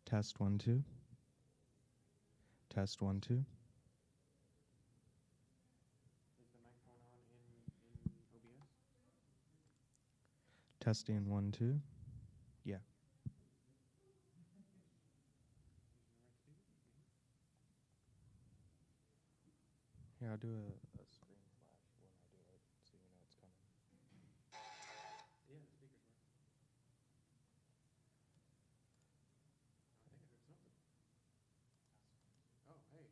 Test 1 2. Test 1 2. Is the microphone on in OBS? Testing 1 2. Yeah. Here, I'll do a screen flash when I do it so you know it's coming. Yeah, the speakers work. I think I heard something. Oh, hey.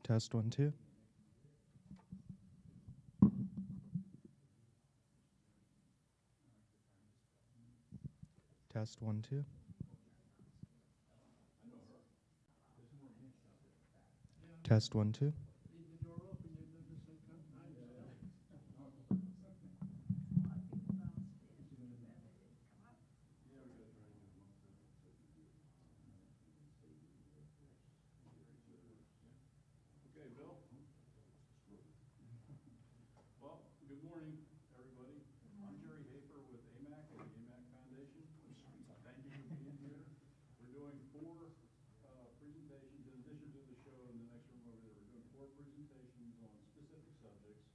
Test 1 2. Test 1 2. Test 1 2. Okay, Bill? Well, good morning, everybody. I'm Jerry Hafer with AMAC and the AMAC Foundation. Thank you for being here. We're doing four presentations in addition to the show in the next room over there. We're doing four presentations on specific subjects.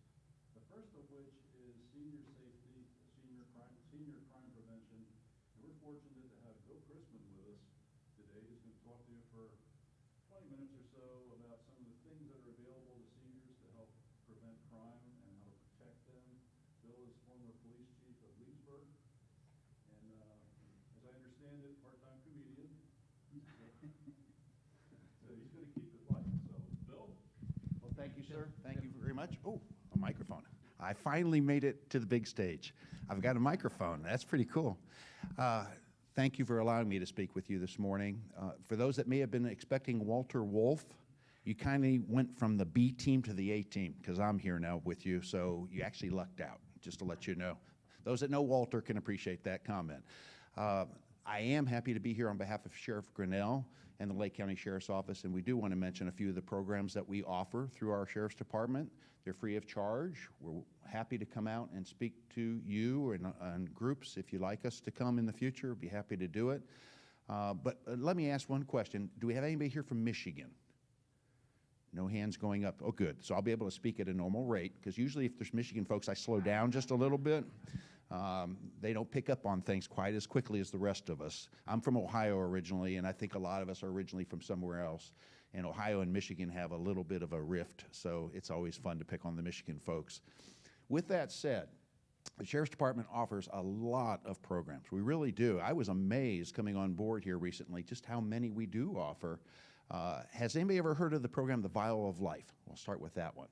The first of which is senior safety, senior crime prevention. And we're fortunate to have Bill Chrisman with us today. He's going to talk to you for 20 minutes or so about some of the things that are available to seniors to help prevent crime and how to protect them. Bill is former police chief of Leesburg, and as I understand it, part-time comedian. So he's going to keep it light. So, Bill? Well, thank you, sir. Thank you very much. Oh, a microphone. I finally made it to the big stage. I've got a microphone. That's pretty cool. Thank you for allowing me to speak with you this morning. For those that may have been expecting Walter Wolf, you kind of went from the B team to the A team, because I'm here now with you, so you actually lucked out, just to let you know. Those that know Walter can appreciate that comment. I am happy to be here on behalf of Sheriff Grinnell and the Lake County Sheriff's Office, and we do want to mention a few of the programs that we offer through our Sheriff's Department. They're free of charge. We're happy to come out and speak to you and groups. If you'd like us to come in the future, we'd be happy to do it. But let me ask one question. Do we have anybody here from Michigan? No hands going up. Oh, good. So I'll be able to speak at a normal rate, because usually if there's Michigan folks, I slow down just a little bit. They don't pick up on things quite as quickly as the rest of us. I'm from Ohio originally, and I think a lot of us are originally from somewhere else. And Ohio and Michigan have a little bit of a rift, so it's always fun to pick on the Michigan folks. With that said, the Sheriff's Department offers a lot of programs. We really do. I was amazed coming on board here recently just how many we do offer. Has anybody ever heard of the program, The Vial of Life? We'll start with that one.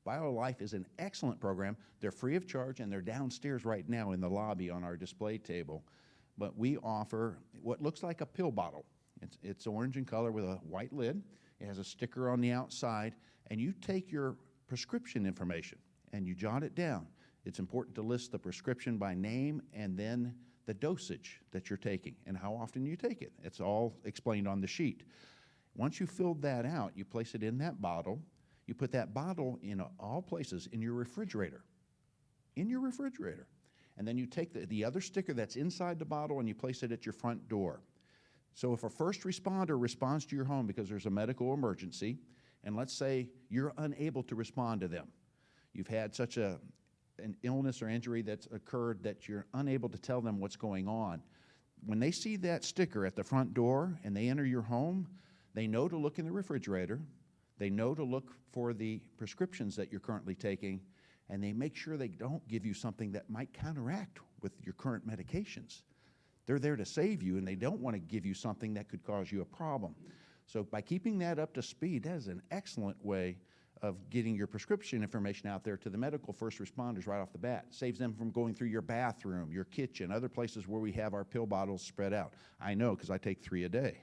Vial of Life is an excellent program. They're free of charge, and they're downstairs right now in the lobby on our display table. But we offer what looks like a pill bottle. It's orange in color with a white lid. It has a sticker on the outside, and you take your prescription information and you jot it down. It's important to list the prescription by name and then the dosage that you're taking and how often you take it. It's all explained on the sheet. Once you filled that out, you place it in that bottle. You put that bottle in all places in your refrigerator. In your refrigerator. And then you take the other sticker that's inside the bottle and you place it at your front door. So if a first responder responds to your home because there's a medical emergency, and let's say you're unable to respond to them, you've had such an illness or injury that's occurred that you're unable to tell them what's going on, when they see that sticker at the front door and they enter your home, they know to look in the refrigerator, they know to look for the prescriptions that you're currently taking, and they make sure they don't give you something that might counteract with your current medications. They're there to save you, and they don't want to give you something that could cause you a problem. So by keeping that up to speed, that is an excellent way of getting your prescription information out there to the medical first responders right off the bat. Saves them from going through your bathroom, your kitchen, other places where we have our pill bottles spread out. I know, because I take 3 a day.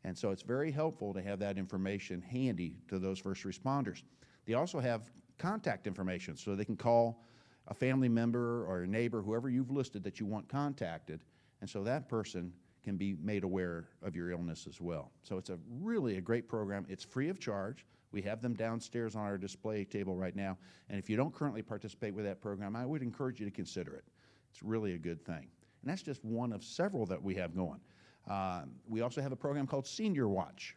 And so it's very helpful to have that information handy to those first responders. They also have contact information, so they can call a family member or a neighbor, whoever you've listed that you want contacted, and so that person can be made aware of your illness as well. So it's really a great program. It's free of charge. We have them downstairs on our display table right now, and if you don't currently participate with that program, I would encourage you to consider it. It's really a good thing. And that's just one of several that we have going. We also have a program called Senior Watch.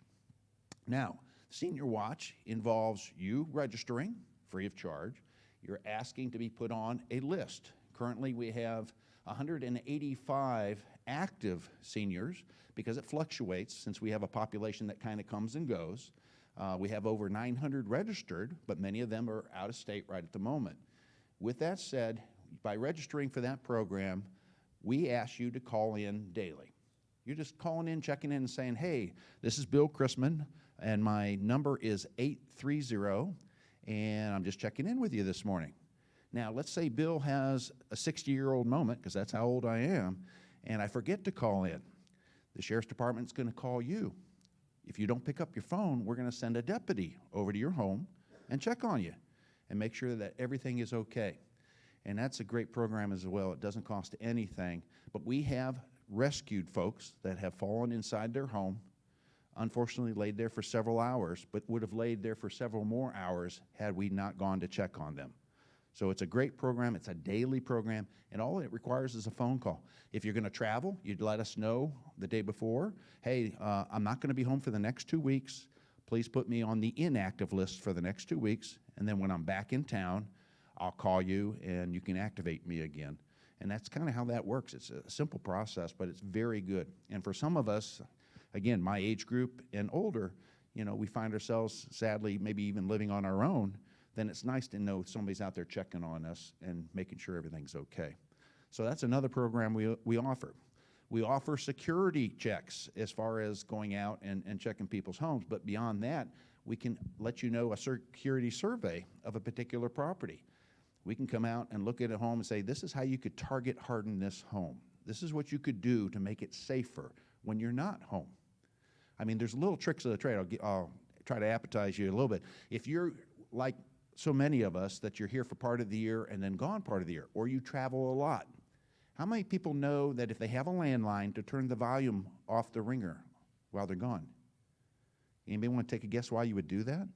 Now, Senior Watch involves you registering free of charge. You're asking to be put on a list. Currently, we have 185 active seniors because it fluctuates since we have a population that kind of comes and goes. We have over 900 registered, but many of them are out of state right at the moment. With that said, by registering for that program, we ask you to call in daily. You're just calling in, checking in, and saying, hey, this is Bill Chrisman. And my number is 830, and I'm just checking in with you this morning. Now, let's say Bill has a 60-year-old moment, because that's how old I am, and I forget to call in. The Sheriff's Department's going to call you. If you don't pick up your phone, we're going to send a deputy over to your home and check on you and make sure that everything is okay. And that's a great program as well. It doesn't cost anything, but we have rescued folks that have fallen inside their home, unfortunately laid there for several hours, but would have laid there for several more hours had we not gone to check on them. So it's a great program. It's a daily program, and all it requires is a phone call. If you're going to travel, you'd let us know the day before, hey, I'm not going to be home for the next 2 weeks. Please put me on the inactive list for the next 2 weeks, and then when I'm back in town, I'll call you, and you can activate me again. And that's kind of how that works. It's a simple process, but it's very good. And for some of us, again, my age group and older, you know, we find ourselves, sadly, maybe even living on our own, then it's nice to know somebody's out there checking on us and making sure everything's okay. So that's another program we offer. We offer security checks as far as going out and checking people's homes, but beyond that, we can let you know a security survey of a particular property. We can come out and look at a home and say, this is how you could target harden this home. This is what you could do to make it safer when you're not home. I mean, there's little tricks of the trade. I'll try to appetize you a little bit. If you're like so many of us that you're here for part of the year and then gone part of the year, or you travel a lot, how many people know that if they have a landline to turn the volume off the ringer while they're gone? Anybody want to take a guess why you would do that?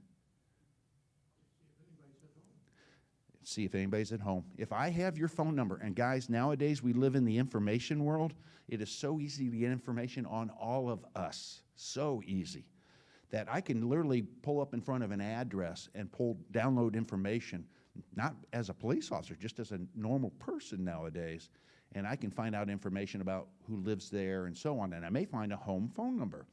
See if anybody's at home. If I have your phone number, and guys, nowadays we live in the information world, it is so easy to get information on all of us, so easy, that I can literally pull up in front of an address and download information, not as a police officer, just as a normal person nowadays, and I can find out information about who lives there and so on, and I may find a home phone number.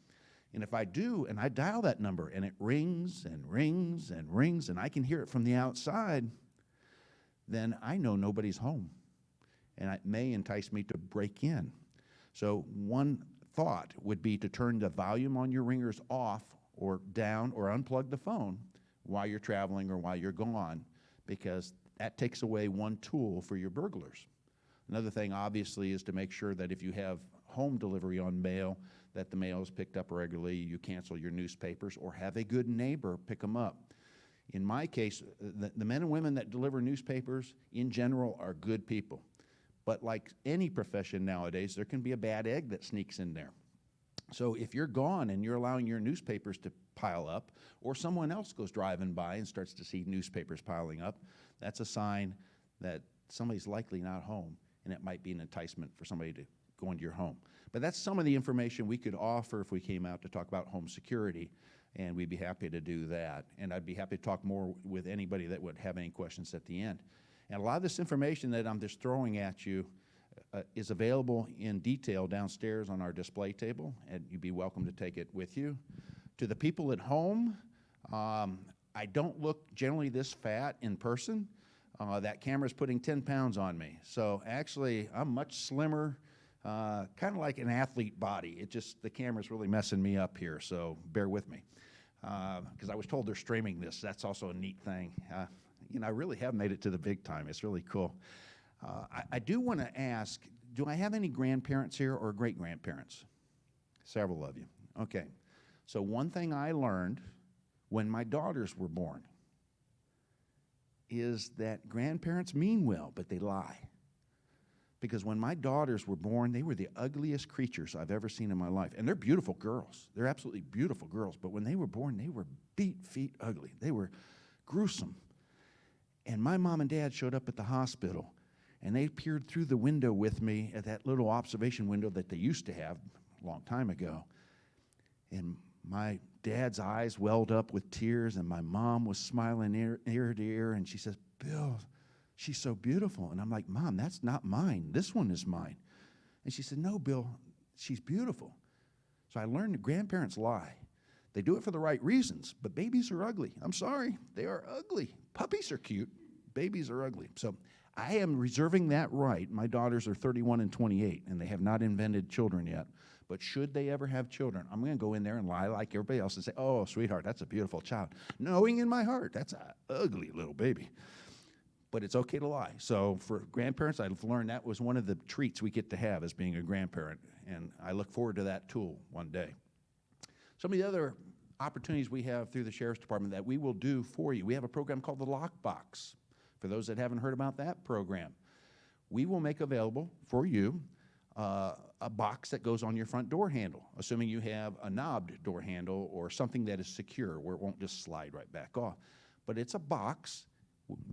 And if I do, and I dial that number, and it rings and rings and rings, and I can hear it from the outside, then I know nobody's home, and it may entice me to break in. So one thought would be to turn the volume on your ringers off or down or unplug the phone while you're traveling or while you're gone, because that takes away one tool for your burglars. Another thing, obviously, is to make sure that if you have home delivery on mail, that the mail is picked up regularly, you cancel your newspapers, or have a good neighbor pick them up. In my case, the men and women that deliver newspapers, in general, are good people. But like any profession nowadays, there can be a bad egg that sneaks in there. So if you're gone and you're allowing your newspapers to pile up, or someone else goes driving by and starts to see newspapers piling up, that's a sign that somebody's likely not home, and it might be an enticement for somebody to go into your home. But that's some of the information we could offer if we came out to talk about home security, and we'd be happy to do that. And I'd be happy to talk more with anybody that would have any questions at the end. And a lot of this information that I'm just throwing at you is available in detail downstairs on our display table, and you'd be welcome to take it with you. To the people at home, I don't look generally this fat in person. That camera's putting 10 pounds on me. So actually, I'm much slimmer, kind of like an athlete body. The camera's really messing me up here, so bear with me. Because I was told they're streaming this. That's also a neat thing. I really have made it to the big time. It's really cool. I do want to ask, do I have any grandparents here or great-grandparents? Several of you. Okay. So one thing I learned when my daughters were born is that grandparents mean well, but they lie. Because when my daughters were born, they were the ugliest creatures I've ever seen in my life. And they're beautiful girls. They're absolutely beautiful girls. But when they were born, they were beat feet ugly. They were gruesome. And my mom and dad showed up at the hospital, and they peered through the window with me at that little observation window that they used to have a long time ago. And my dad's eyes welled up with tears, and my mom was smiling ear to ear, and she says, "Bill, she's so beautiful." And I'm like, "Mom, that's not mine. This one is mine." And she said, "No, Bill, she's beautiful." So I learned that grandparents lie. They do it for the right reasons, but babies are ugly. I'm sorry, they are ugly. Puppies are cute. Babies are ugly. So I am reserving that right. My daughters are 31 and 28, and they have not invented children yet. But should they ever have children, I'm going to go in there and lie like everybody else and say, oh, sweetheart, that's a beautiful child. Knowing in my heart, that's an ugly little baby. But it's okay to lie. So for grandparents, I've learned that was one of the treats we get to have as being a grandparent. And I look forward to that tool one day. Some of the other opportunities we have through the Sheriff's Department that we will do for you. We have a program called the Lockbox. For those that haven't heard about that program, we will make available for you a box that goes on your front door handle, assuming you have a knobbed door handle or something that is secure where it won't just slide right back off. But it's a box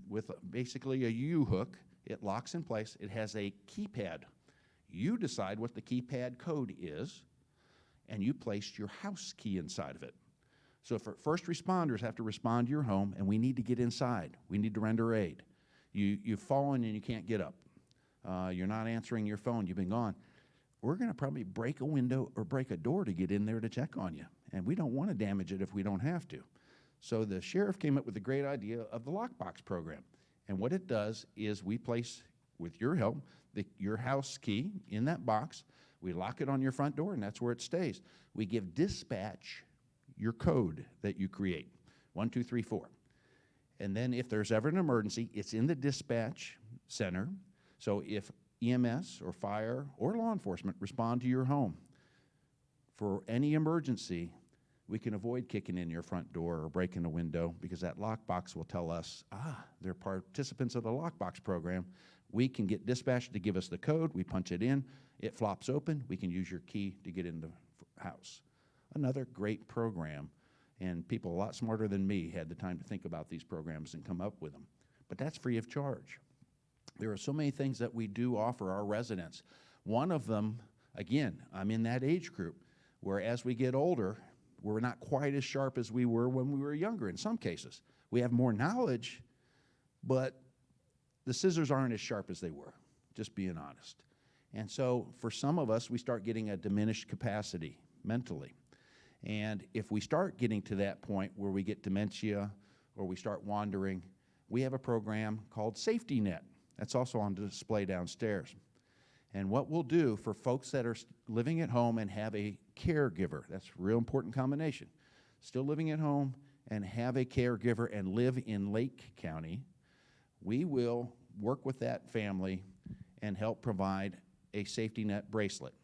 with basically a U-hook. It locks in place. It has a keypad. You decide what the keypad code is, and you place your house key inside of it. So if first responders have to respond to your home and we need to get inside, we need to render aid. You've fallen and you can't get up. You're not answering your phone, you've been gone. We're going to probably break a window or break a door to get in there to check on you. And we don't want to damage it if we don't have to. So the sheriff came up with the great idea of the Lockbox program. And what it does is we place, with your help, your house key in that box. We lock it on your front door, and that's where it stays. We give dispatch your code that you create, 1, 2, 3, 4. And then if there's ever an emergency, it's in the dispatch center. So if EMS or fire or law enforcement respond to your home for any emergency, we can avoid kicking in your front door or breaking a window because that lockbox will tell us, they're participants of the Lockbox program. We can get dispatch to give us the code. We punch it in. It flops open. We can use your key to get in the house. Another great program, and people a lot smarter than me had the time to think about these programs and come up with them. But that's free of charge. There are so many things that we do offer our residents. One of them, again, I'm in that age group where as we get older, we're not quite as sharp as we were when we were younger in some cases. We have more knowledge, but the scissors aren't as sharp as they were, just being honest. And so for some of us, we start getting a diminished capacity mentally. And if we start getting to that point where we get dementia or we start wandering, we have a program called Safety Net. That's also on display downstairs. And what we'll do for folks that are living at home and have a caregiver, that's a real important combination, still living at home and have a caregiver and live in Lake County, we will work with that family and help provide a safety net bracelet.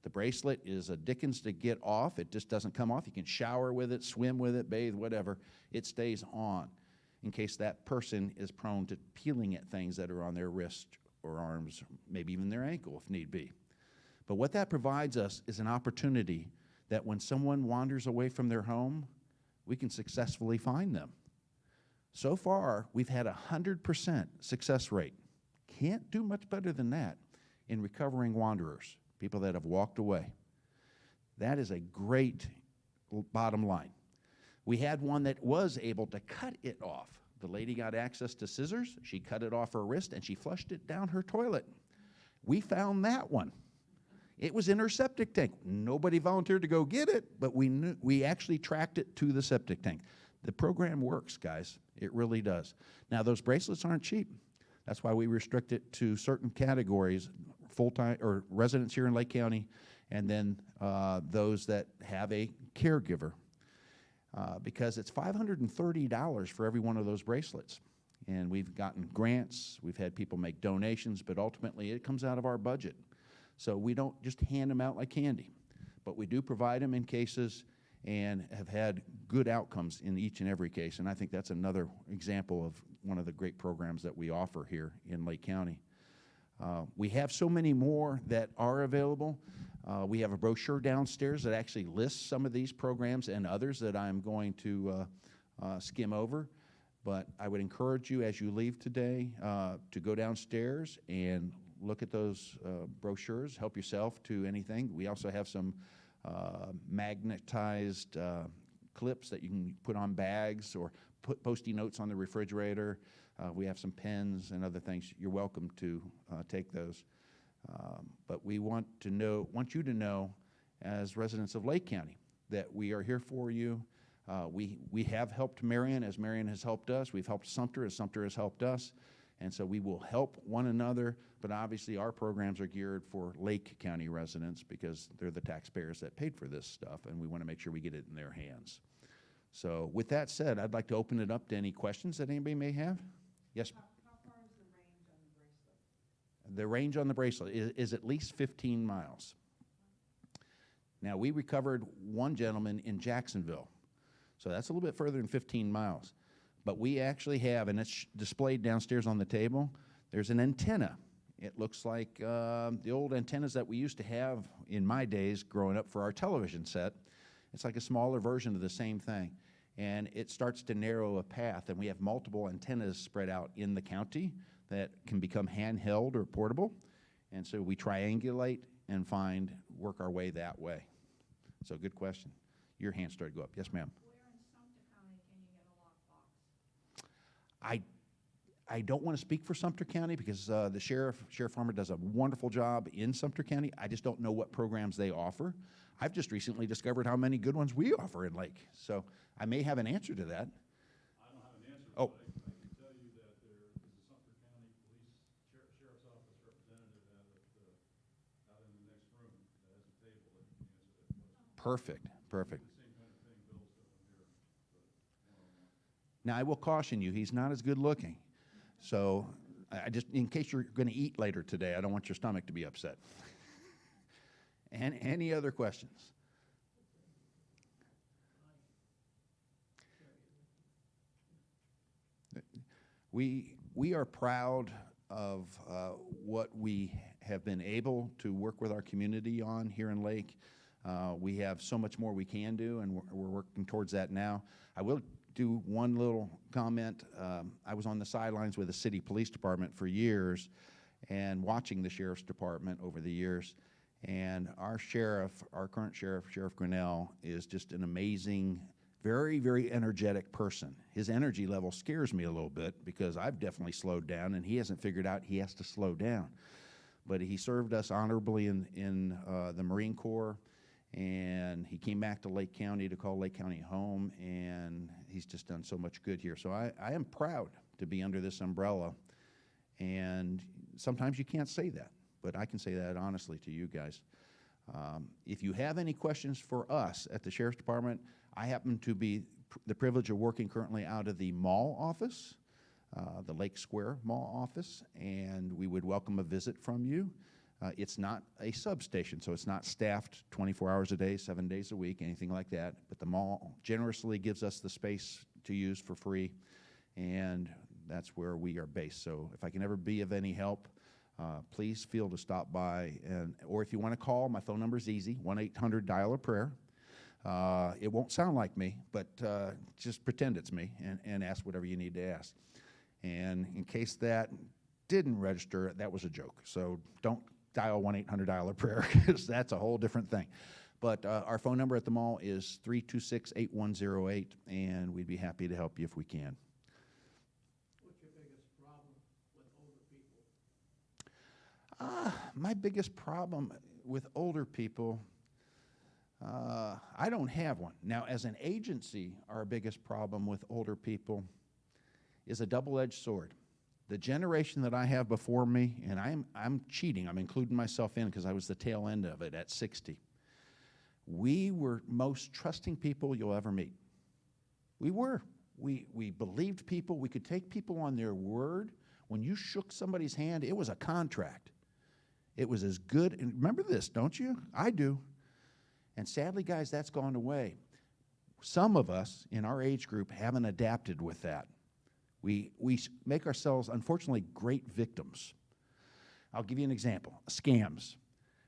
The bracelet is a dickens to get off. It just doesn't come off. You can shower with it, swim with it, bathe, whatever. It stays on in case that person is prone to peeling at things that are on their wrist or arms, maybe even their ankle if need be. But what that provides us is an opportunity that when someone wanders away from their home, we can successfully find them. So far, we've had a 100% success rate. Can't do much better than that in recovering wanderers, people that have walked away. That is a great bottom line. We had one that was able to cut it off. The lady got access to scissors, she cut it off her wrist, and she flushed it down her toilet. We found that one. It was in her septic tank. Nobody volunteered to go get it, but we actually tracked it to the septic tank. The program works, guys. It really does. Now, those bracelets aren't cheap. That's why we restrict it to certain categories, full-time or residents here in Lake County, and then those that have a caregiver. Because it's $530 for every one of those bracelets. And we've gotten grants, we've had people make donations, but ultimately it comes out of our budget. So we don't just hand them out like candy, but we do provide them in cases and have had good outcomes in each and every case. And I think that's another example of one of the great programs that we offer here in Lake County. We have so many more that are available. We have a brochure downstairs that actually lists some of these programs and others that I'm going to skim over. But I would encourage you as you leave today to go downstairs and look at those brochures, help yourself to anything. We also have some magnetized clips that you can put on bags or put post-it notes on the refrigerator. We have some pens and other things. You're welcome to take those. But we want you to know, as residents of Lake County, that we are here for you. We have helped Marion as Marion has helped us. We've helped Sumter as Sumter has helped us. And so we will help one another, but obviously our programs are geared for Lake County residents because they're the taxpayers that paid for this stuff, and we want to make sure we get it in their hands. So with that said, I'd like to open it up to any questions that anybody may have. Yes? How far is the range on the bracelet? The range on the bracelet is at least 15 miles. Now, we recovered one gentleman in Jacksonville, so that's a little bit further than 15 miles. But we actually have, and it's displayed downstairs on the table, there's an antenna. It looks like the old antennas that we used to have in my days growing up for our television set. It's like a smaller version of the same thing. And it starts to narrow a path, and we have multiple antennas spread out in the county that can become handheld or portable. And so we triangulate and work our way that way. So good question. Your hand started to go up. Yes, ma'am. Where in Sumter County can you get a lockbox? I don't want to speak for Sumter County because the Sheriff Farmer does a wonderful job in Sumter County. I just don't know what programs they offer. I've just recently discovered how many good ones we offer in Lake. So I may have an answer to that. I don't have an answer, Oh. but I can tell you that there is a Sumter County Sheriff's Office representative out in the next room that has a table that can answer that question. Perfect, perfect. The same kind of thing Bill's doing here, but one-on-one. Now, I will caution you, he's not as good looking. So I just, in case you're going to eat later today, I don't want your stomach to be upset. And any other questions? We are proud of what we have been able to work with our community on here in Lake. We have so much more we can do, and we're working towards that now. I will do one little comment. I was on the sidelines with the city police department for years and watching the sheriff's department over the years. And our sheriff, our current sheriff, Sheriff Grinnell, is just an amazing, very, very energetic person. His energy level scares me a little bit because I've definitely slowed down, and he hasn't figured out he has to slow down. But he served us honorably in the Marine Corps, and he came back to Lake County to call Lake County home, and he's just done so much good here. So I am proud to be under this umbrella, and sometimes you can't say that, but I can say that honestly to you guys. If you have any questions for us at the Sheriff's Department, I happen to be the privilege of working currently out of the mall office, the Lake Square Mall office, and we would welcome a visit from you. It's not a substation, so it's not staffed 24 hours a day, 7 days a week, anything like that. But the mall generously gives us the space to use for free, and that's where we are based. So if I can ever be of any help, please feel to stop by. Or if you want to call, my phone number is easy, 1-800-DIAL-A-PRAYER. It won't sound like me, but just pretend it's me and ask whatever you need to ask. And in case that didn't register, that was a joke. So don't dial 1-800-DIAL-A-PRAYER because that's a whole different thing. But our phone number at the mall is 326-8108, and we'd be happy to help you if we can. What's your biggest problem with older people? My biggest problem with older people, I don't have one. Now, as an agency, our biggest problem with older people is a double-edged sword. The generation that I have before me, and I'm cheating, I'm including myself in because I was the tail end of it at 60. We were most trusting people you'll ever meet. We were. We believed people. We could take people on their word. When you shook somebody's hand, it was a contract. It was as good, and remember this, don't you? I do. And sadly, guys, that's gone away. Some of us in our age group haven't adapted with that. We make ourselves, unfortunately, great victims. I'll give you an example. Scams.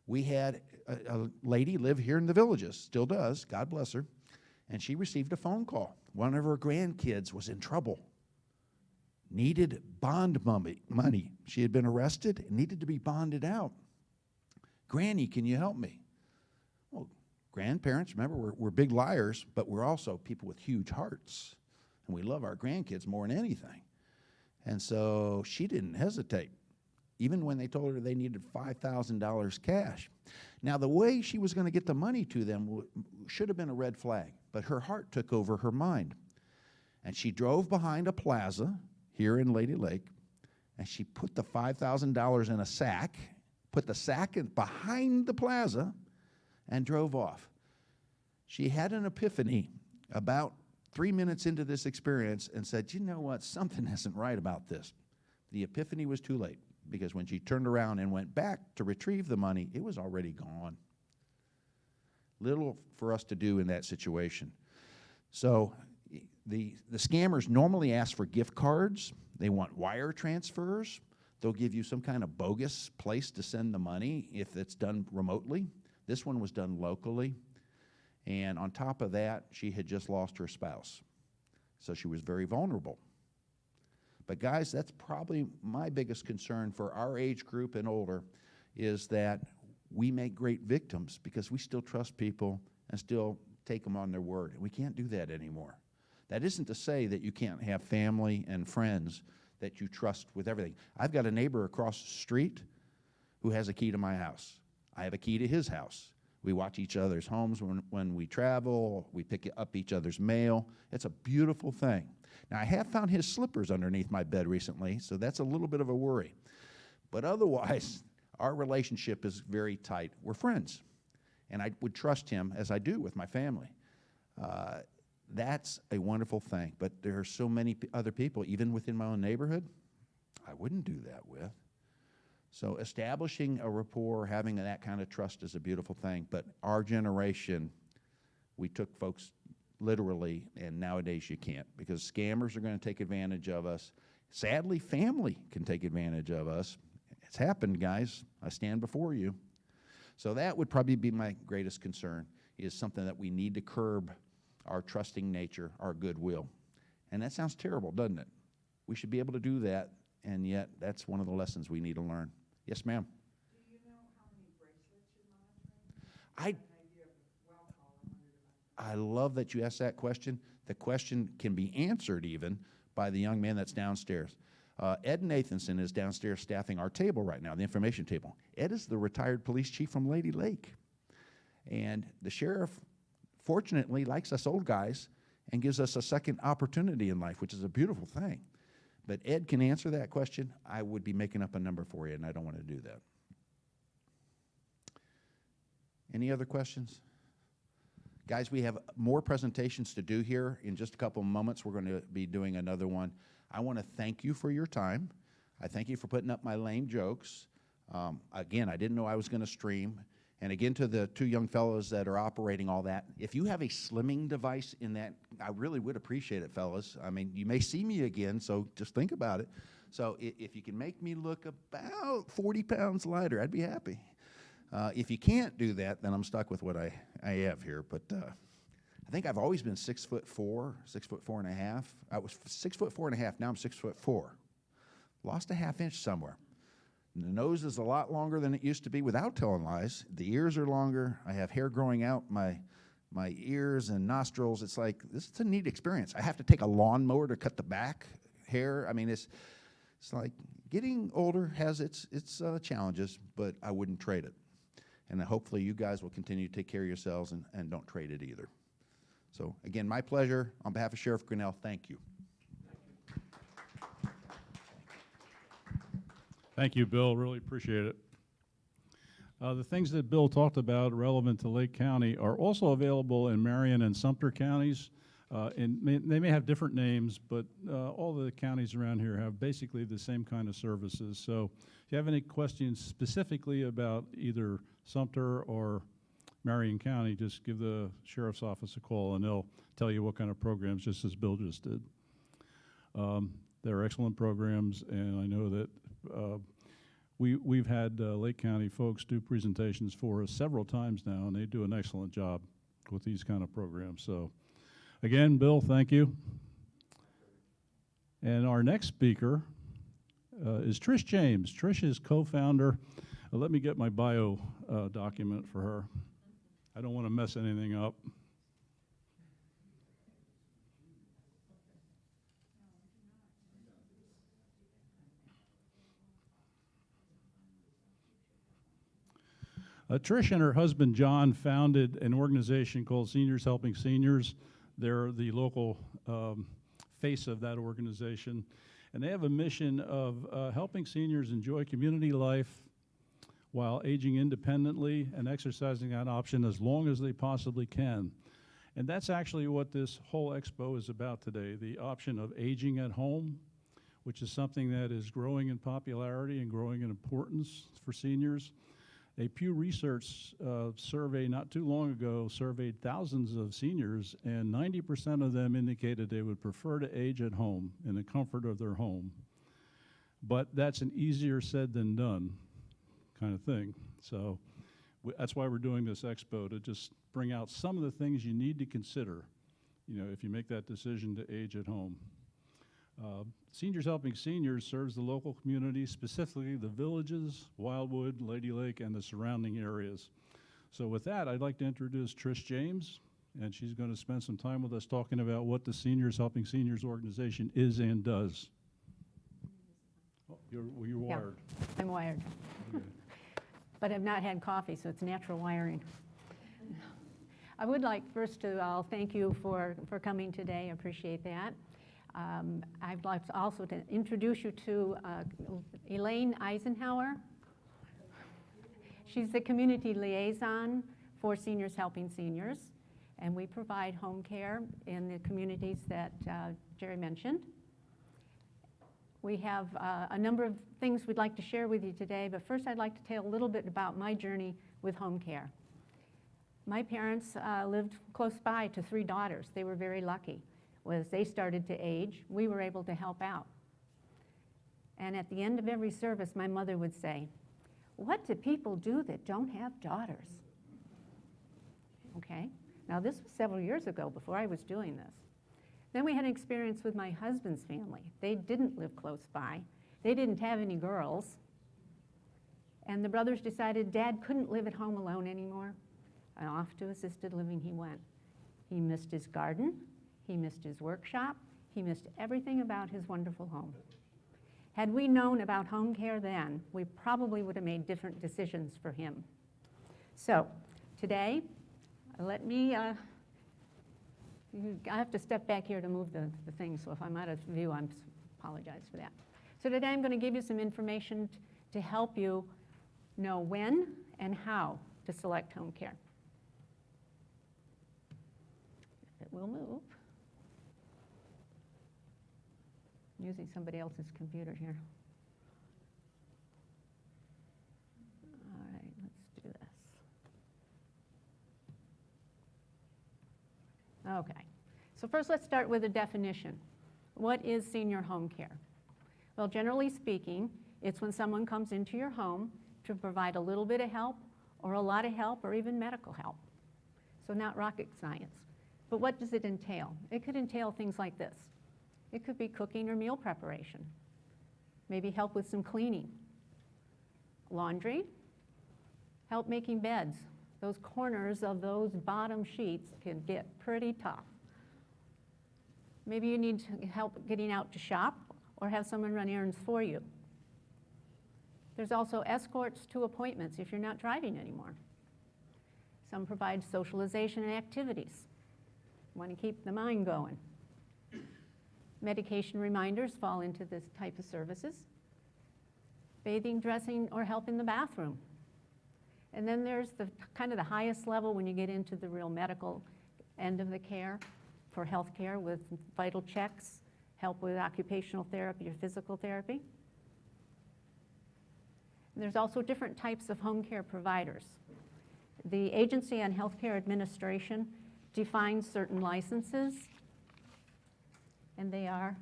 We had a lady live here in the Villages, still does, God bless her, and she received a phone call. One of her grandkids was in trouble, needed bond money. She had been arrested and needed to be bonded out. Granny, can you help me? Well, grandparents, remember, we're big liars, but we're also people with huge hearts. And we love our grandkids more than anything. And so she didn't hesitate, even when they told her they needed $5,000 cash. Now, the way she was going to get the money to them should have been a red flag, but her heart took over her mind. And she drove behind a plaza here in Lady Lake, and she put the $5,000 in a sack, put the sack behind the plaza, and drove off. She had an epiphany about 3 minutes into this experience and said, you know what, something isn't right about this. The epiphany was too late, because when she turned around and went back to retrieve the money, it was already gone. Little for us to do in that situation. So the scammers normally ask for gift cards. They want wire transfers. They'll give you some kind of bogus place to send the money if it's done remotely. This one was done locally. And on top of that, she had just lost her spouse. So she was very vulnerable. But guys, that's probably my biggest concern for our age group and older, is that we make great victims because we still trust people and still take them on their word. And we can't do that anymore. That isn't to say that you can't have family and friends that you trust with everything. I've got a neighbor across the street who has a key to my house. I have a key to his house. We watch each other's homes when we travel. We pick up each other's mail. It's a beautiful thing. Now, I have found his slippers underneath my bed recently, so that's a little bit of a worry. But otherwise, our relationship is very tight. We're friends, and I would trust him as I do with my family. That's a wonderful thing, but there are so many other people, even within my own neighborhood, I wouldn't do that with. So establishing a rapport, having that kind of trust is a beautiful thing, but our generation, we took folks literally, and nowadays you can't, because scammers are going to take advantage of us. Sadly, family can take advantage of us. It's happened, guys. I stand before you. So that would probably be my greatest concern, is something that we need to curb, our trusting nature, our goodwill. And that sounds terrible, doesn't it? We should be able to do that, and yet that's one of the lessons we need to learn. Yes, ma'am. Do you know how many bracelets you're monitoring? I An idea of well call. I love that you asked that question. The question can be answered even by the young man that's downstairs. Ed Nathanson is downstairs staffing our table right now, the information table. Ed is the retired police chief from Lady Lake. And the sheriff, fortunately, likes us old guys and gives us a second opportunity in life, which is a beautiful thing. But Ed can answer that question. I would be making up a number for you, and I don't want to do that. Any other questions? Guys, we have more presentations to do here. In just a couple of moments, we're going to be doing another one. I want to thank you for your time. I thank you for putting up my lame jokes. Again, I didn't know I was going to stream. And again, to the two young fellows that are operating all that, if you have a slimming device in that, I really would appreciate it, fellas. I mean, you may see me again, so just think about it. So if you can make me look about 40 pounds lighter, I'd be happy. If you can't do that, then I'm stuck with what I have here. But I think I've always been 6'4", 6'4.5". I was 6'4.5". Now I'm 6'4". Lost a half inch somewhere. The nose is a lot longer than it used to be without telling lies. The ears are longer. I have hair growing out my ears and nostrils. It's like, this is a neat experience. I have to take a lawnmower to cut the back hair. I mean, it's like getting older has its challenges, but I wouldn't trade it. And hopefully you guys will continue to take care of yourselves and don't trade it either. So again, my pleasure. On behalf of Sheriff Grinnell, thank you. Thank you, Bill. Really appreciate it. The things that Bill talked about relevant to Lake County are also available in Marion and Sumter counties. They may have different names, but all the counties around here have basically the same kind of services. So if you have any questions specifically about either Sumter or Marion County, just give the sheriff's office a call and they'll tell you what kind of programs, just as Bill just did. They're excellent programs, and I know that we've had Lake County folks do presentations for us several times now, and they do an excellent job with these kind of programs. So again, Bill, thank you. And our next speaker is Trish James. Trish is co-founder. Let me get my bio document for her. I don't want to mess anything up. Trish and her husband John founded an organization called Seniors Helping Seniors. They're the local face of that organization. And they have a mission of helping seniors enjoy community life while aging independently and exercising that option as long as they possibly can. And that's actually what this whole expo is about today, the option of aging at home, which is something that is growing in popularity and growing in importance for seniors. A Pew Research survey not too long ago surveyed thousands of seniors, and 90% of them indicated they would prefer to age at home in the comfort of their home. But that's an easier said than done kind of thing. So that's why we're doing this expo, to just bring out some of the things you need to consider, if you make that decision to age at home. Seniors Helping Seniors serves the local community, specifically the Villages, Wildwood, Lady Lake, and the surrounding areas. So with that, I'd like to introduce Trish James, and she's going to spend some time with us talking about what the Seniors Helping Seniors organization is and does. Oh, you're Yeah. wired. I'm wired. Okay. But I've not had coffee, so it's natural wiring. I would like first to all thank you for coming today. I appreciate that. I'd like also to introduce you to Elaine Eisenhower. She's the community liaison for Seniors Helping Seniors, and we provide home care in the communities that Jerry mentioned. We have a number of things we'd like to share with you today, but first I'd like to tell a little bit about my journey with home care. My parents lived close by to 3 daughters. They were very lucky. As they started to age, we were able to help out. And at the end of every service, my mother would say, "What do people do that don't have daughters?" Okay, now this was several years ago before I was doing this. Then we had an experience with my husband's family. They didn't live close by. They didn't have any girls. And the brothers decided Dad couldn't live at home alone anymore. And off to assisted living he went. He missed his garden. He missed his workshop. He missed everything about his wonderful home. Had we known about home care then, we probably would have made different decisions for him. So today, let me, I have to step back here to move the thing, so if I'm out of view, I apologize for that. So today I'm going to give you some information to help you know when and how to select home care. If it will move. I'm using somebody else's computer here. All right, let's do this. Okay, so first let's start with a definition. What is senior home care? Well, generally speaking, it's when someone comes into your home to provide a little bit of help or a lot of help or even medical help. So not rocket science. But what does it entail? It could entail things like this. It could be cooking or meal preparation, maybe help with some cleaning, laundry, help making beds. Those corners of those bottom sheets can get pretty tough. Maybe you need help getting out to shop or have someone run errands for you. There's also escorts to appointments if you're not driving anymore. Some provide socialization and activities. Want to keep the mind going. Medication reminders fall into this type of services. Bathing, dressing, or help in the bathroom. And then there's the kind of the highest level when you get into the real medical end of the care for health care with vital checks, help with occupational therapy or physical therapy. And there's also different types of home care providers. The Agency on Healthcare Administration defines certain licenses, and they are,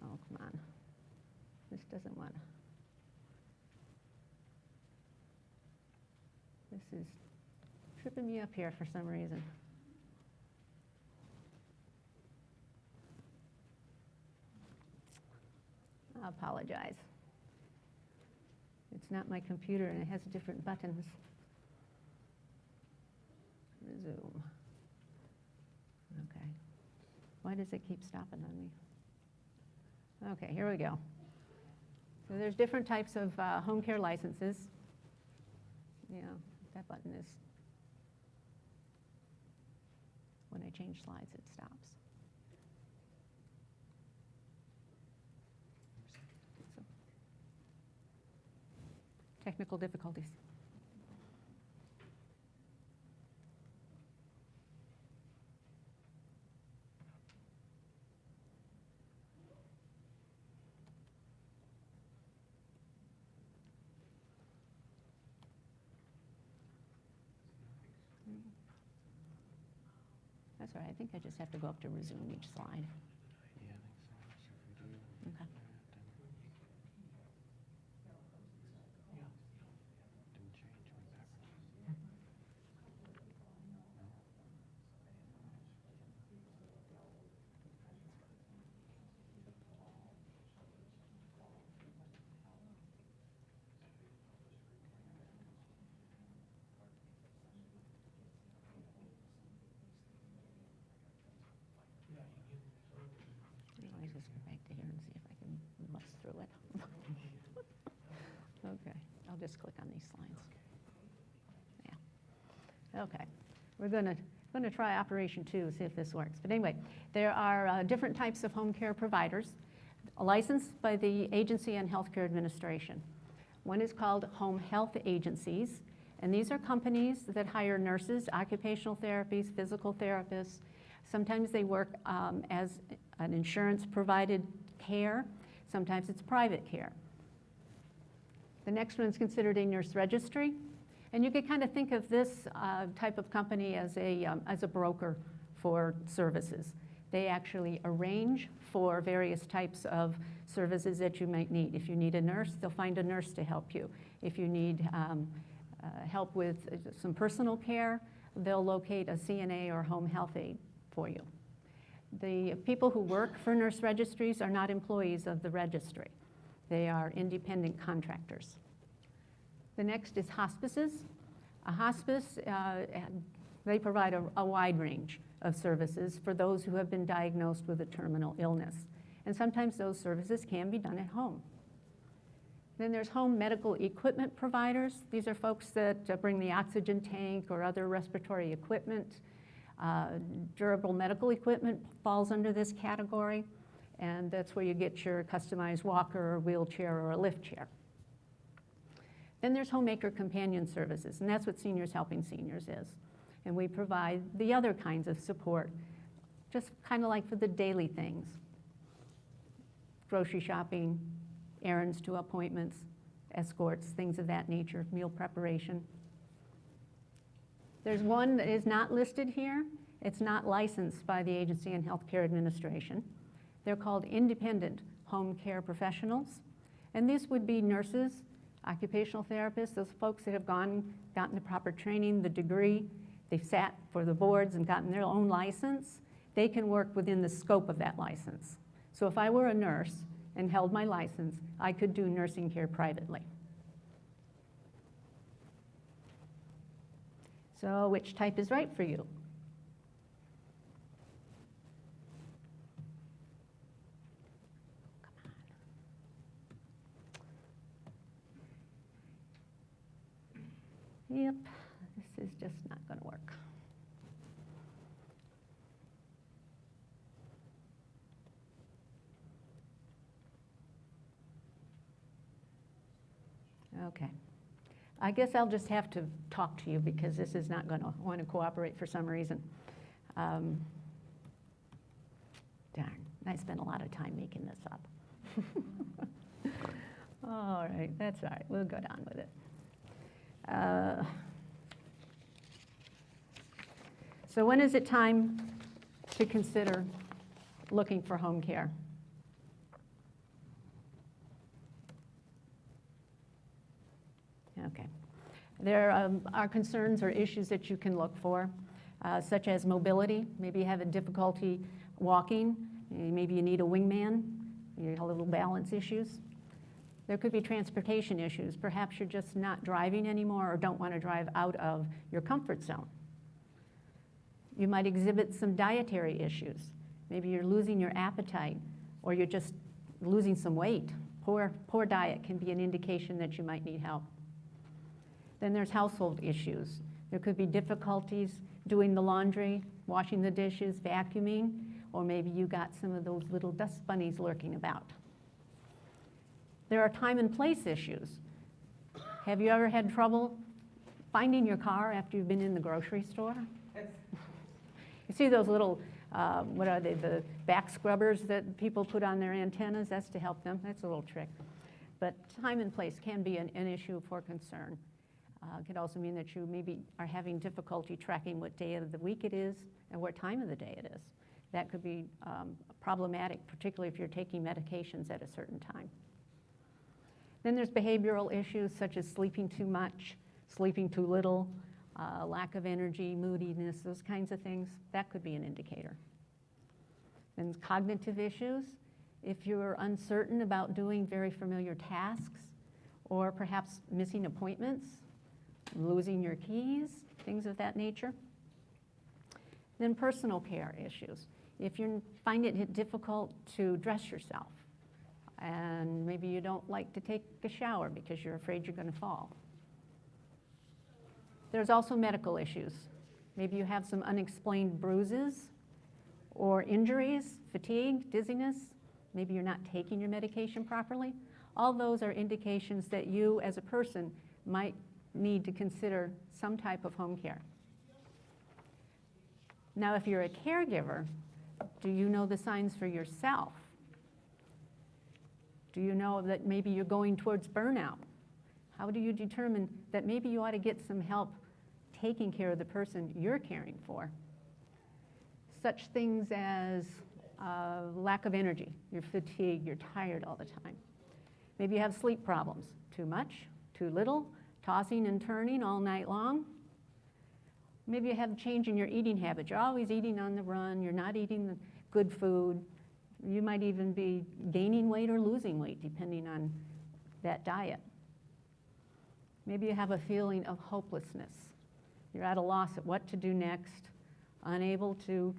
oh, come on. This doesn't want to. This is tripping me up here for some reason. I apologize. It's not my computer and it has different buttons. Resume. Okay. Why does it keep stopping on me? Okay, here we go. So there's different types of home care licenses. Yeah, that button is, when I change slides, it stops. technical difficulties. That's all right. I think I just have to go up to resume each slide. Yeah, I think so. So if we do Okay. didn't change, went backwards. Let me just go back to here and see if I can bust through it. Okay, I'll just click on these slides. Yeah. Okay, we're going to try Operation 2, see if this works. But anyway, there are different types of home care providers licensed by the Agency on Healthcare Administration. One is called home health agencies, and these are companies that hire nurses, occupational therapies, physical therapists. Sometimes they work as an insurance-provided care. Sometimes it's private care. The next one is considered a nurse registry. And you could kind of think of this type of company as a broker for services. They actually arrange for various types of services that you might need. If you need a nurse, they'll find a nurse to help you. If you need help with some personal care, they'll locate a CNA or home health aide for you. The people who work for nurse registries are not employees of the registry. They are independent contractors. The next is hospices. A hospice, they provide a wide range of services for those who have been diagnosed with a terminal illness. And sometimes those services can be done at home. Then there's home medical equipment providers. These are folks that bring the oxygen tank or other respiratory equipment. Durable medical equipment falls under this category, and that's where you get your customized walker or wheelchair or a lift chair. Then there's homemaker companion services, and that's what Seniors Helping Seniors is. And we provide the other kinds of support, just kind of like for the daily things. Grocery shopping, errands to appointments, escorts, things of that nature, meal preparation. There's one that is not listed here. It's not licensed by the Agency on Healthcare Administration. They're called independent home care professionals. And these would be nurses, occupational therapists, those folks that have gotten the proper training, the degree, they've sat for the boards and gotten their own license. They can work within the scope of that license. So if I were a nurse and held my license, I could do nursing care privately. So which type is right for you? Yep, this is just not going to work. Okay. I guess I'll just have to talk to you because this is not going to want to cooperate for some reason. Darn, I spent a lot of time making this up. All right, that's all right. We'll go down with it. So when is it time to consider looking for home care? Okay. There are concerns or issues that you can look for, such as mobility. Maybe you have a difficulty walking. Maybe you need a wingman. You have little balance issues. There could be transportation issues. Perhaps you're just not driving anymore or don't want to drive out of your comfort zone. You might exhibit some dietary issues. Maybe you're losing your appetite or you're just losing some weight. Poor diet can be an indication that you might need help. Then there's household issues. There could be difficulties doing the laundry, washing the dishes, vacuuming, or maybe you got some of those little dust bunnies lurking about. There are time and place issues. Have you ever had trouble finding your car after you've been in the grocery store? You see those little, what are they, the back scrubbers that people put on their antennas? That's to help them. That's a little trick. But time and place can be an issue for concern. It could also mean that you maybe are having difficulty tracking what day of the week it is and what time of the day it is. That could be problematic, particularly if you're taking medications at a certain time. Then there's behavioral issues such as sleeping too much, sleeping too little, lack of energy, moodiness, those kinds of things. That could be an indicator. Then cognitive issues. If you're uncertain about doing very familiar tasks, or perhaps missing appointments, losing your keys, things of that nature. Then personal care issues. If you find it difficult to dress yourself, and maybe you don't like to take a shower because you're afraid you're going to fall. There's also medical issues. Maybe you have some unexplained bruises or injuries, fatigue, dizziness. Maybe you're not taking your medication properly. All those are indications that you as a person might need to consider some type of home care. Now, if you're a caregiver, do you know the signs for yourself? Do you know that maybe you're going towards burnout? How do you determine that maybe you ought to get some help taking care of the person you're caring for? Such things as lack of energy, you're fatigued, you're tired all the time. Maybe you have sleep problems, too much, too little, tossing and turning all night long. Maybe you have a change in your eating habits. You're always eating on the run, you're not eating the good food. You might even be gaining weight or losing weight depending on that diet. Maybe you have a feeling of hopelessness. You're at a loss at what to do next, unable to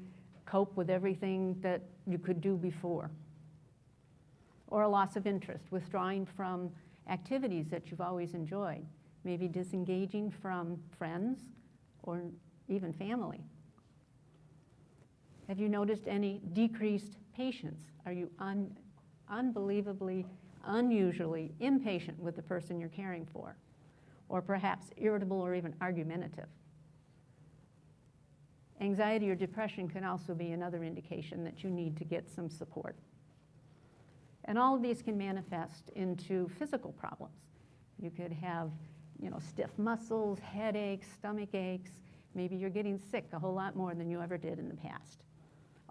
cope with everything that you could do before. Or a loss of interest, withdrawing from activities that you've always enjoyed, maybe disengaging from friends or even family. Have you noticed any decreased patience? Are you unbelievably, unusually impatient with the person you're caring for? Or perhaps irritable or even argumentative? Anxiety or depression can also be another indication that you need to get some support. And all of these can manifest into physical problems. You could have, stiff muscles, headaches, stomach aches. Maybe you're getting sick a whole lot more than you ever did in the past.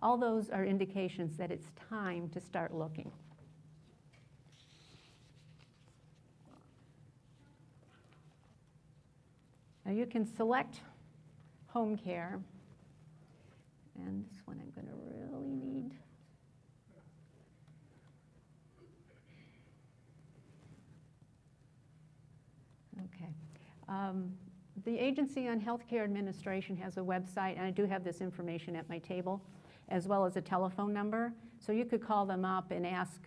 All those are indications that it's time to start looking. Now you can select home care, and this one I'm going to really need. Okay. The Agency on Healthcare Administration has a website, and I do have this information at my table, as well as a telephone number. So you could call them up and ask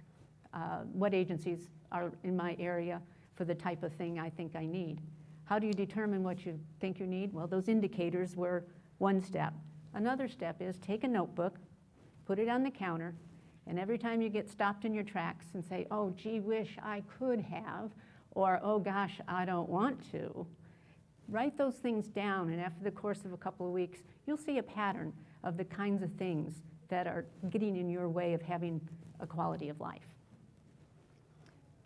what agencies are in my area for the type of thing I think I need. How do you determine what you think you need? Well, those indicators were one step. Another step is take a notebook, put it on the counter, and every time you get stopped in your tracks and say, oh, gee, wish I could have, or oh gosh, I don't want to, write those things down, and after the course of a couple of weeks, you'll see a pattern of the kinds of things that are getting in your way of having a quality of life.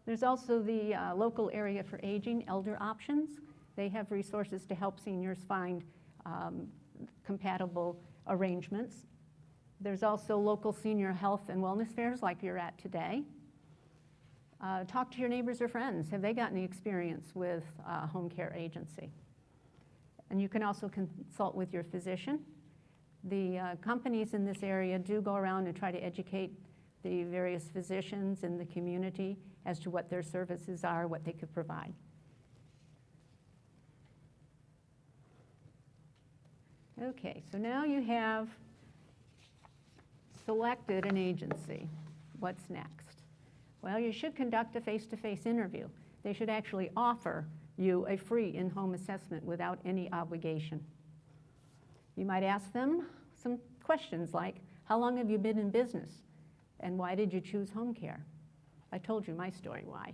There's also the local area for aging, Elder Options. They have resources to help seniors find compatible arrangements. There's also local senior health and wellness fairs like you're at today. Talk to your neighbors or friends. Have they got any experience with a home care agency? And you can also consult with your physician. The companies in this area do go around and try to educate the various physicians in the community as to what their services are, what they could provide. Okay, so now you have selected an agency. What's next? Well, you should conduct a face-to-face interview. They should actually offer you a free in-home assessment without any obligation. You might ask them some questions like, how long have you been in business? And why did you choose home care? I told you my story, why.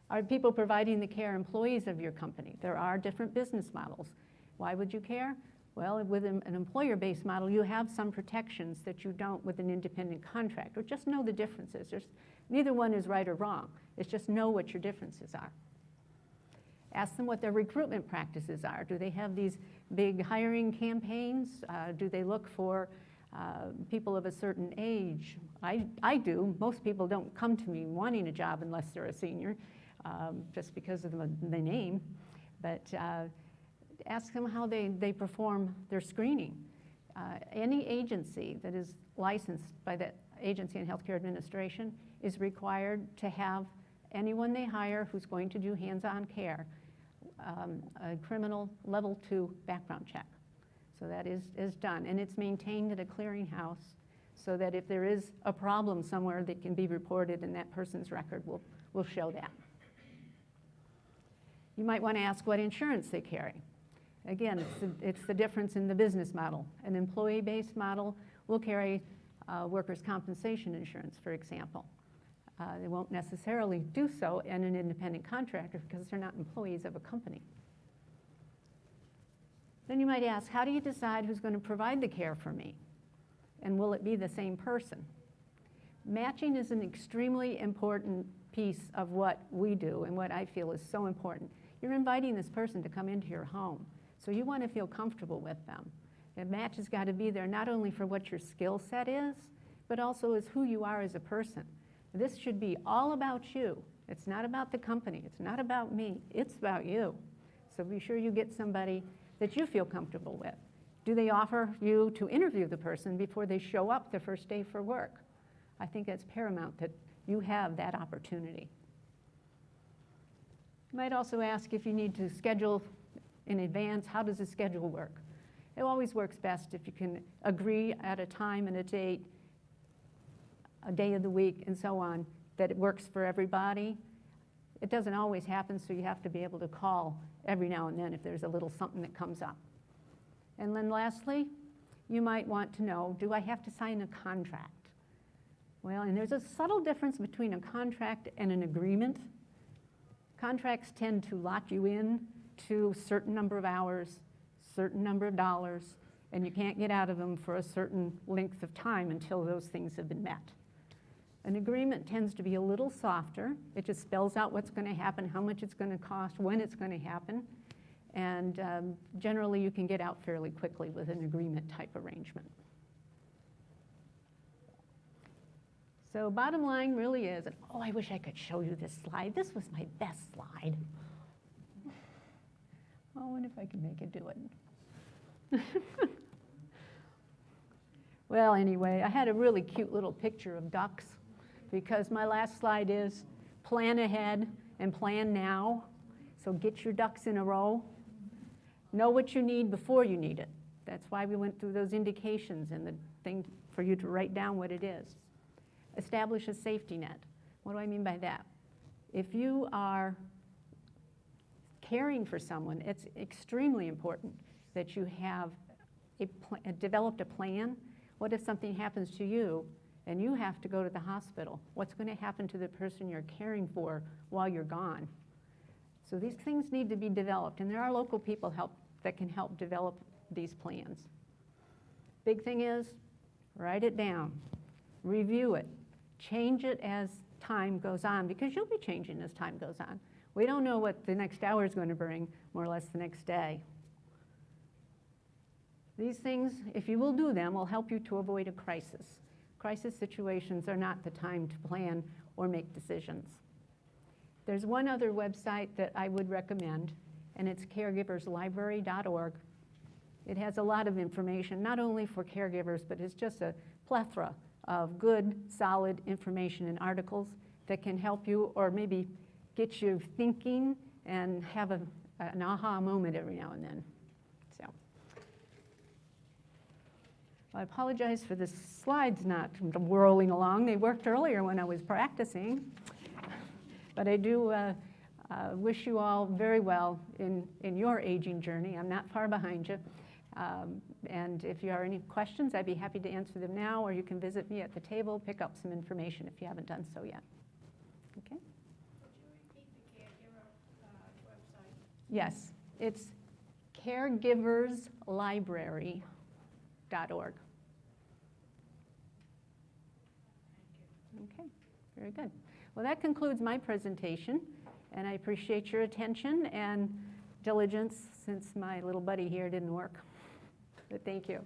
Are people providing the care employees of your company? There are different business models. Why would you care? Well, with an employer-based model, you have some protections that you don't with an independent contractor. Just know the differences. Neither one is right or wrong. It's just know what your differences are. Ask them what their recruitment practices are. Do they have these big hiring campaigns? Do they look for people of a certain age? I do. Most people don't come to me wanting a job unless they're a senior, just because of the name. But ask them how they perform their screening. Any agency that is licensed by the Agency on Healthcare Administration is required to have anyone they hire who's going to do hands-on care, a criminal level 2 background check. So that is done, and it's maintained at a clearinghouse so that if there is a problem somewhere that can be reported, and that person's record will show that. You might want to ask what insurance they carry. Again, it's the difference in the business model. An employee-based model will carry workers' compensation insurance, for example. They won't necessarily do so in an independent contractor because they're not employees of a company. Then you might ask, how do you decide who's going to provide the care for me? And will it be the same person? Matching is an extremely important piece of what we do and what I feel is so important. You're inviting this person to come into your home, so you want to feel comfortable with them. The match has got to be there not only for what your skill set is, but also as who you are as a person. This should be all about you. It's not about the company. It's not about me. It's about you. So be sure you get somebody that you feel comfortable with. Do they offer you to interview the person before they show up the first day for work? I think it's paramount that you have that opportunity. You might also ask if you need to schedule in advance. How does the schedule work? It always works best if you can agree at a time and a date, a day of the week, and so on, that it works for everybody. It doesn't always happen, so you have to be able to call every now and then if there's a little something that comes up. And then lastly, you might want to know, do I have to sign a contract? Well, and there's a subtle difference between a contract and an agreement. Contracts tend to lock you in to a certain number of hours, certain number of dollars, and you can't get out of them for a certain length of time until those things have been met. An agreement tends to be a little softer. It just spells out what's going to happen, how much it's going to cost, when it's going to happen, and generally you can get out fairly quickly with an agreement type arrangement. So bottom line really is, oh, I wish I could show you this slide. This was my best slide. I wonder if I can make it do it. Well, anyway, I had a really cute little picture of ducks because my last slide is plan ahead and plan now. So get your ducks in a row. Know what you need before you need it. That's why we went through those indications and the thing for you to write down what it is. Establish a safety net. What do I mean by that? If you are caring for someone, it's extremely important that you have developed a plan. What if something happens to you and you have to go to the hospital? What's going to happen to the person you're caring for while you're gone? So these things need to be developed, and there are local people that can help develop these plans. Big thing is, write it down, review it, change it as time goes on, because you'll be changing as time goes on. We don't know what the next hour is going to bring, more or less the next day. These things, if you will do them, will help you to avoid a crisis. Crisis situations are not the time to plan or make decisions. There's one other website that I would recommend, and it's caregiverslibrary.org. It has a lot of information, not only for caregivers, but it's just a plethora of good, solid information and articles that can help you or maybe get you thinking and have an aha moment every now and then. So I apologize for the slides not whirling along. They worked earlier when I was practicing. But I do wish you all very well in your aging journey. I'm not far behind you. And if you have any questions, I'd be happy to answer them now, or you can visit me at the table, pick up some information if you haven't done so yet. Okay? Could you repeat the Yes, it's caregiverslibrary.org. Okay, very good. Well, that concludes my presentation, and I appreciate your attention and diligence since my little buddy here didn't work. But thank you.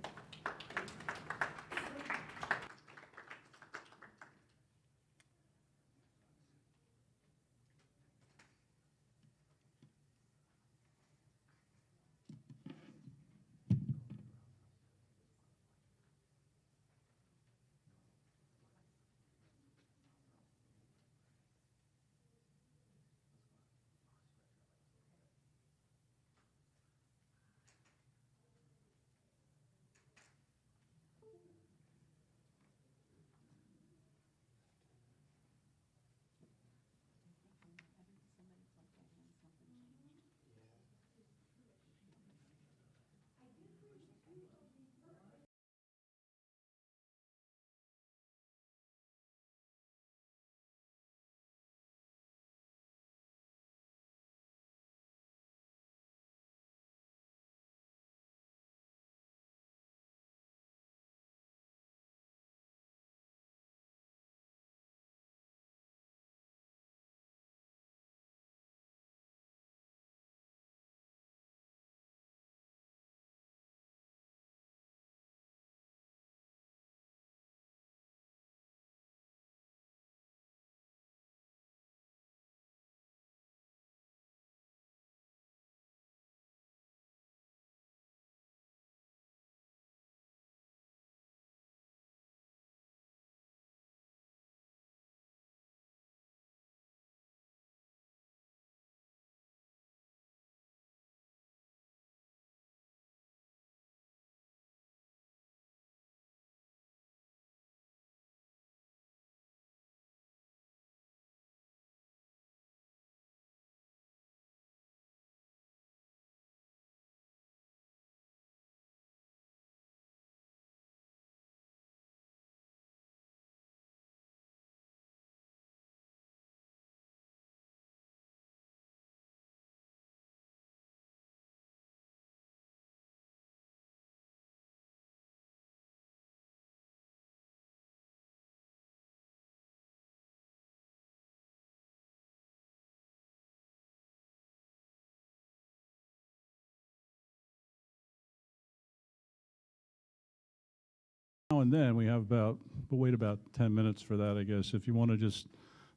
Now and then, we'll wait about 10 minutes for that, I guess. If you want to just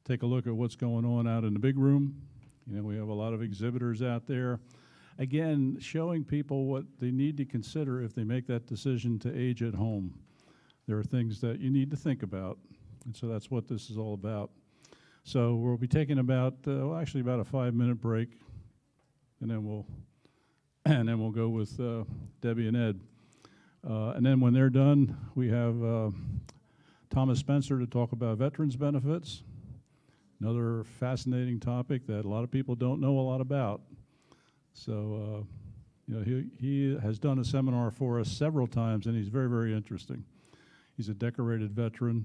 take a look at what's going on out in the big room, we have a lot of exhibitors out there. Again, showing people what they need to consider if they make that decision to age at home. There are things that you need to think about, and so that's what this is all about. So we'll be taking about a 5-minute break, and then we'll go with Debbie and Ed. And then when they're done, we have Thomas Spencer to talk about veterans benefits, another fascinating topic that a lot of people don't know a lot about. So, he has done a seminar for us several times, and he's very, very interesting. He's a decorated veteran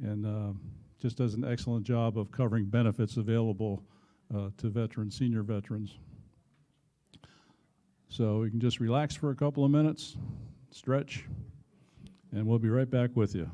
and just does an excellent job of covering benefits available to veterans, senior veterans. So we can just relax for a couple of minutes, stretch, and we'll be right back with you.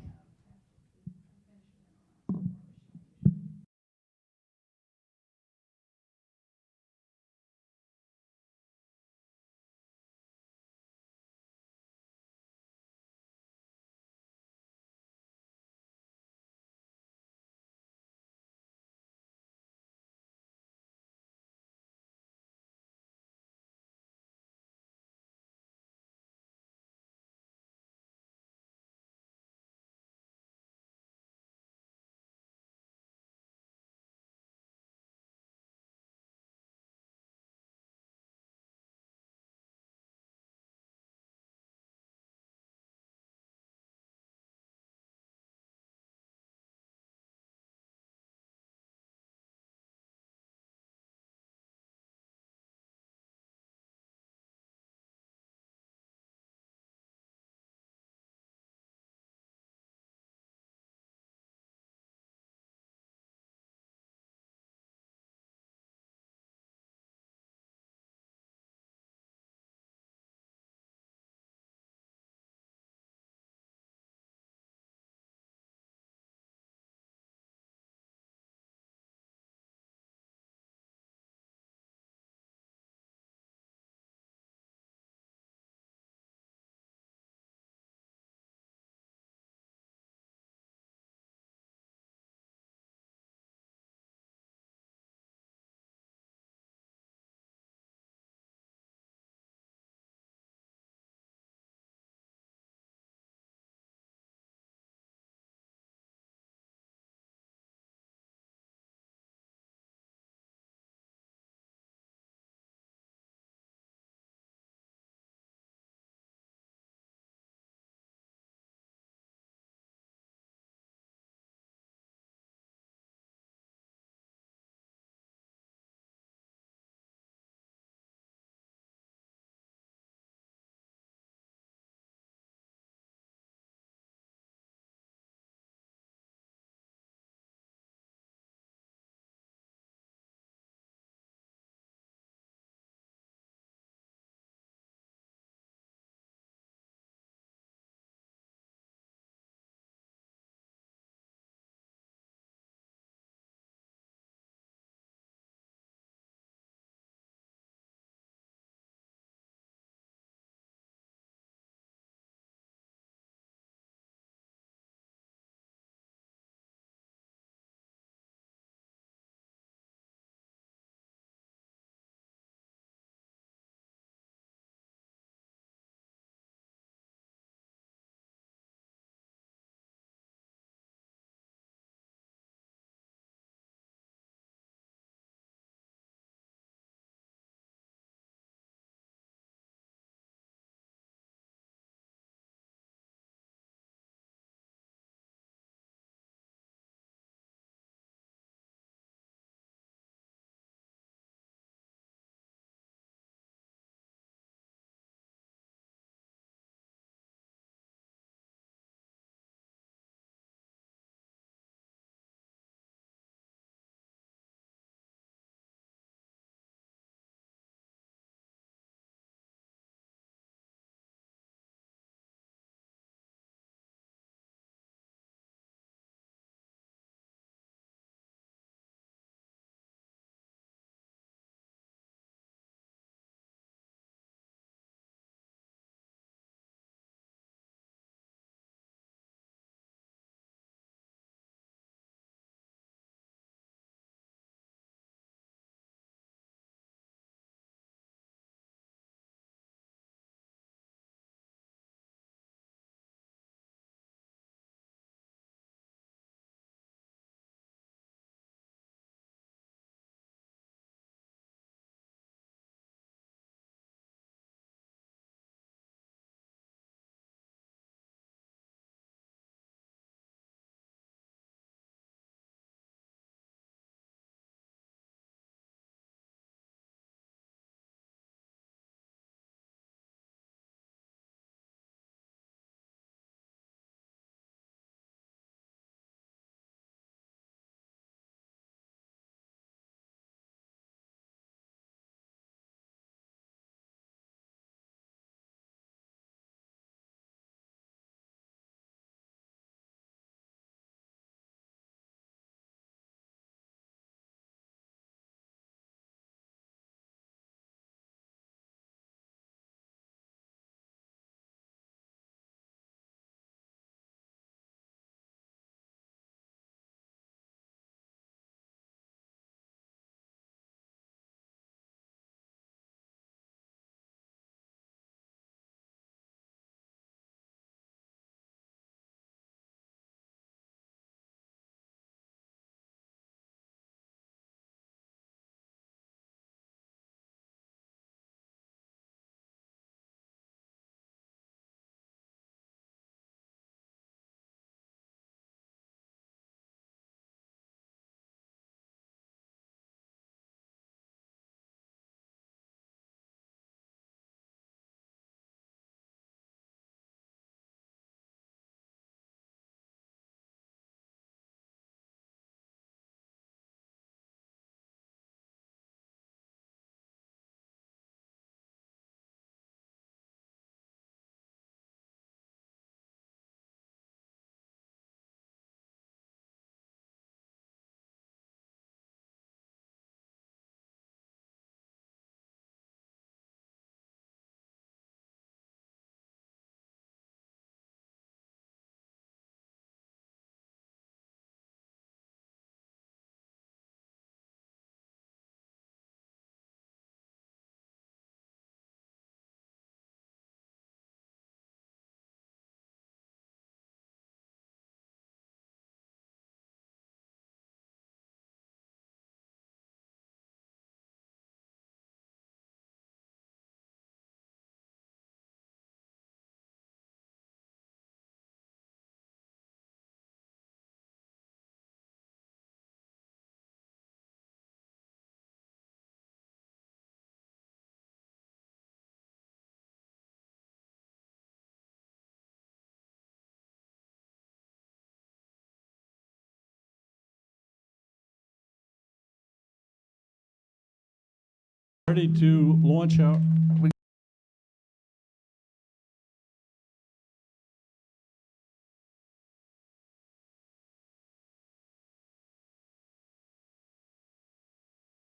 Ready to launch out.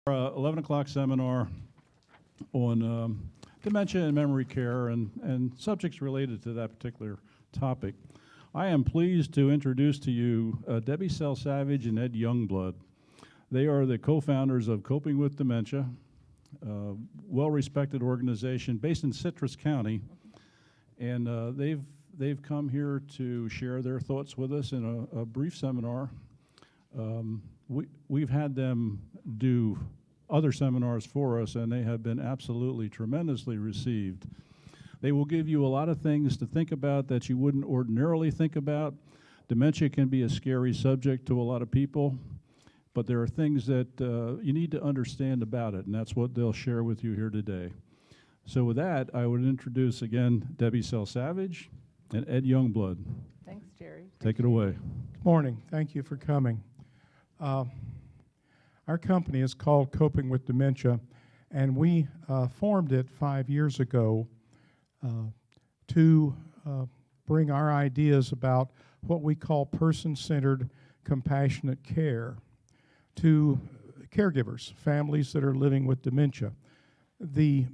Our 11 o'clock seminar on dementia and memory care and subjects related to that particular topic. I am pleased to introduce to you Debbie Savage and Ed Youngblood. They are the co-founders of Coping with Dementia, a well-respected organization based in Citrus County, and they've come here to share their thoughts with us in a brief seminar. We've had them do other seminars for us, and they have been absolutely tremendously received. They will give you a lot of things to think about that you wouldn't ordinarily think about. Dementia can be a scary subject to a lot of people, but there are things that you need to understand about it, and that's what they'll share with you here today. So with that, I would introduce again Debbie Savage and Ed Youngblood. Thanks, Jerry. Take it away. Morning, thank you for coming. Our company is called Coping with Dementia, and we formed it 5 years ago to bring our ideas about what we call person-centered compassionate care to caregivers, families that are living with dementia. The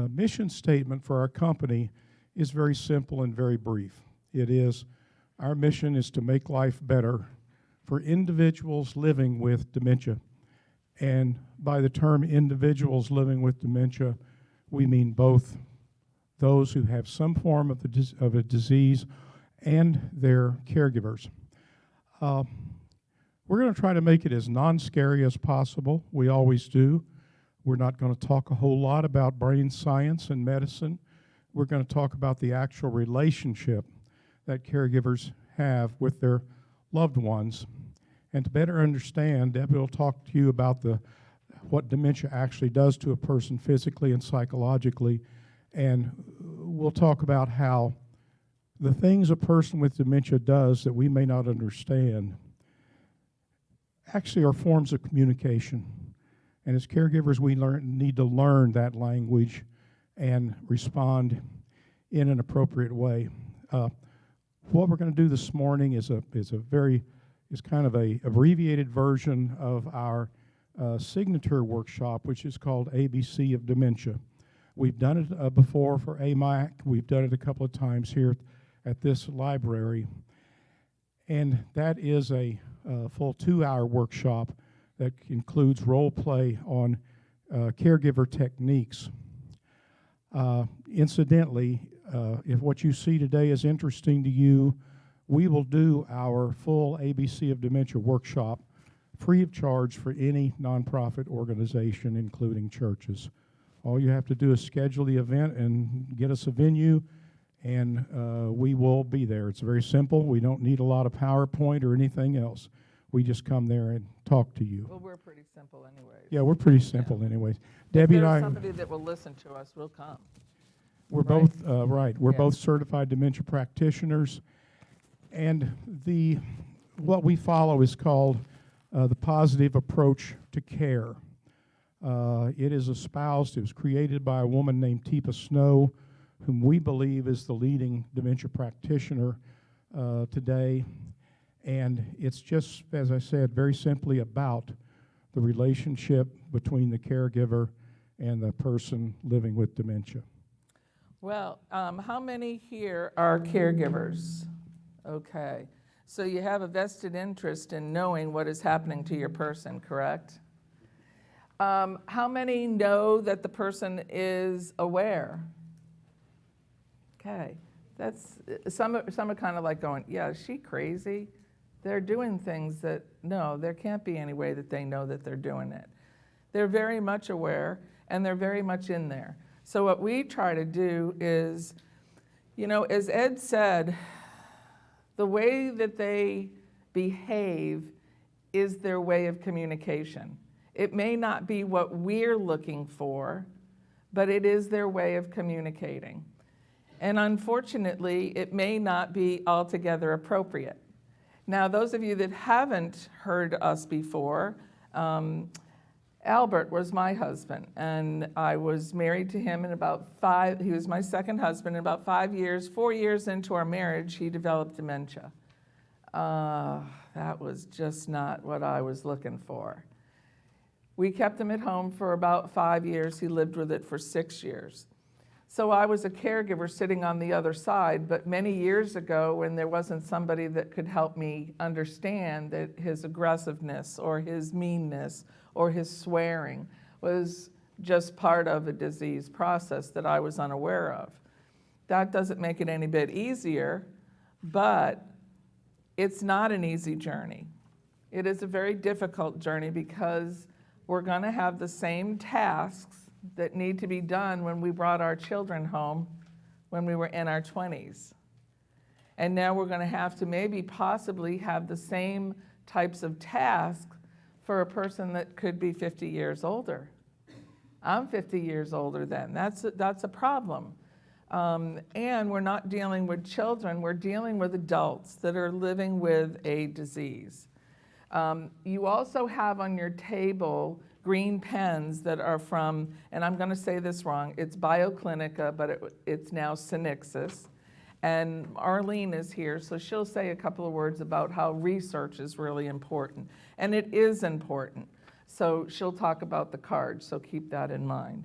mission statement for our company is very simple and very brief. It is, our mission is to make life better for individuals living with dementia. And by the term individuals living with dementia, we mean both those who have some form of a disease and their caregivers. We're going to try to make it as non-scary as possible. We always do. We're not going to talk a whole lot about brain science and medicine. We're going to talk about the actual relationship that caregivers have with their loved ones. And to better understand, Debbie will talk to you about what dementia actually does to a person physically and psychologically. And we'll talk about how the things a person with dementia does that we may not understand actually are forms of communication. And as caregivers, we need to learn that language and respond in an appropriate way. What we're going to do this morning is kind of a abbreviated version of our signature workshop, which is called ABC of Dementia. We've done it before for AMAC. We've done it a couple of times here at this library. And that is a full 2-hour workshop that includes role play on caregiver techniques. Incidentally, if what you see today is interesting to you, we will do our full ABC of Dementia workshop free of charge for any nonprofit organization, including churches. All you have to do is schedule the event and get us a venue, and we will be there. It's very simple. We don't need a lot of PowerPoint or anything else. We just come there and talk to you. Well, we're pretty simple anyways. Yeah, we're pretty simple anyways. If Debbie and there's I, somebody that will listen to us, we'll come. we're right? both, right, we're Yeah. both certified dementia practitioners. And what we follow is called the positive approach to care. It is espoused, it was created by a woman named Teepa Snow, whom we believe is the leading dementia practitioner today. And it's just, as I said, very simply about the relationship between the caregiver and the person living with dementia. Well, how many here are caregivers? Okay. So you have a vested interest in knowing what is happening to your person, correct? How many know that the person is aware? Okay. That's, some are kind of like going, yeah, is she crazy? They're doing things that, no, there can't be any way that they know that they're doing it. They're very much aware, and they're very much in there. So what we try to do is, you know, as Ed said, the way that they behave is their way of communication. It may not be what we're looking for, but it is their way of communicating. And unfortunately, it may not be altogether appropriate. Now, those of you that haven't heard us before, Albert was my husband, and I was married to him he was my second husband. In about 4 years into our marriage, he developed dementia. That was just not what I was looking for. We kept him at home for about 5 years. He lived with it for 6 years. So I was a caregiver sitting on the other side, but many years ago, when there wasn't somebody that could help me understand that his aggressiveness or his meanness or his swearing was just part of a disease process that I was unaware of. That doesn't make it any bit easier, but it's not an easy journey. It is a very difficult journey because we're going to have the same tasks that need to be done when we brought our children home when we were in our 20s. And now we're going to have to maybe possibly have the same types of tasks for a person that could be 50 years older. I'm 50 years older then. That's a problem. And we're not dealing with children, we're dealing with adults that are living with a disease. You also have on your table green pens that are from, and I'm going to say this wrong, it's BioClinica, but it's now Synixis. And Arlene is here, so she'll say a couple of words about how research is really important. And it is important. So she'll talk about the cards, so keep that in mind.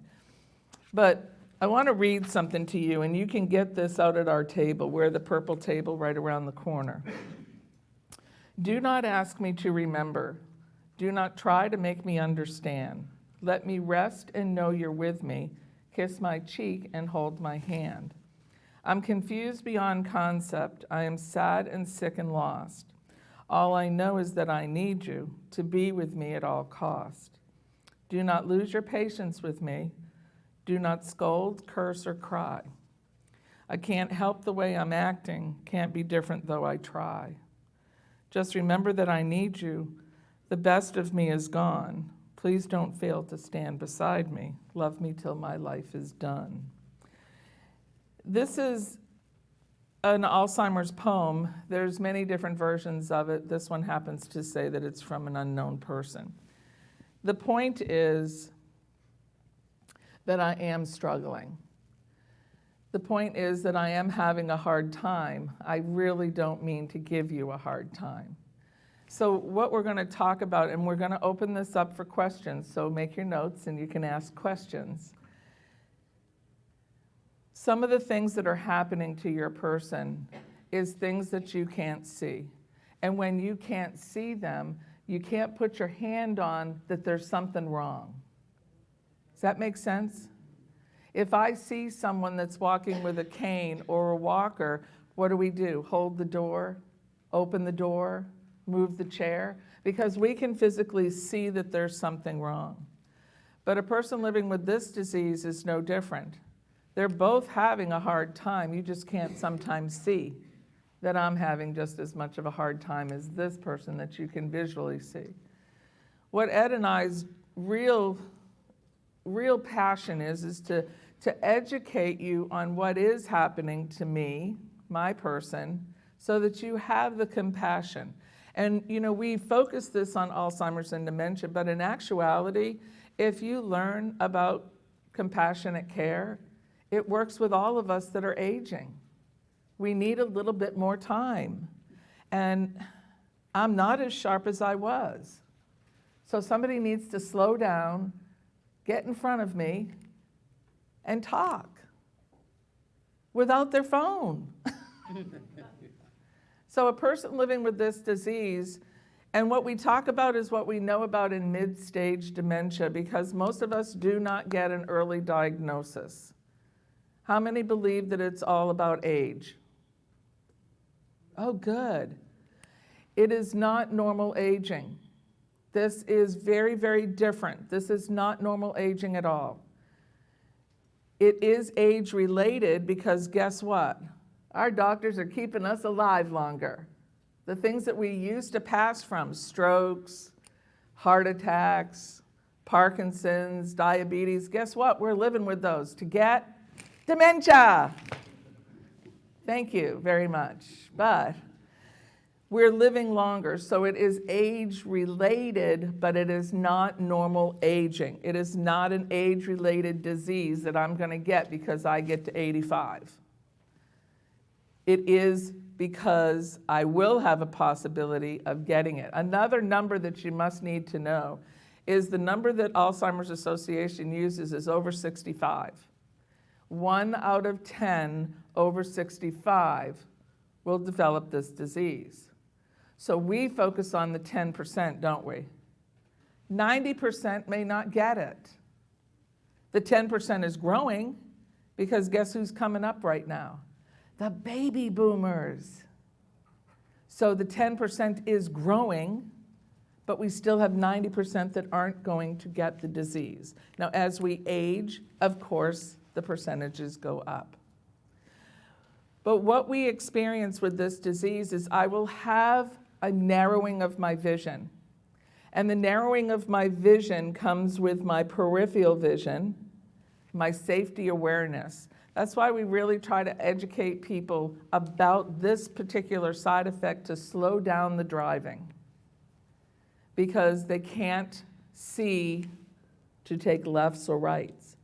But I want to read something to you, and you can get this out at our table. We're the purple table right around the corner. Do not ask me to remember. Do not try to make me understand. Let me rest and know you're with me. Kiss my cheek and hold my hand. I'm confused beyond concept. I am sad and sick and lost. All I know is that I need you to be with me at all cost. Do not lose your patience with me. Do not scold, curse, or cry. I can't help the way I'm acting. Can't be different though I try. Just remember that I need you. The best of me is gone. Please don't fail to stand beside me. Love me till my life is done. This is an Alzheimer's poem. There's many different versions of it. This one happens to say that it's from an unknown person. The point is that I am struggling. The point is that I am having a hard time. I really don't mean to give you a hard time. So what we're going to talk about, and we're going to open this up for questions, so make your notes and you can ask questions. Some of the things that are happening to your person is things that you can't see. And when you can't see them, you can't put your hand on that there's something wrong. Does that make sense? If I see someone that's walking with a cane or a walker, what do? Hold the door, open the door, move the chair, because we can physically see that there's something wrong. But a person living with this disease is no different. They're both having a hard time. You just can't sometimes see that I'm having just as much of a hard time as this person that you can visually see. What Ed and I's real passion is to educate you on what is happening to me, my person, so that you have the compassion. And we focus this on Alzheimer's and dementia, but in actuality, if you learn about compassionate care, it works with all of us that are aging. We need a little bit more time. And I'm not as sharp as I was. So somebody needs to slow down, get in front of me, and talk without their phone. So a person living with this disease, and what we talk about is what we know about in mid-stage dementia, because most of us do not get an early diagnosis. How many believe that it's all about age? Oh, good. It is not normal aging. This is very, very different. This is not normal aging at all. It is age-related because guess what? Our doctors are keeping us alive longer. The things that we used to pass from, strokes, heart attacks, Parkinson's, diabetes, guess what? We're living with those to get dementia. Thank you very much. But We're living longer, so it is age-related, but it is not normal aging. It is not an age-related disease that I'm going to get because I get to 85. It is because I will have a possibility of getting it. Another number that you must need to know is the number that Alzheimer's Association uses is over 65. 1 out of 10 over 65 will develop this disease. So we focus on the 10%, don't we? 90% may not get it. The 10% is growing because guess who's coming up right now? The baby boomers. So the 10% is growing, but we still have 90% that aren't going to get the disease. Now, as we age, of course, the percentages go up. But what we experience with this disease is I will have a narrowing of my vision. And the narrowing of my vision comes with my peripheral vision, my safety awareness. That's why we really try to educate people about this particular side effect to slow down the driving, because they can't see to take lefts or rights.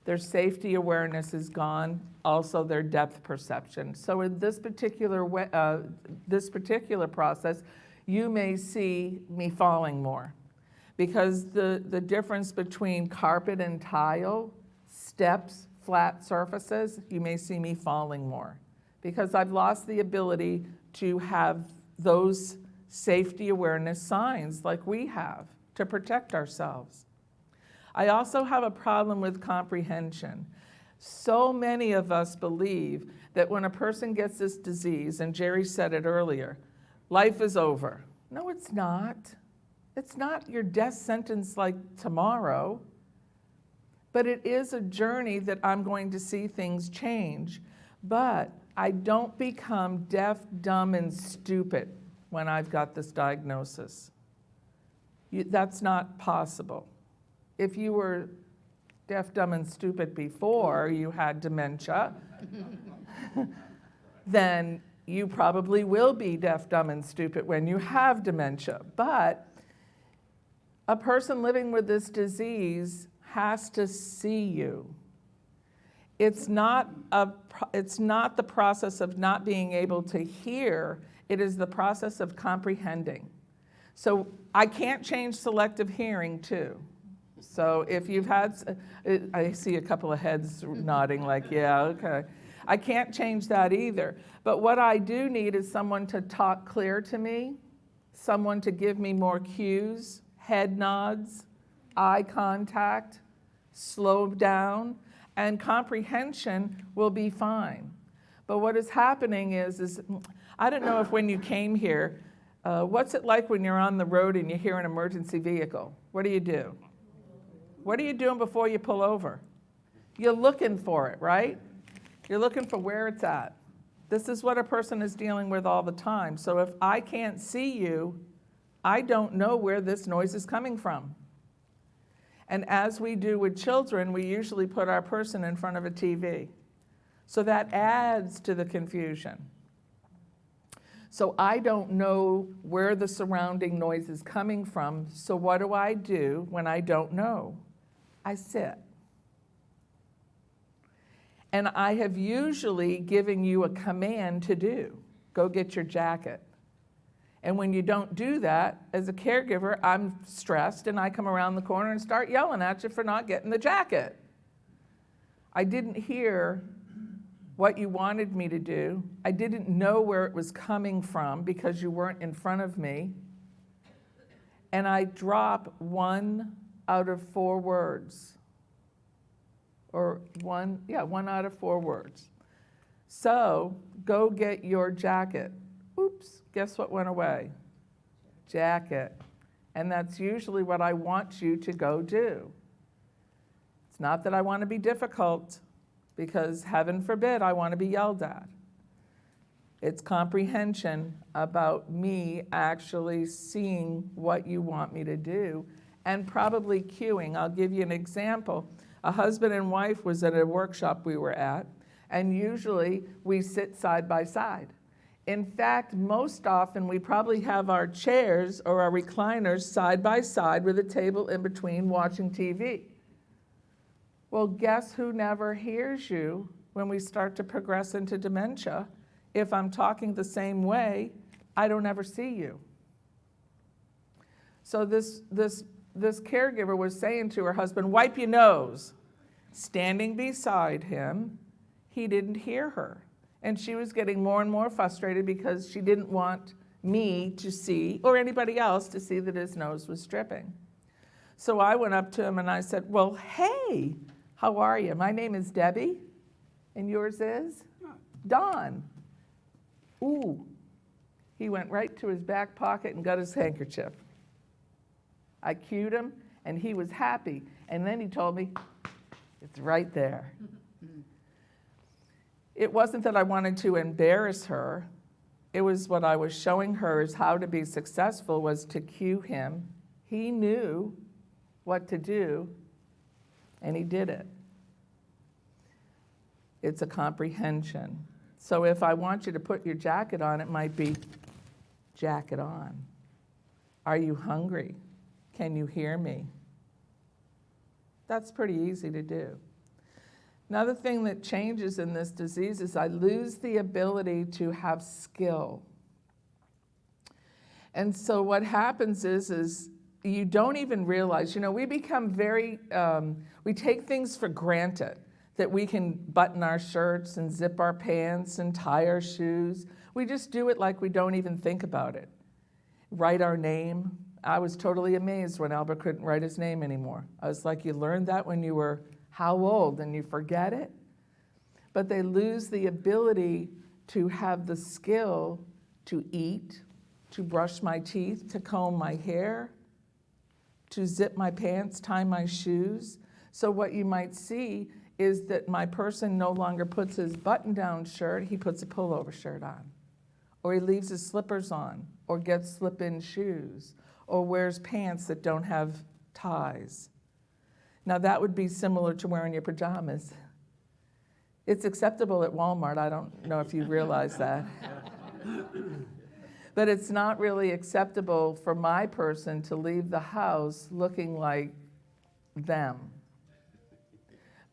Their safety awareness is gone, also their depth perception. So in this particular process, you may see me falling more, because the difference between carpet and tile, steps, flat surfaces, you may see me falling more, because I've lost the ability to have those safety awareness signs like we have to protect ourselves. I also have a problem with comprehension. So many of us believe that when a person gets this disease, and Jerry said it earlier, life is over. No, it's not. It's not your death sentence like tomorrow, but it is a journey that I'm going to see things change. But I don't become deaf, dumb, and stupid when I've got this diagnosis. That's not possible. If you were deaf, dumb, and stupid before you had dementia, then you probably will be deaf, dumb, and stupid when you have dementia. But a person living with this disease has to see you. It's not the process of not being able to hear, it is the process of comprehending. So I can't change selective hearing too. So if you've had, I see a couple of heads nodding like, yeah, okay. I can't change that either. But what I do need is someone to talk clear to me, someone to give me more cues, head nods, eye contact, slow down, and comprehension will be fine. But what is happening is I don't know if when you came here, what's it like when you're on the road and you hear an emergency vehicle? What do? What are you doing before you pull over? You're looking for it, right? You're looking for where it's at. This is what a person is dealing with all the time. So if I can't see you, I don't know where this noise is coming from. And as we do with children, we usually put our person in front of a TV. So that adds to the confusion. So I don't know where the surrounding noise is coming from. So what do I do when I don't know? I sit. And I have usually given you a command to do. Go get your jacket. And when you don't do that, as a caregiver, I'm stressed and I come around the corner and start yelling at you for not getting the jacket. I didn't hear what you wanted me to do. I didn't know where it was coming from because you weren't in front of me. And I drop 1 out of 4 words. Or one out of 4 words. So, go get your jacket. Oops, guess what went away? Jacket. And that's usually what I want you to go do. It's not that I want to be difficult, because heaven forbid I want to be yelled at. It's comprehension about me actually seeing what you want me to do and probably cueing. I'll give you an example. A husband and wife was at a workshop we were at, and usually we sit side by side. In fact, most often we probably have our chairs or our recliners side by side with a table in between watching TV. Well, guess who never hears you when we start to progress into dementia? If I'm talking the same way, I don't ever see you. So this caregiver was saying to her husband, wipe your nose. Standing beside him, he didn't hear her. And she was getting more and more frustrated because she didn't want me to see, or anybody else to see, that his nose was dripping. So I went up to him and I said, well, hey, how are you? My name is Debbie, and yours is? Don. Ooh. He went right to his back pocket and got his handkerchief. I cued him, and he was happy. And then he told me, it's right there. It wasn't that I wanted to embarrass her. It was what I was showing her is how to be successful was to cue him. He knew what to do, and he did it. It's a comprehension. So if I want you to put your jacket on, it might be, jacket on. Are you hungry? Can you hear me? That's pretty easy to do. Another thing that changes in this disease is I lose the ability to have skill. And so what happens is you don't even realize, we become very, we take things for granted, that we can button our shirts and zip our pants and tie our shoes. We just do it like we don't even think about it. Write our name. I was totally amazed when Albert couldn't write his name anymore. I was like, you learned that when you were how old, and you forget it? But they lose the ability to have the skill to eat, to brush my teeth, to comb my hair, to zip my pants, tie my shoes. So what you might see is that my person no longer puts his button-down shirt, he puts a pullover shirt on. Or he leaves his slippers on, or gets slip-in shoes, or wears pants that don't have ties. Now that would be similar to wearing your pajamas. It's acceptable at Walmart. I don't know if you realize that. But it's not really acceptable for my person to leave the house looking like them.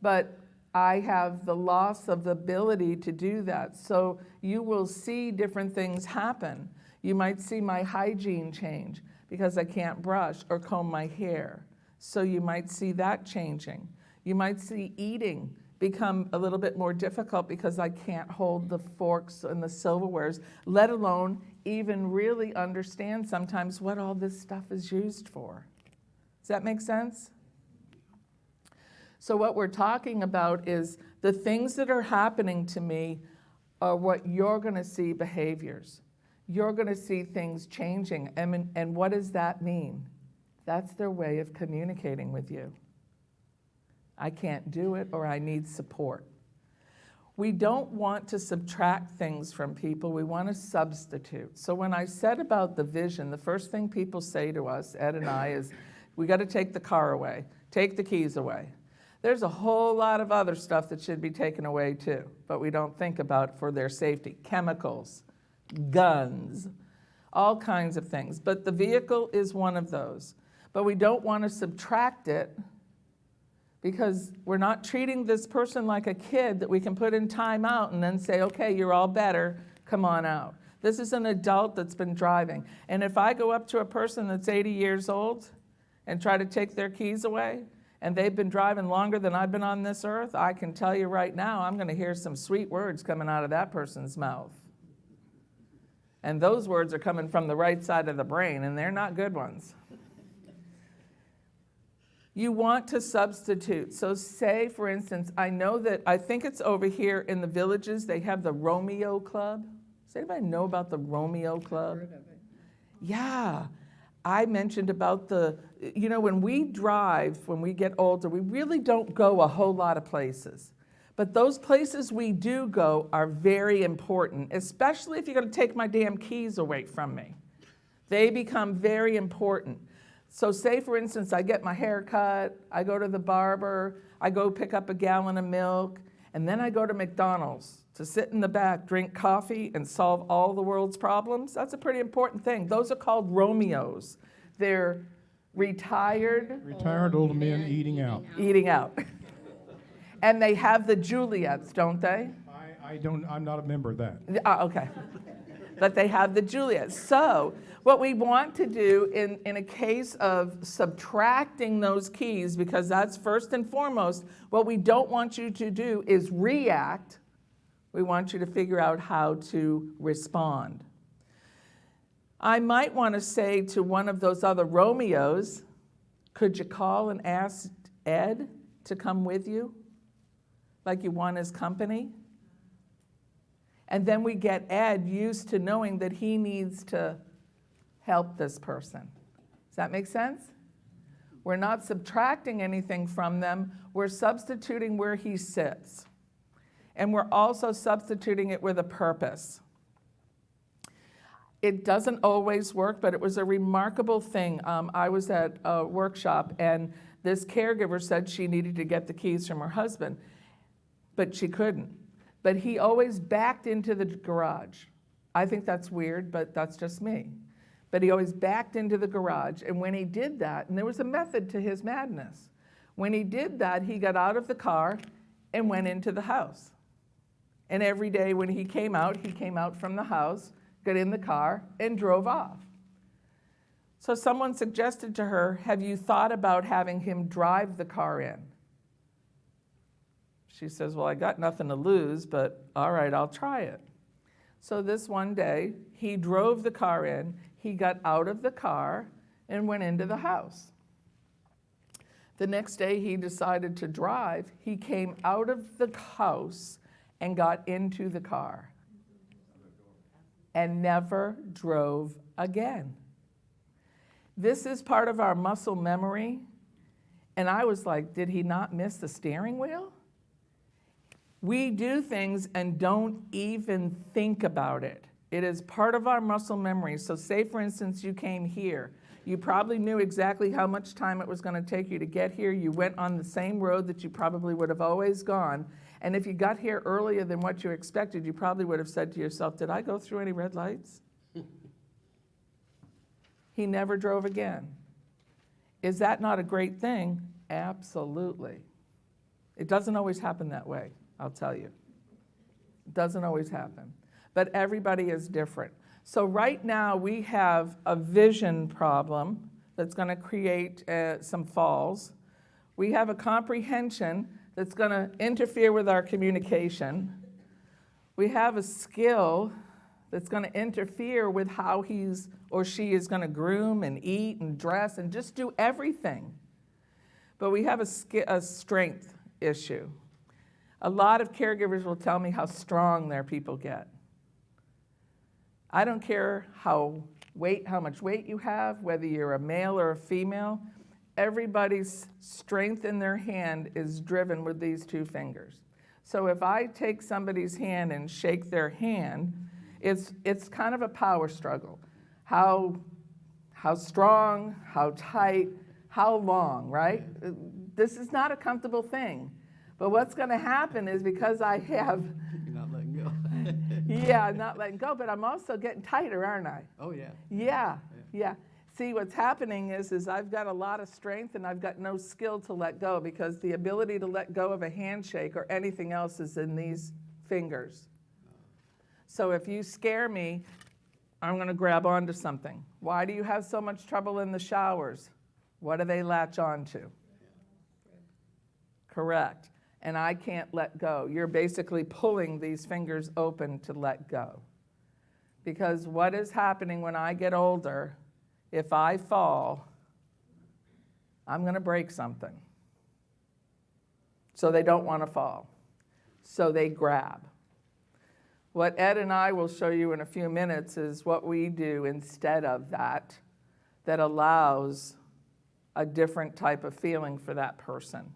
But I have the loss of the ability to do that. So you will see different things happen. You might see my hygiene change because I can't brush or comb my hair. So you might see that changing. You might see eating become a little bit more difficult because I can't hold the forks and the silverwares, let alone even really understand sometimes what all this stuff is used for. Does that make sense? So what we're talking about is the things that are happening to me are what you're going to see behaviors. You're going to see things changing. And what does that mean? That's their way of communicating with you. I can't do it, or I need support. We don't want to subtract things from people. We want to substitute. So when I said about the vision, the first thing people say to us, Ed and I, is we got to take the car away, take the keys away. There's a whole lot of other stuff that should be taken away too, but we don't think about for their safety. Chemicals, guns, all kinds of things. But the vehicle is one of those. But we don't want to subtract it because we're not treating this person like a kid that we can put in time out and then say, okay, you're all better, come on out. This is an adult that's been driving. And if I go up to a person that's 80 years old and try to take their keys away, and they've been driving longer than I've been on this earth, I can tell you right now, I'm going to hear some sweet words coming out of that person's mouth. And those words are coming from the right side of the brain, and they're not good ones. You want to substitute. So say, for instance, I think it's over here in the Villages, they have the Romeo Club. Does anybody know about the Romeo Club? Heard of it. Yeah. I mentioned about when we drive, when we get older, we really don't go a whole lot of places. But those places we do go are very important, especially if you're going to take my damn keys away from me. They become very important. So say, for instance, I get my hair cut, I go to the barber, I go pick up a gallon of milk, and then I go to McDonald's to sit in the back, drink coffee, and solve all the world's problems, that's a pretty important thing. Those are called Romeos. They're retired, Retired old men eating out. eating out. And they have the Juliets, don't they? I'm not a member of that. Okay. But they have the Juliets. So what we want to do in a case of subtracting those keys, because that's first and foremost, what we don't want you to do is react. We want you to figure out how to respond. I might want to say to one of those other Romeos, could you call and ask Ed to come with you? Like you want his company? And then we get Ed used to knowing that he needs to help this person. Does that make sense? We're not subtracting anything from them. We're substituting where he sits. And we're also substituting it with a purpose. It doesn't always work, but it was a remarkable thing. I was at a workshop, and this caregiver said she needed to get the keys from her husband, but she couldn't. But he always backed into the garage. I think that's weird, but that's just me. But he always backed into the garage, and when he did that, and there was a method to his madness, when he did that, he got out of the car and went into the house. And every day when he came out from the house, got in the car, and drove off. So someone suggested to her, have you thought about having him drive the car in? She says, well, I got nothing to lose, but all right, I'll try it. So this one day, he drove the car in, he got out of the car, and went into the house. The next day, he decided to drive. He came out of the house and got into the car and never drove again. This is part of our muscle memory. And I was like, did he not miss the steering wheel? We do things and don't even think about it. It is part of our muscle memory. So say, for instance, you came here. You probably knew exactly how much time it was going to take you to get here. You went on the same road that you probably would have always gone. And if you got here earlier than what you expected, you probably would have said to yourself, did I go through any red lights? He never drove again. Is that not a great thing? Absolutely. It doesn't always happen that way, I'll tell you. It doesn't always happen. But everybody is different. So right now we have a vision problem that's going to create some falls. We have a comprehension that's going to interfere with our communication. We have a skill that's going to interfere with how he's or she is going to groom and eat and dress and just do everything. But we have a strength issue. A lot of caregivers will tell me how strong their people get. I don't care how much weight you have, whether you're a male or a female. Everybody's strength in their hand is driven with these two fingers. So if I take somebody's hand and shake their hand, it's kind of a power struggle. How strong, how tight, how long, right? This is not a comfortable thing. But what's going to happen is because I have... You're not letting go. Yeah, I'm not letting go, but I'm also getting tighter, aren't I? Oh, yeah. Yeah. See, what's happening is I've got a lot of strength and I've got no skill to let go because the ability to let go of a handshake or anything else is in these fingers. So if you scare me, I'm going to grab onto something. Why do you have so much trouble in the showers? What do they latch onto? Correct. And I can't let go. You're basically pulling these fingers open to let go. Because what is happening when I get older, if I fall, I'm going to break something. So they don't want to fall. So they grab. What Ed and I will show you in a few minutes is what we do instead of that allows a different type of feeling for that person.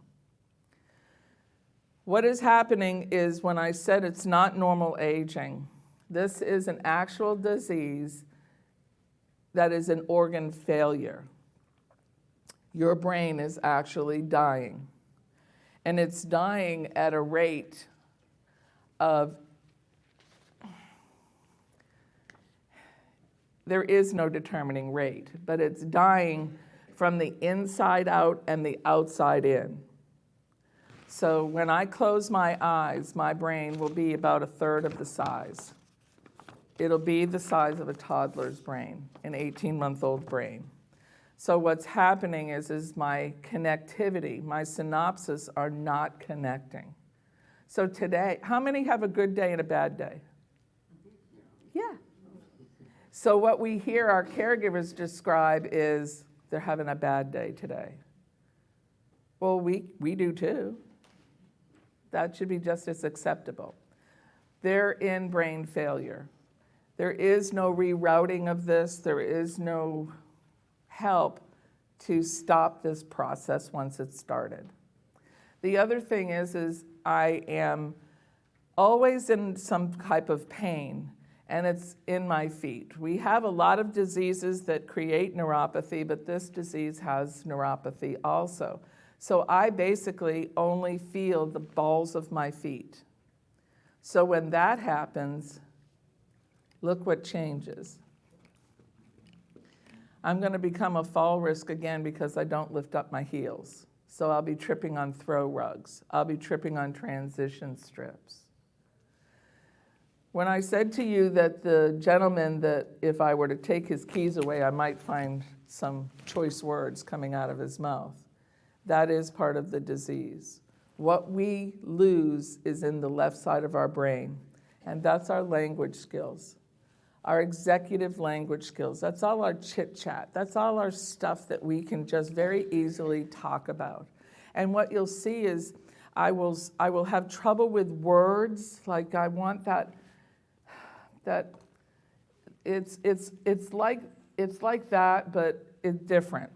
What is happening is when I said it's not normal aging, this is an actual disease that is an organ failure. Your brain is actually dying. And it's dying at a rate of there is no determining rate, but it's dying from the inside out and the outside in. So when I close my eyes, my brain will be about a third of the size. It'll be the size of a toddler's brain, an 18-month-old brain. So what's happening is my connectivity, my synapses are not connecting. So today, how many have a good day and a bad day? Yeah. So what we hear our caregivers describe is they're having a bad day today. Well, we do too. That should be just as acceptable. They're in brain failure. There is no rerouting of this. There is no help to stop this process once it's started. The other thing is I am always in some type of pain, and it's in my feet. We have a lot of diseases that create neuropathy, but this disease has neuropathy also. So I basically only feel the balls of my feet. So when that happens, look what changes. I'm going to become a fall risk again because I don't lift up my heels. So I'll be tripping on throw rugs. I'll be tripping on transition strips. When I said to you that the gentleman that if I were to take his keys away, I might find some choice words coming out of his mouth, that is part of the disease. What we lose is in the left side of our brain, and that's our language skills, our executive language skills. That's all our chit-chat. That's all our stuff that we can just very easily talk about. And what you'll see is I will have trouble with words, like I want that it's like that, but it's different.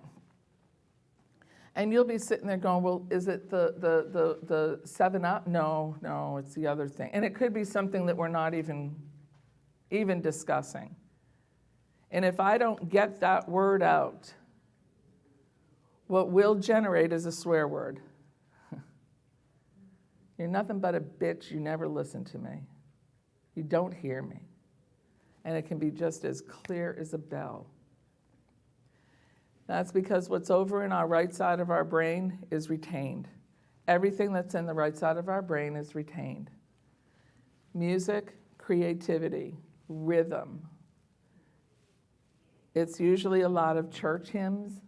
And you'll be sitting there going, well, is it the 7-Up? No, it's the other thing. And it could be something that we're not even discussing. And if I don't get that word out, what will generate is a swear word. You're nothing but a bitch, you never listen to me. You don't hear me. And it can be just as clear as a bell. That's because what's over in our right side of our brain is retained. Everything that's in the right side of our brain is retained. Music, creativity, rhythm. It's usually a lot of church hymns,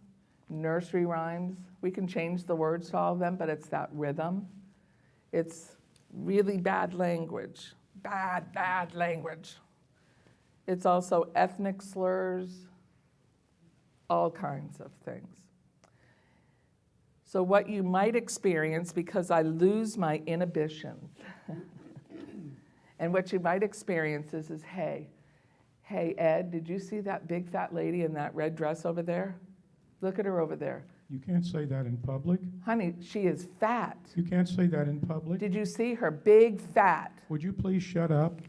nursery rhymes. We can change the words to all of them, but it's that rhythm. It's really bad language, bad language. It's also ethnic slurs, all kinds of things. So what you might experience, because I lose my inhibitions, and what you might experience is, hey, Ed, did you see that big fat lady in that red dress over there? Look at her over there. You can't say that in public. Honey, she is fat. You can't say that in public. Did you see her big fat? Would you please shut up?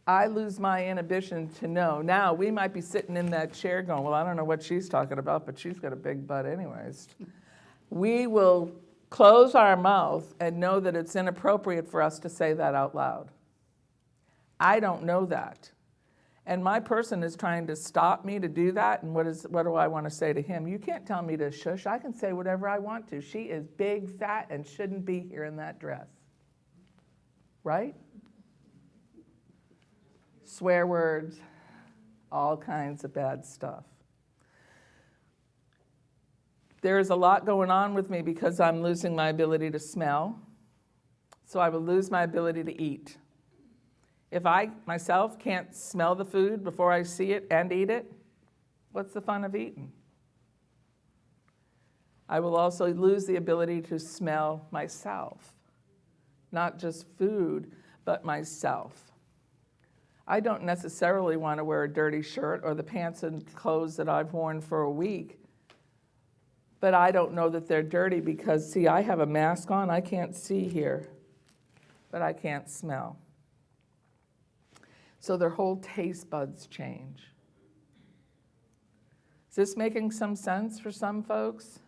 I lose my inhibition to know. Now, we might be sitting in that chair going, well, I don't know what she's talking about, but she's got a big butt anyways. We will close our mouth and know that it's inappropriate for us to say that out loud. I don't know that. And my person is trying to stop me to do that, and what do I want to say to him? You can't tell me to shush. I can say whatever I want to. She is big, fat, and shouldn't be here in that dress. Right? Swear words, all kinds of bad stuff. There is a lot going on with me because I'm losing my ability to smell, so I will lose my ability to eat. If I myself can't smell the food before I see it and eat it, what's the fun of eating? I will also lose the ability to smell myself, not just food, but myself. I don't necessarily want to wear a dirty shirt or the pants and clothes that I've worn for a week, but I don't know that they're dirty because, see, I have a mask on. I can't see here, but I can't smell. So their whole taste buds change. Is this making some sense for some folks?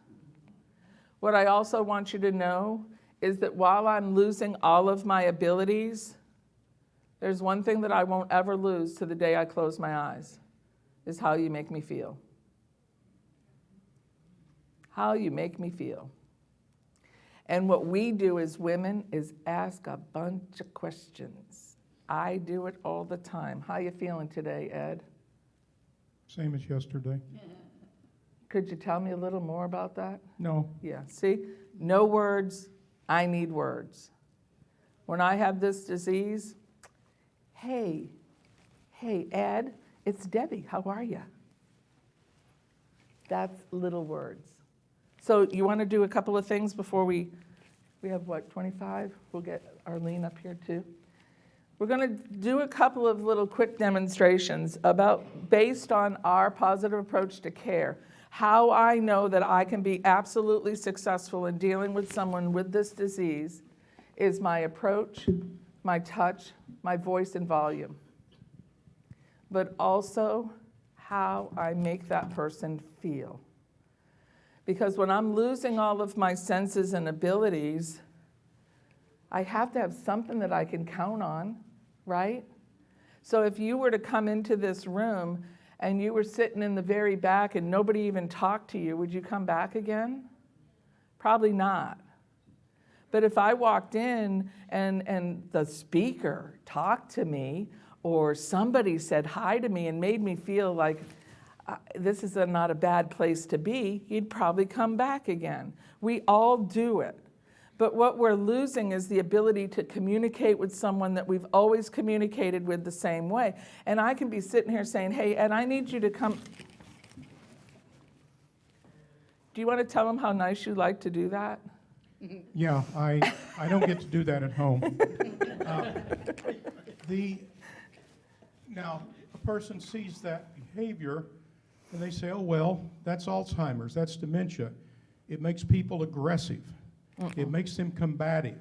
What I also want you to know is that while I'm losing all of my abilities, There's one thing that I won't ever lose to the day I close my eyes, is how you make me feel. How you make me feel. And what we do as women is ask a bunch of questions. I do it all the time. How you feeling today, Ed? Same as yesterday. Could you tell me a little more about that? No. Yeah, see? No words, I need words. When I have this disease, hey, Ed, it's Debbie, how are you? That's little words. So you want to do a couple of things before we have what, 25? We'll get Arlene up here too. We're going to do a couple of little quick demonstrations based on our positive approach to care, how I know that I can be absolutely successful in dealing with someone with this disease is my approach, my touch, my voice and volume, but also how I make that person feel. Because when I'm losing all of my senses and abilities, I have to have something that I can count on, right? So if you were to come into this room and you were sitting in the very back and nobody even talked to you, would you come back again? Probably not. But if I walked in and the speaker talked to me, or somebody said hi to me and made me feel like this is not a bad place to be, you'd probably come back again. We all do it. But what we're losing is the ability to communicate with someone that we've always communicated with the same way. And I can be sitting here saying, hey, Ed, I need you to come. Do you want to tell them how nice you like to do that? Yeah, I don't get to do that at home. Now, a person sees that behavior and they say, oh, well, that's Alzheimer's, that's dementia. It makes people aggressive. It makes them combative.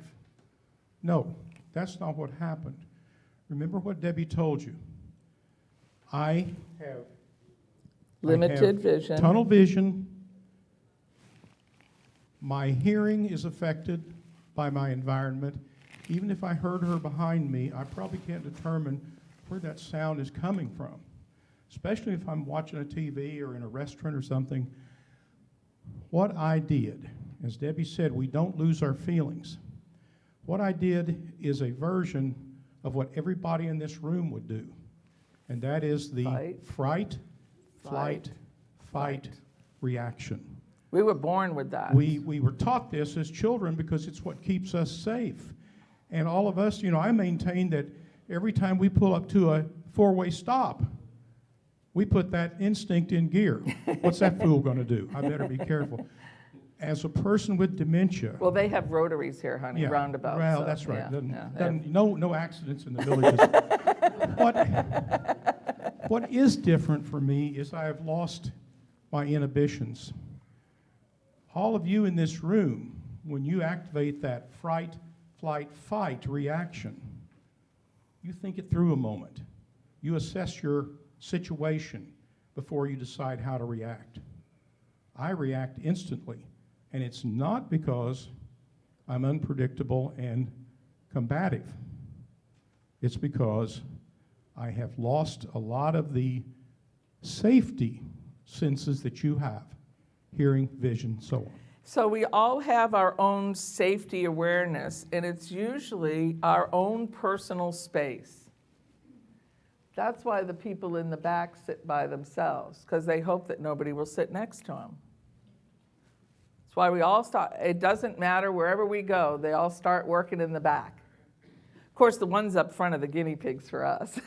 No, that's not what happened. Remember what Debbie told you. I have Limited vision. Tunnel vision. My hearing is affected by my environment. Even if I heard her behind me, I probably can't determine where that sound is coming from, especially if I'm watching a TV or in a restaurant or something. What I did, as Debbie said, we don't lose our feelings. What I did is a version of what everybody in this room would do, and that is the fright, flight, fight reaction. We were born with that. We were taught this as children because it's what keeps us safe. And all of us, I maintain that every time we pull up to a four-way stop, we put that instinct in gear. What's that fool going to do? I better be careful. As a person with dementia. Well, they have rotaries here, honey, Yeah, roundabouts. well, so, that's right. yeah. No accidents in the villages. What is different for me is I have lost my inhibitions. All of you in this room, when you activate that fright, flight, fight reaction, you think it through a moment. You assess your situation before you decide how to react. I react instantly, and it's not because I'm unpredictable and combative. It's because I have lost a lot of the safety senses that you have. Hearing, vision, so on. So we all have our own safety awareness, and it's usually our own personal space. That's why the people in the back sit by themselves, because they hope that nobody will sit next to them. That's why we all start. It doesn't matter wherever we go, they all start working in the back. Of course, the ones up front are the guinea pigs for us.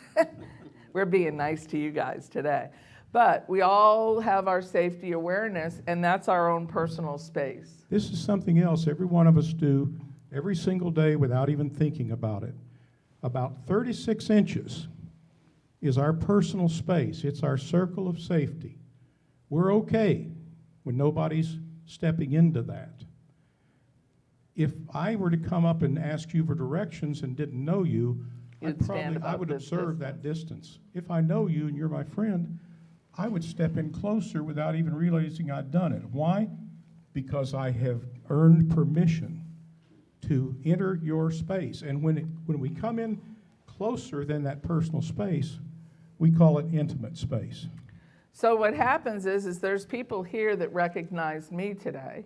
We're being nice to you guys today. But we all have our safety awareness, and that's our own personal space. This is something else every one of us do every single day without even thinking about it. About 36 inches is our personal space. It's our circle of safety. We're okay when nobody's stepping into that. If I were to come up and ask you for directions and didn't know you, I would observe that distance. If I know you and you're my friend, I would step in closer without even realizing I'd done it. Why? Because I have earned permission to enter your space. And when we come in closer than that personal space, we call it intimate space. So what happens is there's people here that recognized me today,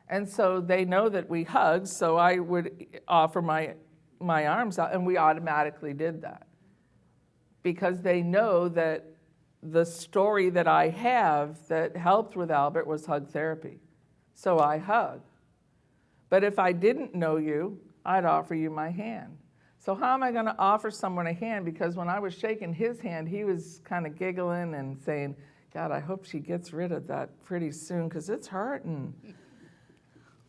and so they know that we hug, so I would offer my arms out, and we automatically did that. Because they know that the story that I have that helped with Albert was hug therapy. So I hug. But if I didn't know you, I'd offer you my hand. So how am I going to offer someone a hand? Because when I was shaking his hand, he was kind of giggling and saying, God, I hope she gets rid of that pretty soon because it's hurting.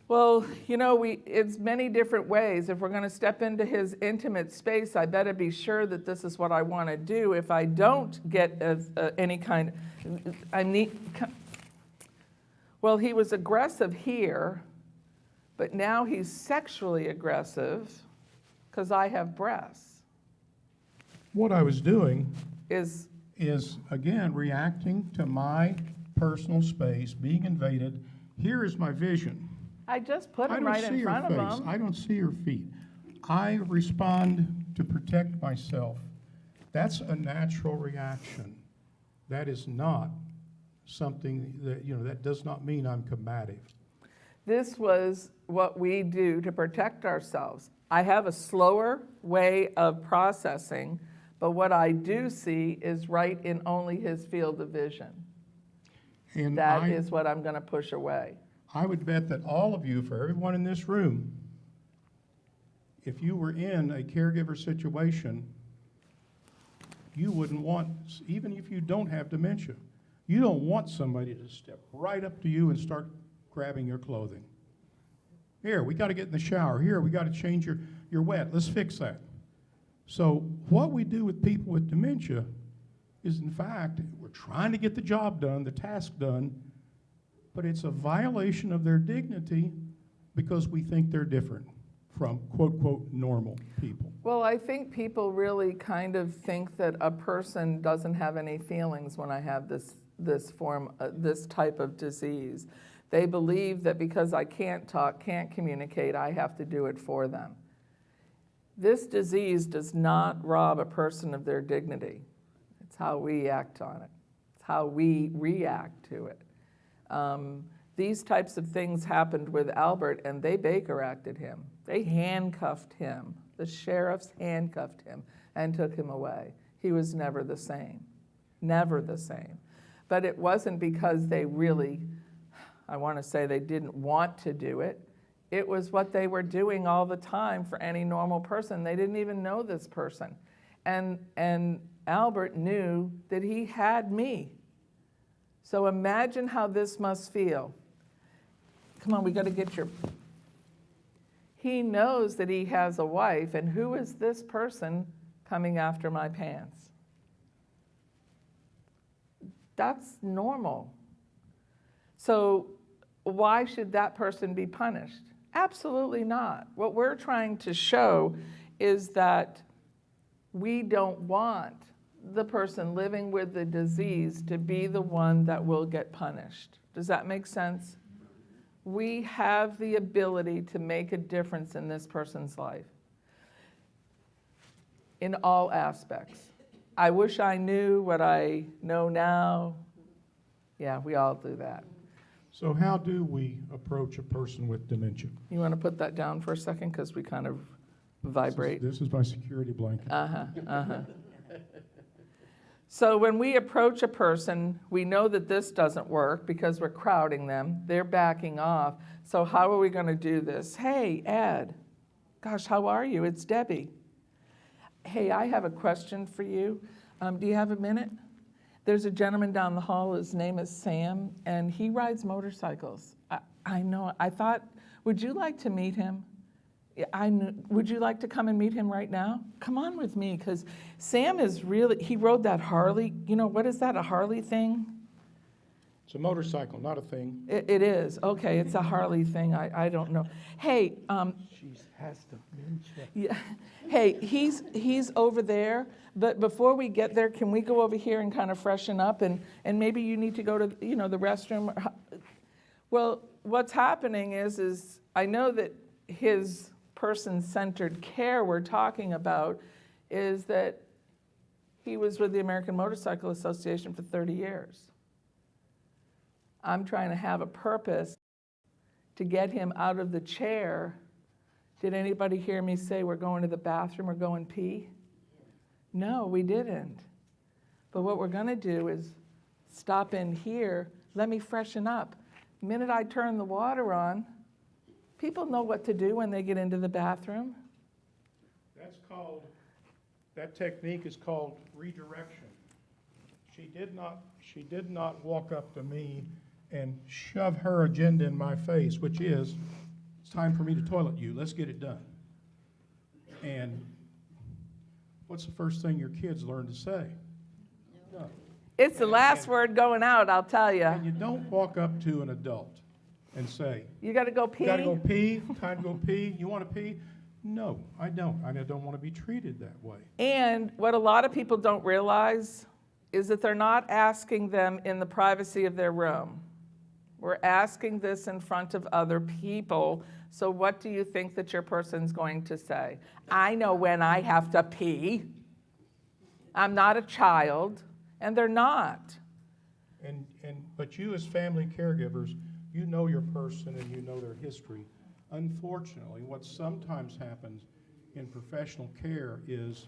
Well, you know, it's many different ways. If we're going to step into his intimate space, I better be sure that this is what I want to do. If I don't get any kind, well, he was aggressive here, but now he's sexually aggressive because I have breasts. What I was doing Is again, reacting to my personal space being invaded. Here is my vision. I just put I him don't right see in your front of face. him. I don't see your feet. I respond to protect myself. That's a natural reaction. That is not something that, that does not mean I'm combative. This was what we do to protect ourselves. I have a slower way of processing, but what I do see is right in only his field of vision. And That is what I'm going to push away. I would bet that all of you, for everyone in this room, if you were in a caregiver situation, you wouldn't want, even if you don't have dementia, you don't want somebody to step right up to you and start grabbing your clothing. Here, we got to get in the shower. Here, we got to change you're wet. Let's fix that. So what we do with people with dementia is, in fact, we're trying to get the job done, the task done, but it's a violation of their dignity because we think they're different from quote, quote, normal people. Well, I think people really kind of think that a person doesn't have any feelings when I have this type of disease. They believe that because I can't talk, can't communicate, I have to do it for them. This disease does not rob a person of their dignity. It's how we act on it. It's how we react to it. These types of things happened with Albert, and they Baker acted him. They handcuffed him. The sheriffs handcuffed him and took him away. He was never the same. Never the same. But it wasn't because they really, I want to say they didn't want to do it. It was what they were doing all the time for any normal person. They didn't even know this person. And Albert knew that he had me. So imagine how this must feel. Come on, we got to get your... He knows that he has a wife, and who is this person coming after my pants? That's normal. So why should that person be punished? Absolutely not. What we're trying to show is that we don't want the person living with the disease to be the one that will get punished. Does that make sense? We have the ability to make a difference in this person's life in all aspects. I wish I knew what I know now. Yeah, we all do that. So how do we approach a person with dementia? You want to put that down for a second because we kind of vibrate? This is my security blanket. So when we approach a person, we know that this doesn't work because we're crowding them. They're backing off. So how are we going to do this? Hey, Ed. Gosh, how are you? It's Debbie. Hey, I have a question for you. Do you have a minute? There's a gentleman down the hall. His name is Sam, and he rides motorcycles. I know. I thought, would you like to meet him? Would you like to come and meet him right now? Come on with me, because Sam is really, he rode that Harley. You know, what is that, a Harley thing? It's a motorcycle, not a thing. It is. Okay, it's a Harley thing. I don't know. Hey, She has dementia. yeah. Hey, he's over there, but before we get there, can we go over here and kind of freshen up, and maybe you need to go to, the restroom? Well, what's happening is I know that his person-centered care we're talking about is that he was with the American Motorcycle Association for 30 years. I'm trying to have a purpose to get him out of the chair. Did anybody hear me say we're going to the bathroom or go and pee? No, we didn't. But what we're going to do is stop in here, let me freshen up. The minute I turn the water on, people know what to do when they get into the bathroom. That's called, that technique is called redirection. She did not walk up to me and shove her agenda in my face, which is, it's time for me to toilet you, let's get it done. And what's the first thing your kids learn to say? No. It's the last word going out, I'll tell you. And you don't walk up to an adult and say, You got to go pee? you gotta go pee, time to go pee, you wanna pee? No, I don't. I don't want to be treated that way. And what a lot of people don't realize is that they're not asking them in the privacy of their room. We're asking this in front of other people. So what do you think that your person's going to say? I know when I have to pee. I'm not a child. And they're not. But you as family caregivers, you know your person and you know their history. Unfortunately, what sometimes happens in professional care is,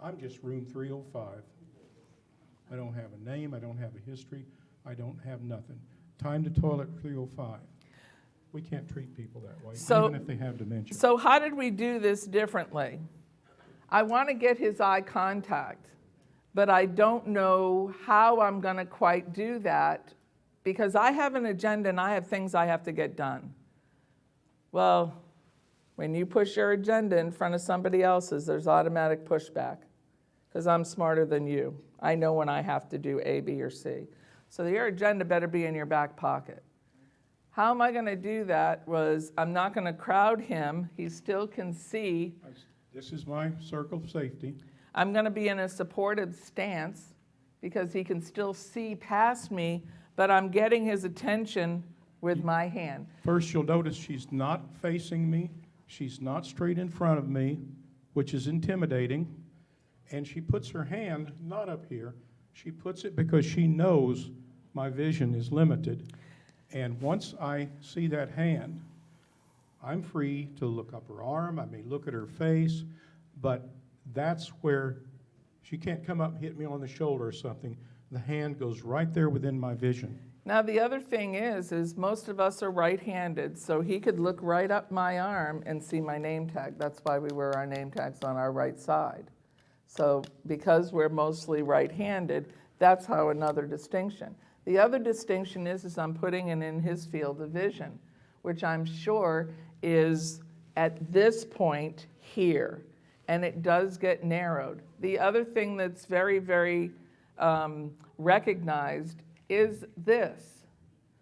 I'm just room 305. I don't have a name, I don't have a history, I don't have nothing. Time to toilet 305. We can't treat people that way, even if they have dementia. So how did we do this differently? I want to get his eye contact, but I don't know how I'm going to quite do that because I have an agenda and I have things I have to get done. Well, when you push your agenda in front of somebody else's, there's automatic pushback because I'm smarter than you. I know when I have to do A, B, or C. So your agenda better be in your back pocket. How am I going to do that was I'm not going to crowd him. He still can see. This is my circle of safety. I'm going to be in a supported stance because he can still see past me, but I'm getting his attention with my hand. First, you'll notice she's not facing me. She's not straight in front of me, which is intimidating. And she puts her hand not up here. She puts it because she knows my vision is limited. And once I see that hand, I'm free to look up her arm. I may look at her face, but that's where she can't come up and hit me on the shoulder or something. The hand goes right there within my vision. Now, the other thing is most of us are right-handed, so he could look right up my arm and see my name tag. That's why we wear our name tags on our right side. So because we're mostly right-handed, that's how another distinction. The other distinction is I'm putting it in his field of vision, which I'm sure is at this point here, and it does get narrowed. The other thing that's very, very recognized is this.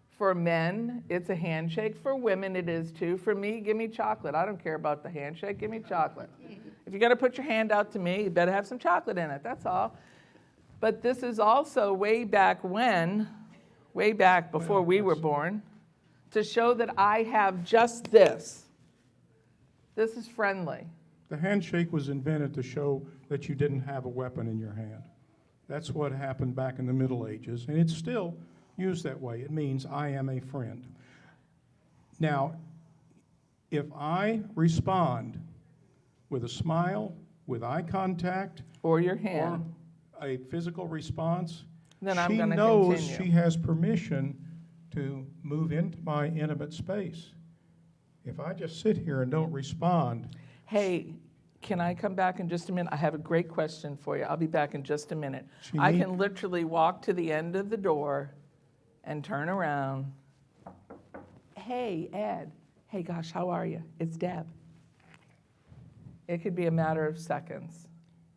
For men, it's a handshake. For women, it is too. For me, give me chocolate. I don't care about the handshake. Give me chocolate. If you're going to put your hand out to me, you better have some chocolate in it. That's all. But this is also way back when, way back before we were born, to show that I have just this. This is friendly. The handshake was invented to show that you didn't have a weapon in your hand. That's what happened back in the Middle Ages, and it's still used that way. It means I am a friend. Now, if I respond with a smile, with eye contact, or your hand, or a physical response, then I'm she going to knows continue. she has permission to move into my intimate space. If I just sit here and don't respond, hey, can I come back in just a minute? I have a great question for you. I'll be back in just a minute. I can literally walk to the end of the door and turn around. Hey, Ed. Hey, gosh, how are you? It's Deb. It could be a matter of seconds.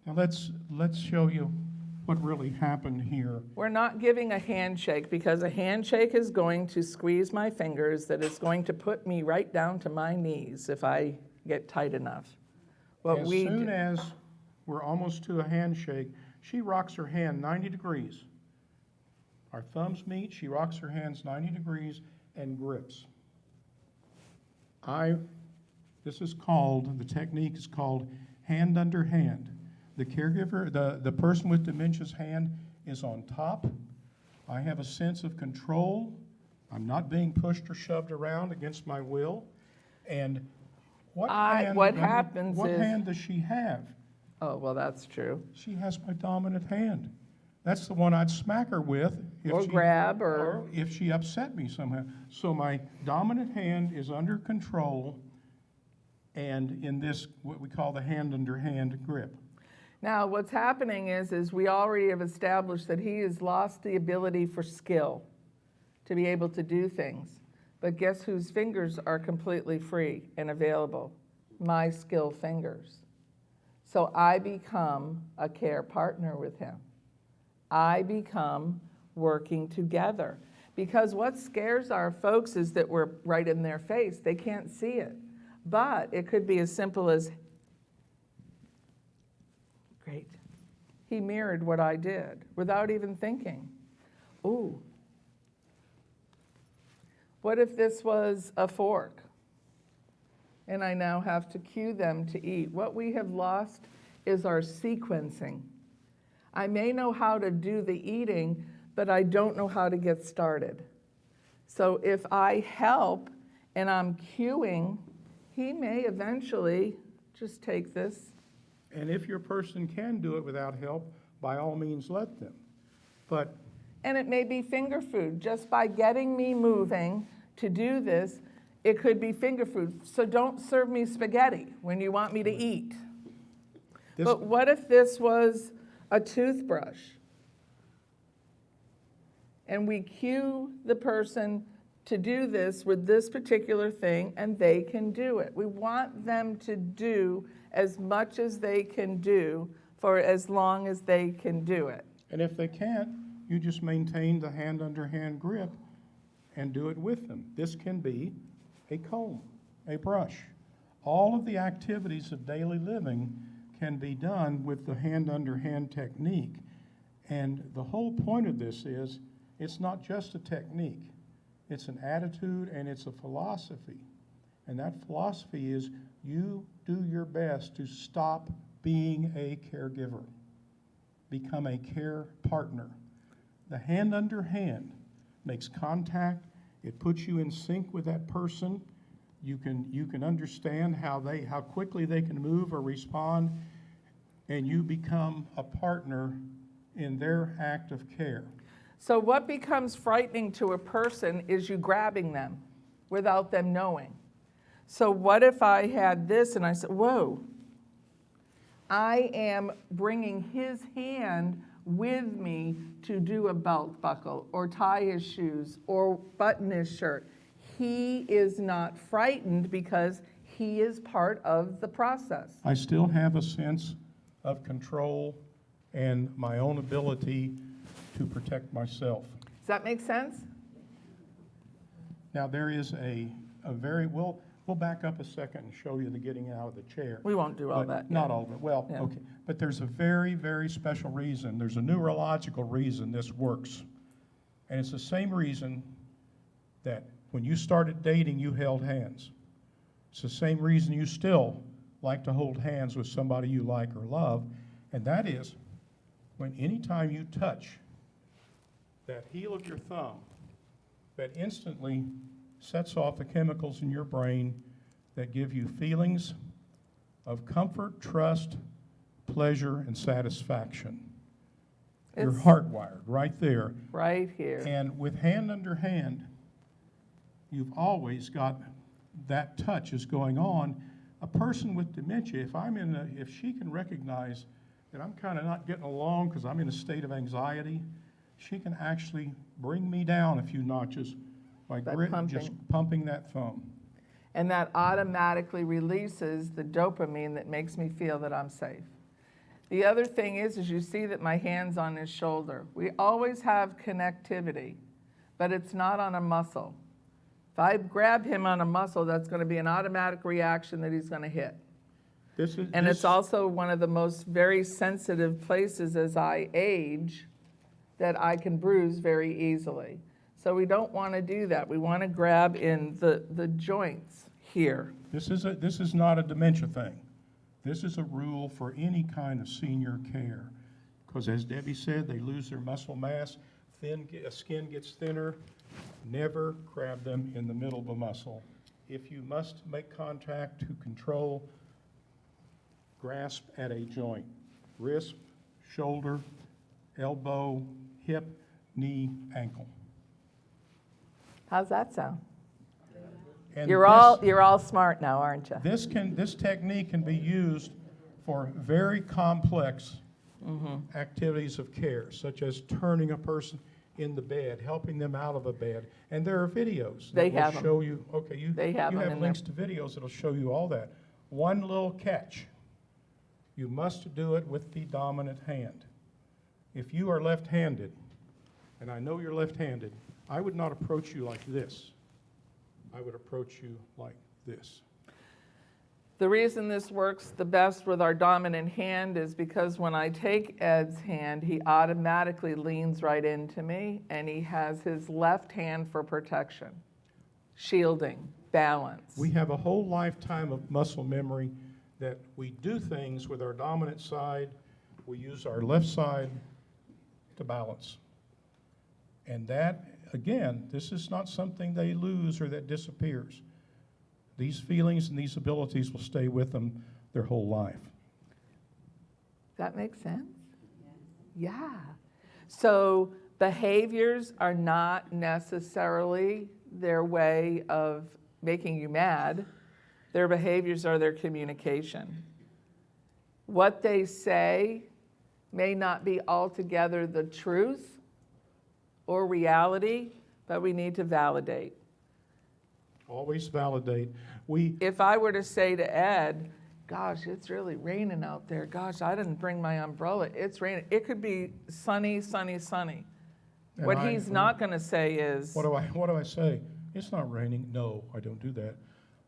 now let's show you what really happened here. We're not giving a handshake because a handshake is going to squeeze my fingers, that is going to put me right down to my knees if I get tight enough. As soon as we're almost to a handshake, she rocks her hand 90 degrees. Our thumbs meet, she rocks her hands 90 degrees and grips. The technique is called hand under hand. The caregiver, the person with dementia's hand is on top. I have a sense of control. I'm not being pushed or shoved around against my will. And what hand does she have? Oh, well, that's true. She has my dominant hand. That's the one I'd smack her with. Or grab, or if she upset me somehow. So my dominant hand is under control and in this, what we call the hand under hand grip. Now, what's happening is we already have established that he has lost the ability for skill to be able to do things. But guess whose fingers are completely free and available? My skill fingers. So I become a care partner with him. I become working together. Because what scares our folks is that we're right in their face. They can't see it. But it could be as simple as, great. He mirrored what I did without even thinking. Ooh. What if this was a fork? And I now have to cue them to eat. What we have lost is our sequencing. I may know how to do the eating, but I don't know how to get started. So if I help and I'm cueing, he may eventually just take this. And if your person can do it without help, by all means let them. And it may be finger food. Just by getting me moving to do this, it could be finger food. So don't serve me spaghetti when you want me to eat. But what if this was a toothbrush? And we cue the person to do this with this particular thing, and they can do it. We want them to do as much as they can do for as long as they can do it. And if they can't, you just maintain the hand under hand grip and do it with them. This can be a comb, a brush. All of the activities of daily living can be done with the hand under hand technique. And the whole point of this is, it's not just a technique. It's an attitude and it's a philosophy. And that philosophy is you do your best to stop being a caregiver. Become a care partner. The hand under hand makes contact. It puts you in sync with that person. You can understand how quickly they can move or respond, and you become a partner in their act of care. So what becomes frightening to a person is you grabbing them without them knowing. So what if I had this and I said, whoa, I am bringing his hand with me to do a belt buckle or tie his shoes or button his shirt. He is not frightened because he is part of the process. I still have a sense of control and my own ability to protect myself. Does that make sense? Now there is a very, we'll back up a second and show you the getting out of the chair. We won't do all that yet. Not all of it, well, Yeah. okay. But there's a very, very special reason. There's a neurological reason this works. And it's the same reason that when you started dating, you held hands. It's the same reason you still like to hold hands with somebody you like or love, and that is when anytime you touch that heel of your thumb, that instantly sets off the chemicals in your brain that give you feelings of comfort, trust, pleasure, and satisfaction. You're hardwired right there. Right here. And with hand under hand, you've always got that touch is going on. A person with dementia, if she can recognize that I'm kind of not getting along because I'm in a state of anxiety, she can actually bring me down a few notches by just pumping that thumb. And that automatically releases the dopamine that makes me feel that I'm safe. The other thing is you see that my hand's on his shoulder. We always have connectivity, but it's not on a muscle. If I grab him on a muscle, that's going to be an automatic reaction that he's going to hit. It's also one of the most very sensitive places as I age that I can bruise very easily. So we don't want to do that. We want to grab in the joints here. This is not a dementia thing. This is a rule for any kind of senior care. Because as Debbie said, they lose their muscle mass, skin gets thinner. Never grab them in the middle of a muscle. If you must make contact to control, grasp at a joint. Wrist, shoulder, elbow, hip, knee, ankle. How's that sound? And You're all smart now, aren't you? This technique can be used for very complex activities of care, such as turning a person in the bed, helping them out of a bed. And there are videos They that will have 'em. show you, okay, you They have 'em have in links to videos that'll show you all that. One little catch, you must do it with the dominant hand. If you are left-handed, and I know you're left-handed, I would not approach you like this. I would approach you like this. The reason this works the best with our dominant hand is because when I take Ed's hand, he automatically leans right into me, and he has his left hand for protection, shielding, balance. We have a whole lifetime of muscle memory that we do things with our dominant side. We use our left side to balance. And that, again, this is not something they lose or that disappears. These feelings and these abilities will stay with them their whole life. That makes sense? Yeah. So behaviors are not necessarily their way of making you mad. Their behaviors are their communication. What they say may not be altogether the truth or reality, but we need to validate. Always validate. If I were to say to Ed, gosh, it's really raining out there. Gosh, I didn't bring my umbrella. It's raining. It could be sunny, sunny, sunny. And What he's not going to say is, What do I say? It's not raining. No, I don't do that.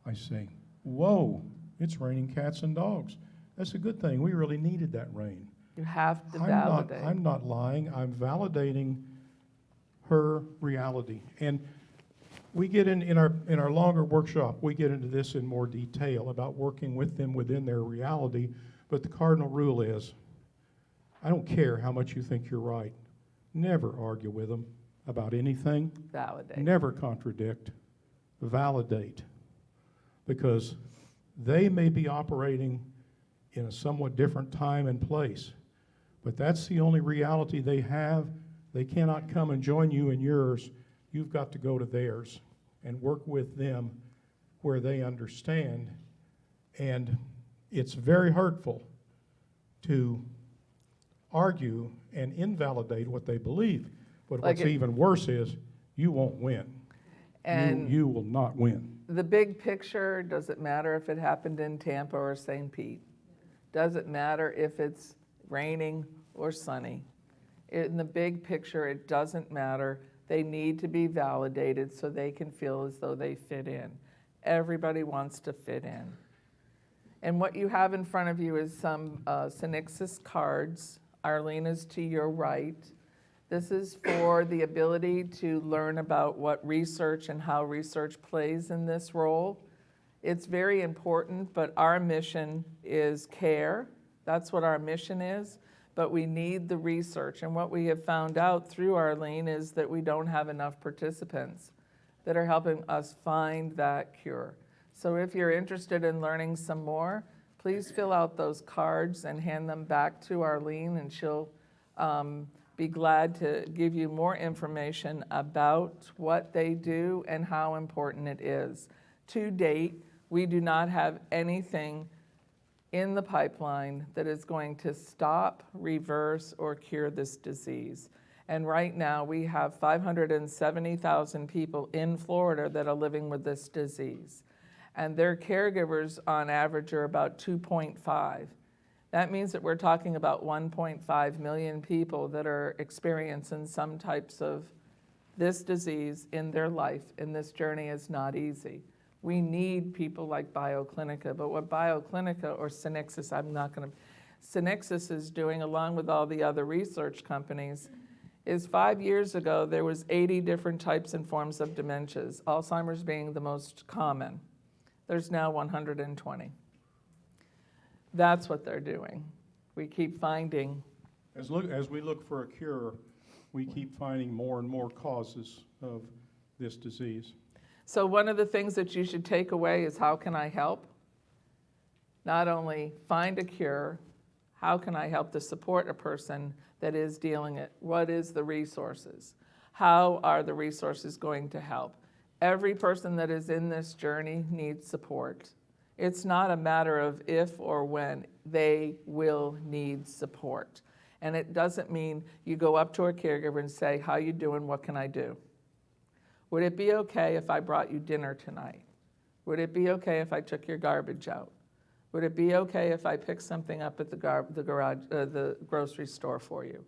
I say, whoa, it's raining cats and dogs. That's a good thing. We really needed that rain. you have to validate. I'm not lying. I'm validating her reality. And we get in our longer workshop, we get into this in more detail about working with them within their reality. But the cardinal rule is, I don't care how much you think you're right. Never argue with them about anything. Validate. Never contradict. Validate. Because they may be operating in a somewhat different time and place, but that's the only reality they have. They cannot come and join you in yours. You've got to go to theirs and work with them where they understand. And it's very hurtful to argue and invalidate what they believe. But Like what's even worse is you won't win. And you will not win. the big picture, does it matter if it happened in Tampa or St. Pete? Does it matter if it's raining or sunny? In the big picture, it doesn't matter. They need to be validated so they can feel as though they fit in. Everybody wants to fit in. And what you have in front of you is some Synexus cards. Arlene is to your right. This is for the ability to learn about what research and how research plays in this role. It's very important, but our mission is care. That's what our mission is. But we need the research. And what we have found out through Arlene is that we don't have enough participants that are helping us find that cure. So if you're interested in learning some more, please fill out those cards and hand them back to Arlene, and she'll be glad to give you more information about what they do and how important it is. To date, we do not have anything in the pipeline that is going to stop, reverse, or cure this disease. And right now, we have 570,000 people in Florida that are living with this disease. And their caregivers, on average, are about 2.5. That means that we're talking about 1.5 million people that are experiencing some types of this disease in their life, and this journey is not easy. We need people like BioClinica, but what BioClinica or Synexus, Synexus is doing, along with all the other research companies, is 5 years ago, there was 80 different types and forms of dementias, Alzheimer's being the most common. There's now 120. That's what they're doing. We keep finding. As we look for a cure, we keep finding more and more causes of this disease. So one of the things that you should take away is how can I help? Not only find a cure, how can I help to support a person that is dealing it? What is the resources? How are the resources going to help? Every person that is in this journey needs support. It's not a matter of if or when. They will need support. And it doesn't mean you go up to a caregiver and say, how you doing? What can I do? Would it be okay if I brought you dinner tonight? Would it be okay if I took your garbage out? Would it be okay if I picked something up at the grocery store for you?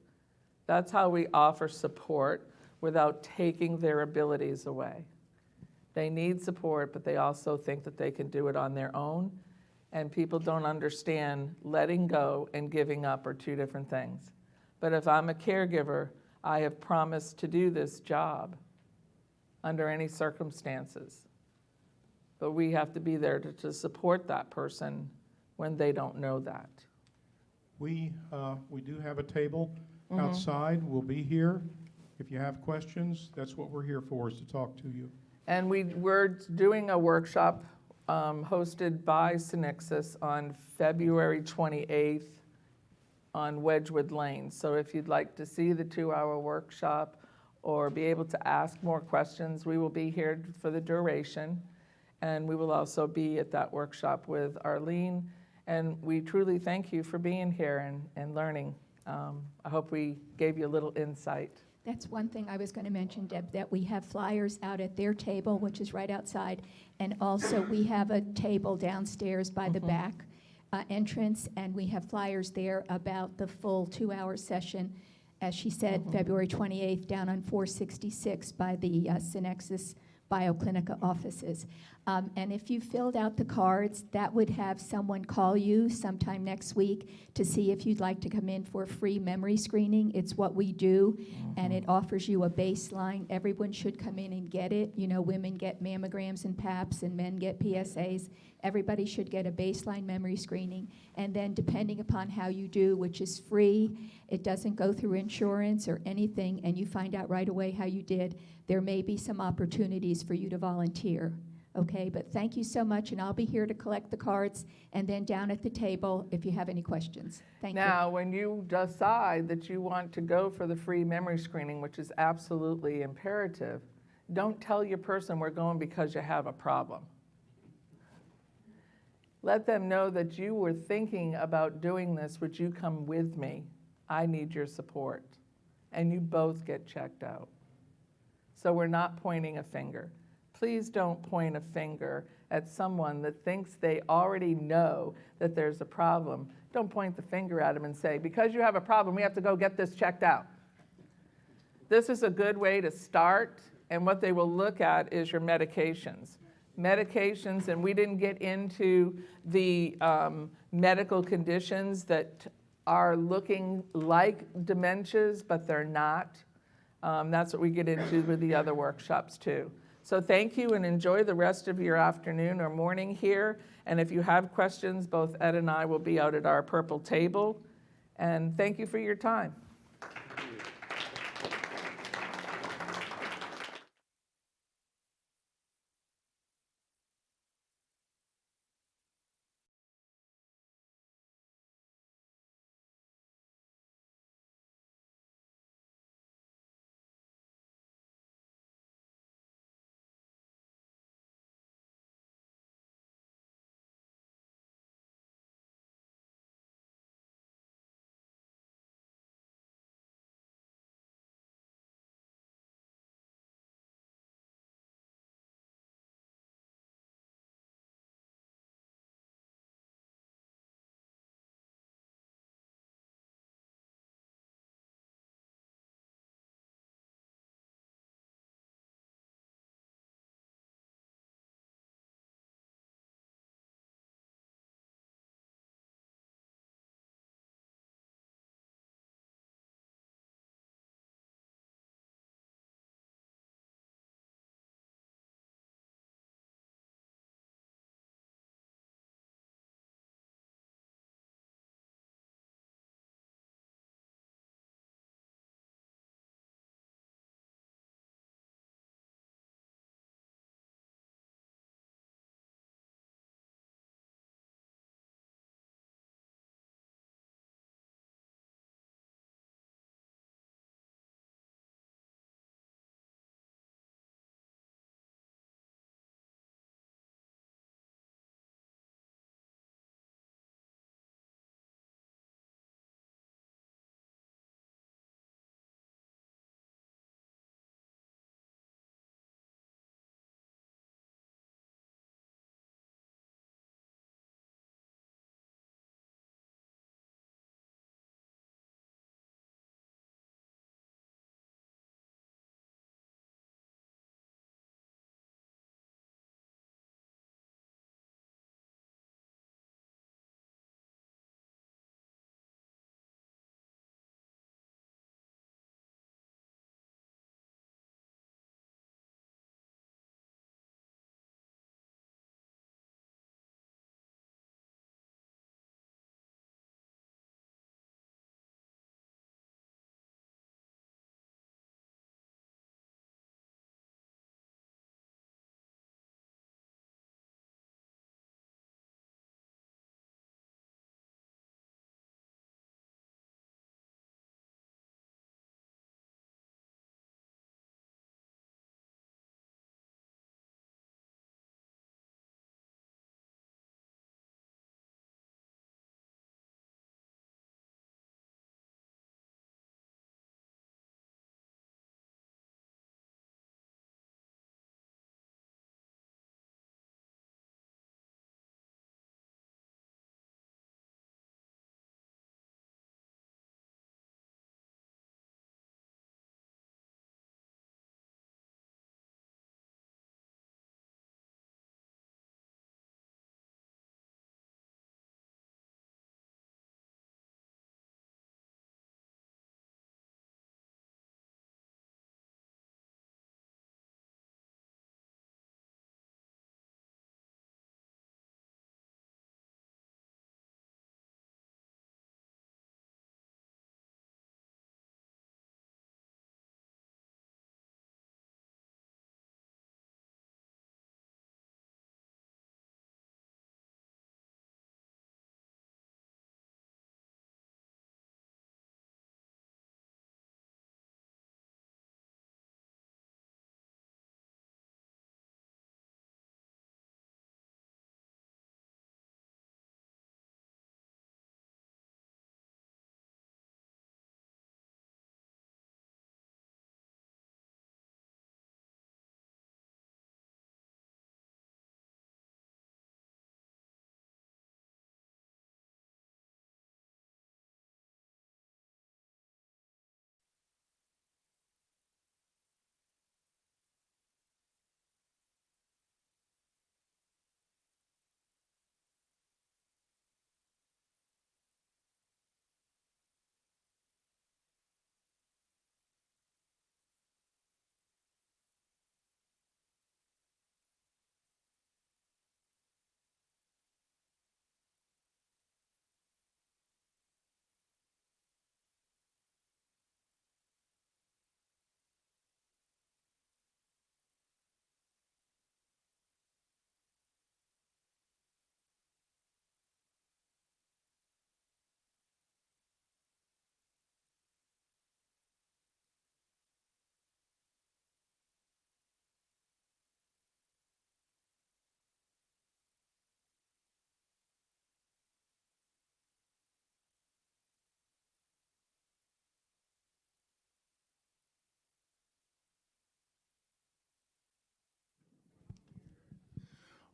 That's how we offer support without taking their abilities away. They need support, but they also think that they can do it on their own. And people don't understand letting go and giving up are two different things. But if I'm a caregiver, I have promised to do this job under any circumstances. But we have to be there to support that person when they don't know that. We do have a table outside. We'll be here. If you have questions, that's what we're here for, is to talk to you. And we're doing a workshop hosted by Synexus on February 28th on Wedgwood Lane. So if you'd like to see the 2-hour workshop or be able to ask more questions, we will be here for the duration. And we will also be at that workshop with Arlene. And we truly thank you for being here and learning. I hope we gave you a little insight. That's one thing I was going to mention, Deb, that we have flyers out at their table, which is right outside, and also we have a table downstairs by the back entrance, and we have flyers there about the full 2-hour session, as she said, February 28th, down on 466 by the Synexus BioClinica offices. And if you filled out the cards, that would have someone call you sometime next week to see if you'd like to come in for a free memory screening. It's what we do, and it offers you a baseline. Everyone should come in and get it. You know, women get mammograms and PAPs, and men get PSAs. Everybody should get a baseline memory screening. And then depending upon how you do, which is free, it doesn't go through insurance or anything, and you find out right away how you did, there may be some opportunities for you to volunteer. Okay, but thank you so much, and I'll be here to collect the cards, and then down at the table if you have any questions. Thank you. Now, when you decide that you want to go for the free memory screening, which is absolutely imperative, don't tell your person we're going because you have a problem. Let them know that you were thinking about doing this. Would you come with me? I need your support. And you both get checked out. So we're not pointing a finger. Please don't point a finger at someone that thinks they already know that there's a problem. Don't point the finger at them and say, because you have a problem, we have to go get this checked out. This is a good way to start, and what they will look at is your medications. Medications, and we didn't get into the medical conditions that are looking like dementias, but they're not. That's what we get into with the other workshops too. So thank you and enjoy the rest of your afternoon or morning here. And if you have questions, both Ed and I will be out at our purple table. And thank you for your time.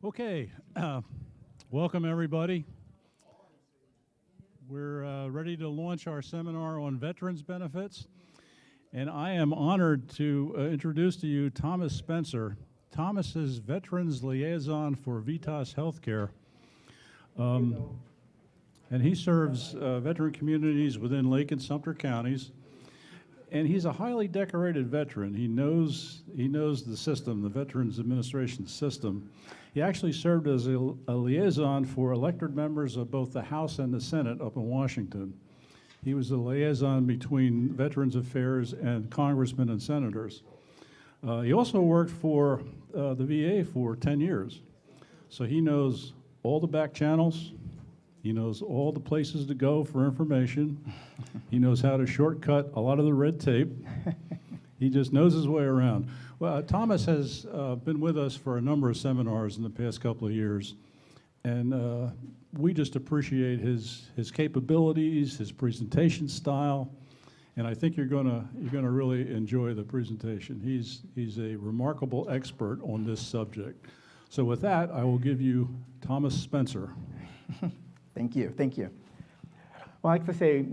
Okay, welcome everybody. We're ready to launch our seminar on veterans benefits, and I am honored to introduce to you Thomas Spencer. Thomas is Veterans Liaison for Vitas Healthcare, and he serves veteran communities within Lake and Sumter counties. And he's a highly decorated veteran. He knows the system, the Veterans Administration system. He actually served as a liaison for elected members of both the House and the Senate up in Washington. He was a liaison between Veterans Affairs and congressmen and senators. He also worked for the VA for 10 years. So he knows all the back channels. He knows all the places to go for information. He knows how to shortcut a lot of the red tape. He just knows his way around. Well, Thomas has been with us for a number of seminars in the past couple of years, and we just appreciate his capabilities, his presentation style, and I think you're gonna really enjoy the presentation. He's a remarkable expert on this subject. So with that, I will give you Thomas Spencer. Thank you, thank you. Well, I like to say,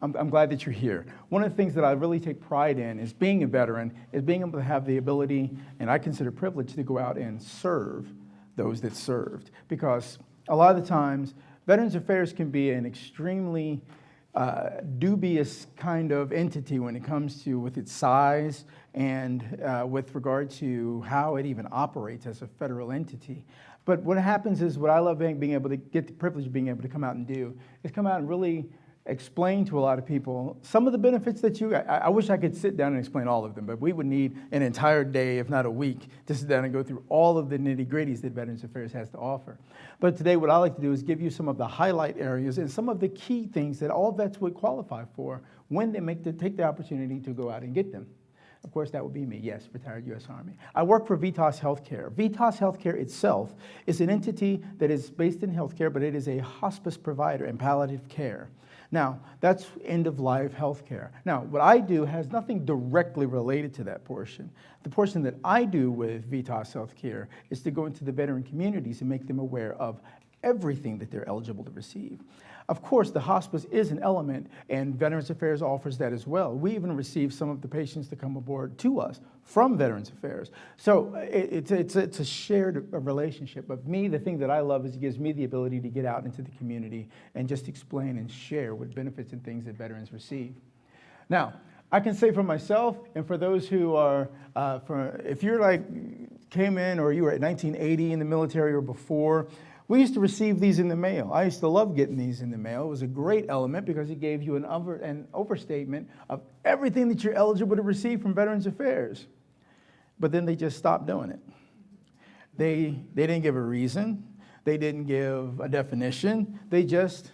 I'm glad that you're here. One of the things that I really take pride in is being a veteran, is being able to have the ability, and I consider privilege, to go out and serve those that served. Because a lot of the times, Veterans Affairs can be an extremely dubious kind of entity when it comes to with its size and with regard to how it even operates as a federal entity. But what happens is, what I love being able to get the privilege of being able to come out and do is come out and really explain to a lot of people some of the benefits that I wish I could sit down and explain all of them, but we would need an entire day, if not a week, to sit down and go through all of the nitty-gritties that Veterans Affairs has to offer. But today what I like to do is give you some of the highlight areas and some of the key things that all vets would qualify for when they take the opportunity to go out and get them. Of course, that would be me, yes, retired U.S. Army. I work for Vitas Healthcare. Vitas Healthcare itself is an entity that is based in healthcare, but it is a hospice provider and palliative care. Now, that's end-of-life healthcare. Now, what I do has nothing directly related to that portion. The portion that I do with Vitas Healthcare is to go into the veteran communities and make them aware of everything that they're eligible to receive. Of course, the hospice is an element, and Veterans Affairs offers that as well. We even receive some of the patients that come aboard to us from Veterans Affairs. So it's a shared relationship. But me, the thing that I love is it gives me the ability to get out into the community and just explain and share what benefits and things that veterans receive. Now, I can say for myself, and for those who are, if you're came in or you were at 1980 in the military or before, we used to receive these in the mail. I used to love getting these in the mail. It was a great element because it gave you an overstatement of everything that you're eligible to receive from Veterans Affairs. But then they just stopped doing it. They didn't give a reason. They didn't give a definition. They just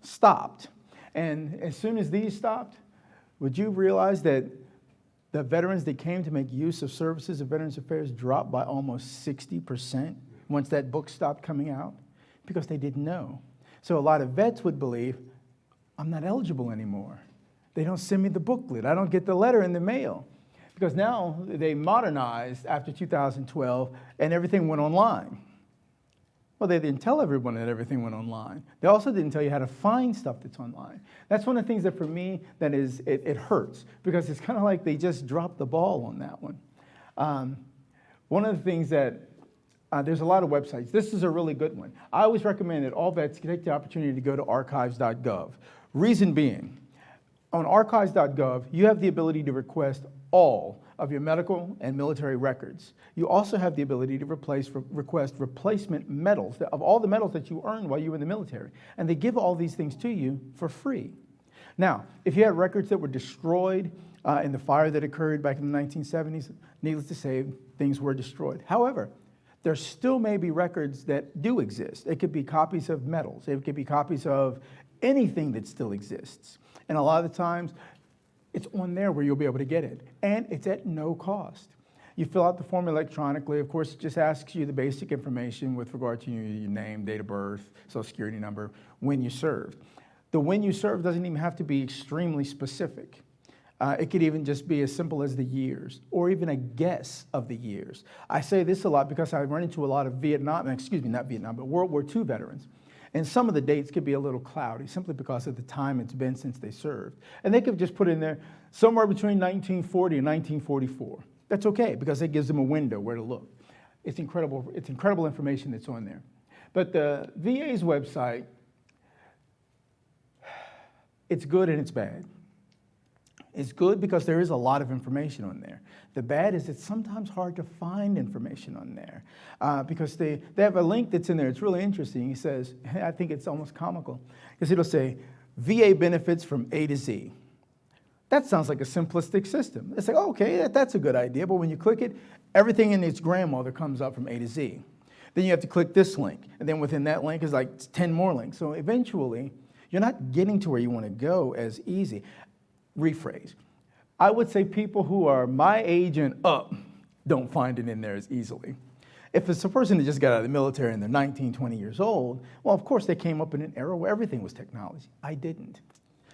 stopped. And as soon as these stopped, would you realize that the veterans that came to make use of services of Veterans Affairs dropped by almost 60%? Once that book stopped coming out, because they didn't know. So a lot of vets would believe, I'm not eligible anymore. They don't send me the booklet. I don't get the letter in the mail. Because now they modernized after 2012 and everything went online. Well, they didn't tell everyone that everything went online. They also didn't tell you how to find stuff that's online. That's one of the things that for me, that is, it hurts, because it's kind of like they just dropped the ball on that one. One of the things that there's a lot of websites. This is a really good one. I always recommend that all vets take the opportunity to go to archives.gov. Reason being, on archives.gov, you have the ability to request all of your medical and military records. You also have the ability to request replacement medals of all the medals that you earned while you were in the military. And they give all these things to you for free. Now, if you had records that were destroyed in the fire that occurred back in the 1970s, needless to say, things were destroyed. However, there still may be records that do exist. It could be copies of medals. It could be copies of anything that still exists. And a lot of the times, it's on there where you'll be able to get it. And it's at no cost. You fill out the form electronically. Of course, it just asks you the basic information with regard to your name, date of birth, social security number, when you served. The when you served doesn't even have to be extremely specific. It could even just be as simple as the years, or even a guess of the years. I say this a lot because I run into a lot of World War II veterans. And some of the dates could be a little cloudy simply because of the time it's been since they served. And they could just put in there somewhere between 1940 and 1944. That's okay, because it gives them a window where to look. It's incredible information that's on there. But the VA's website, it's good and it's bad. It's good because there is a lot of information on there. The bad is it's sometimes hard to find information on there because they have a link that's in there. It's really interesting. He says, I think it's almost comical, because it'll say, VA benefits from A to Z. That sounds like a simplistic system. It's like, oh, okay, that's a good idea. But when you click it, everything in its grandmother comes up from A to Z. Then you have to click this link. And then within that link is like 10 more links. So eventually, you're not getting to where you want to go as easy. Rephrase. I would say people who are my age and up don't find it in there as easily. If it's a person that just got out of the military and they're 19, 20 years old, well, of course, they came up in an era where everything was technology. I didn't.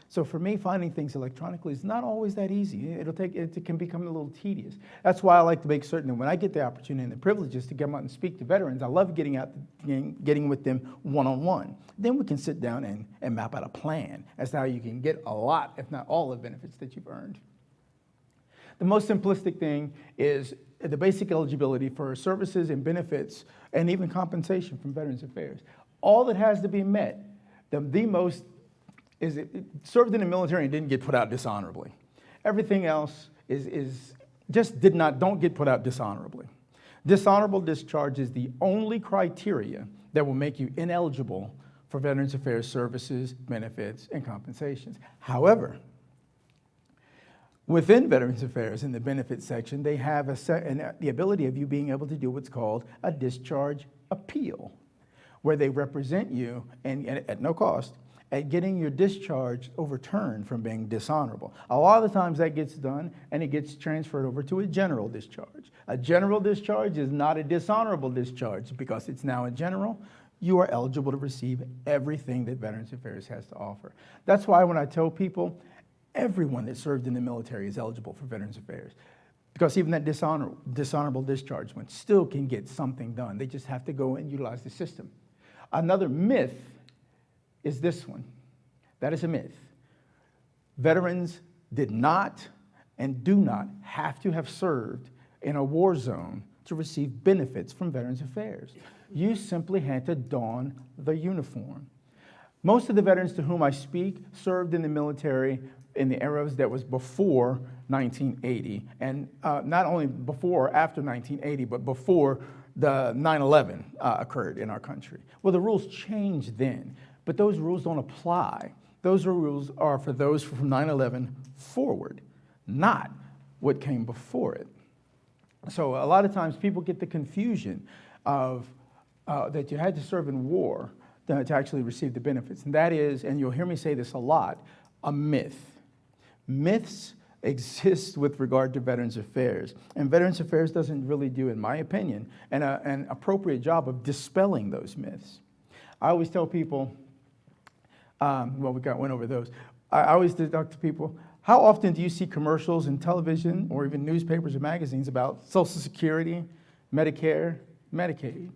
So for me, finding things electronically is not always that easy. It can become a little tedious. That's why I like to make certain that when I get the opportunity and the privileges to come out and speak to veterans, I love getting with them one-on-one. Then we can sit down and map out a plan as to how you can get a lot, if not all, the benefits that you've earned. The most simplistic thing is the basic eligibility for services and benefits and even compensation from Veterans Affairs. All that has to be met, the most is it served in the military and didn't get put out dishonorably. Everything else don't get put out dishonorably. Dishonorable discharge is the only criteria that will make you ineligible for Veterans Affairs services, benefits, and compensations. However, within Veterans Affairs, in the benefits section, they have the ability of you being able to do what's called a discharge appeal, where they represent you, and at no cost, at getting your discharge overturned from being dishonorable. A lot of the times that gets done, and it gets transferred over to a general discharge. A general discharge is not a dishonorable discharge. Because it's now a general, you are eligible to receive everything that Veterans Affairs has to offer. That's why when I tell people, everyone that served in the military is eligible for Veterans Affairs. Because even that dishonorable discharge one still can get something done. They just have to go and utilize the system. Another myth is this one. That is a myth. Veterans did not and do not have to have served in a war zone to receive benefits from Veterans Affairs. You simply had to don the uniform. Most of the veterans to whom I speak served in the military in the eras that was before 1980, and not only before or after 1980, but before the 9/11 occurred in our country. Well, the rules changed then. But those rules don't apply. Those rules are for those from 9/11 forward, not what came before it. So a lot of times people get the confusion of that you had to serve in war to actually receive the benefits. And that is, and you'll hear me say this a lot, a myth. Myths exist with regard to Veterans Affairs. And Veterans Affairs doesn't really do, in my opinion, an appropriate job of dispelling those myths. I always tell people, went over those. I always talk to people, how often do you see commercials in television or even newspapers or magazines about Social Security, Medicare, Medicaid?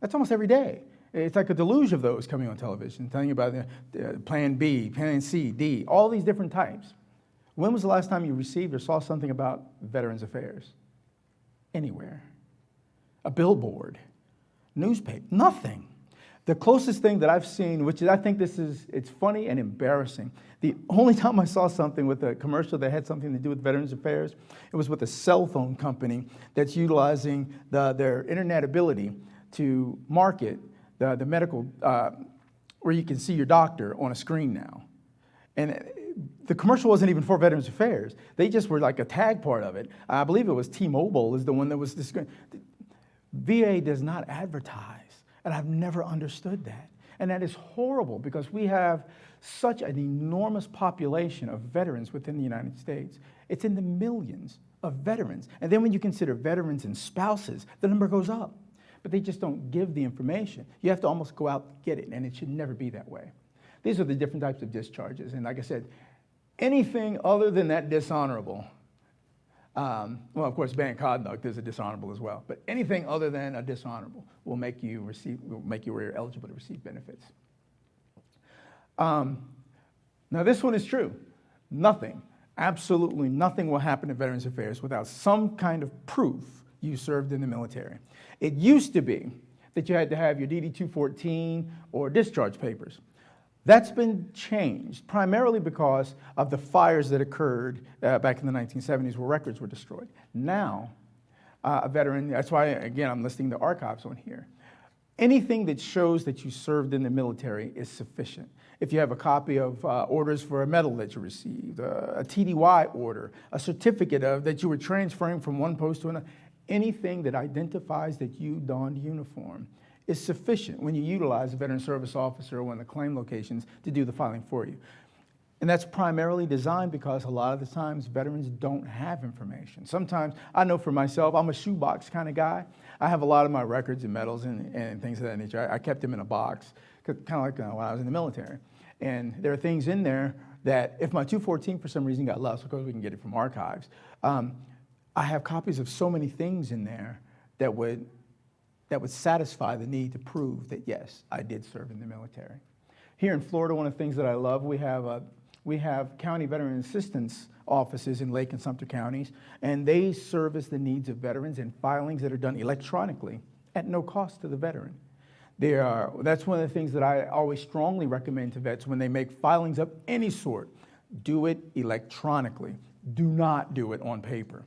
That's almost every day. It's like a deluge of those coming on television, telling you about the Plan B, Plan C, D, all these different types. When was the last time you received or saw something about Veterans Affairs? Anywhere. A billboard, newspaper, nothing. The closest thing that I've seen, which is, I think it's funny and embarrassing. The only time I saw something with a commercial that had something to do with Veterans Affairs, it was with a cell phone company that's utilizing their internet ability to market the medical, where you can see your doctor on a screen now. And the commercial wasn't even for Veterans Affairs. They just were like a tag part of it. I believe it was T-Mobile is the one that was the screen. VA does not advertise. And I've never understood that. And that is horrible because we have such an enormous population of veterans within the United States. It's in the millions of veterans. And then when you consider veterans and spouses, the number goes up. But they just don't give the information. You have to almost go out and get it, and it should never be that way. These are the different types of discharges. And like I said, Anything other than that dishonorable, well, of course, banned conduct is a dishonorable as well, but anything other than a dishonorable will make you eligible to receive benefits. Now, this one is true. Nothing, absolutely nothing will happen in Veterans Affairs without some kind of proof you served in the military. It used to be that you had to have your DD-214 or discharge papers. That's been changed, primarily because of the fires that occurred back in the 1970s where records were destroyed. Now, a veteran, that's why, again, I'm listing the archives on here. Anything that shows that you served in the military is sufficient. If you have a copy of orders for a medal that you received, a TDY order, a certificate of that you were transferring from one post to another, anything that identifies that you donned uniform is sufficient when you utilize a veteran service officer or one of the claim locations to do the filing for you. And that's primarily designed because a lot of the times veterans don't have information. Sometimes, I know for myself, I'm a shoebox kind of guy. I have a lot of my records and medals and things of that nature. I kept them in a box, kind of like when I was in the military. And there are things in there that if my 214 for some reason got lost, because we can get it from archives, I have copies of so many things in there that would satisfy the need to prove that, yes, I did serve in the military. Here in Florida, one of the things that I love, we have county veteran assistance offices in Lake and Sumter counties, and they service the needs of veterans in filings that are done electronically at no cost to the veteran. That's one of the things that I always strongly recommend to vets when they make filings of any sort. Do it electronically. Do not do it on paper.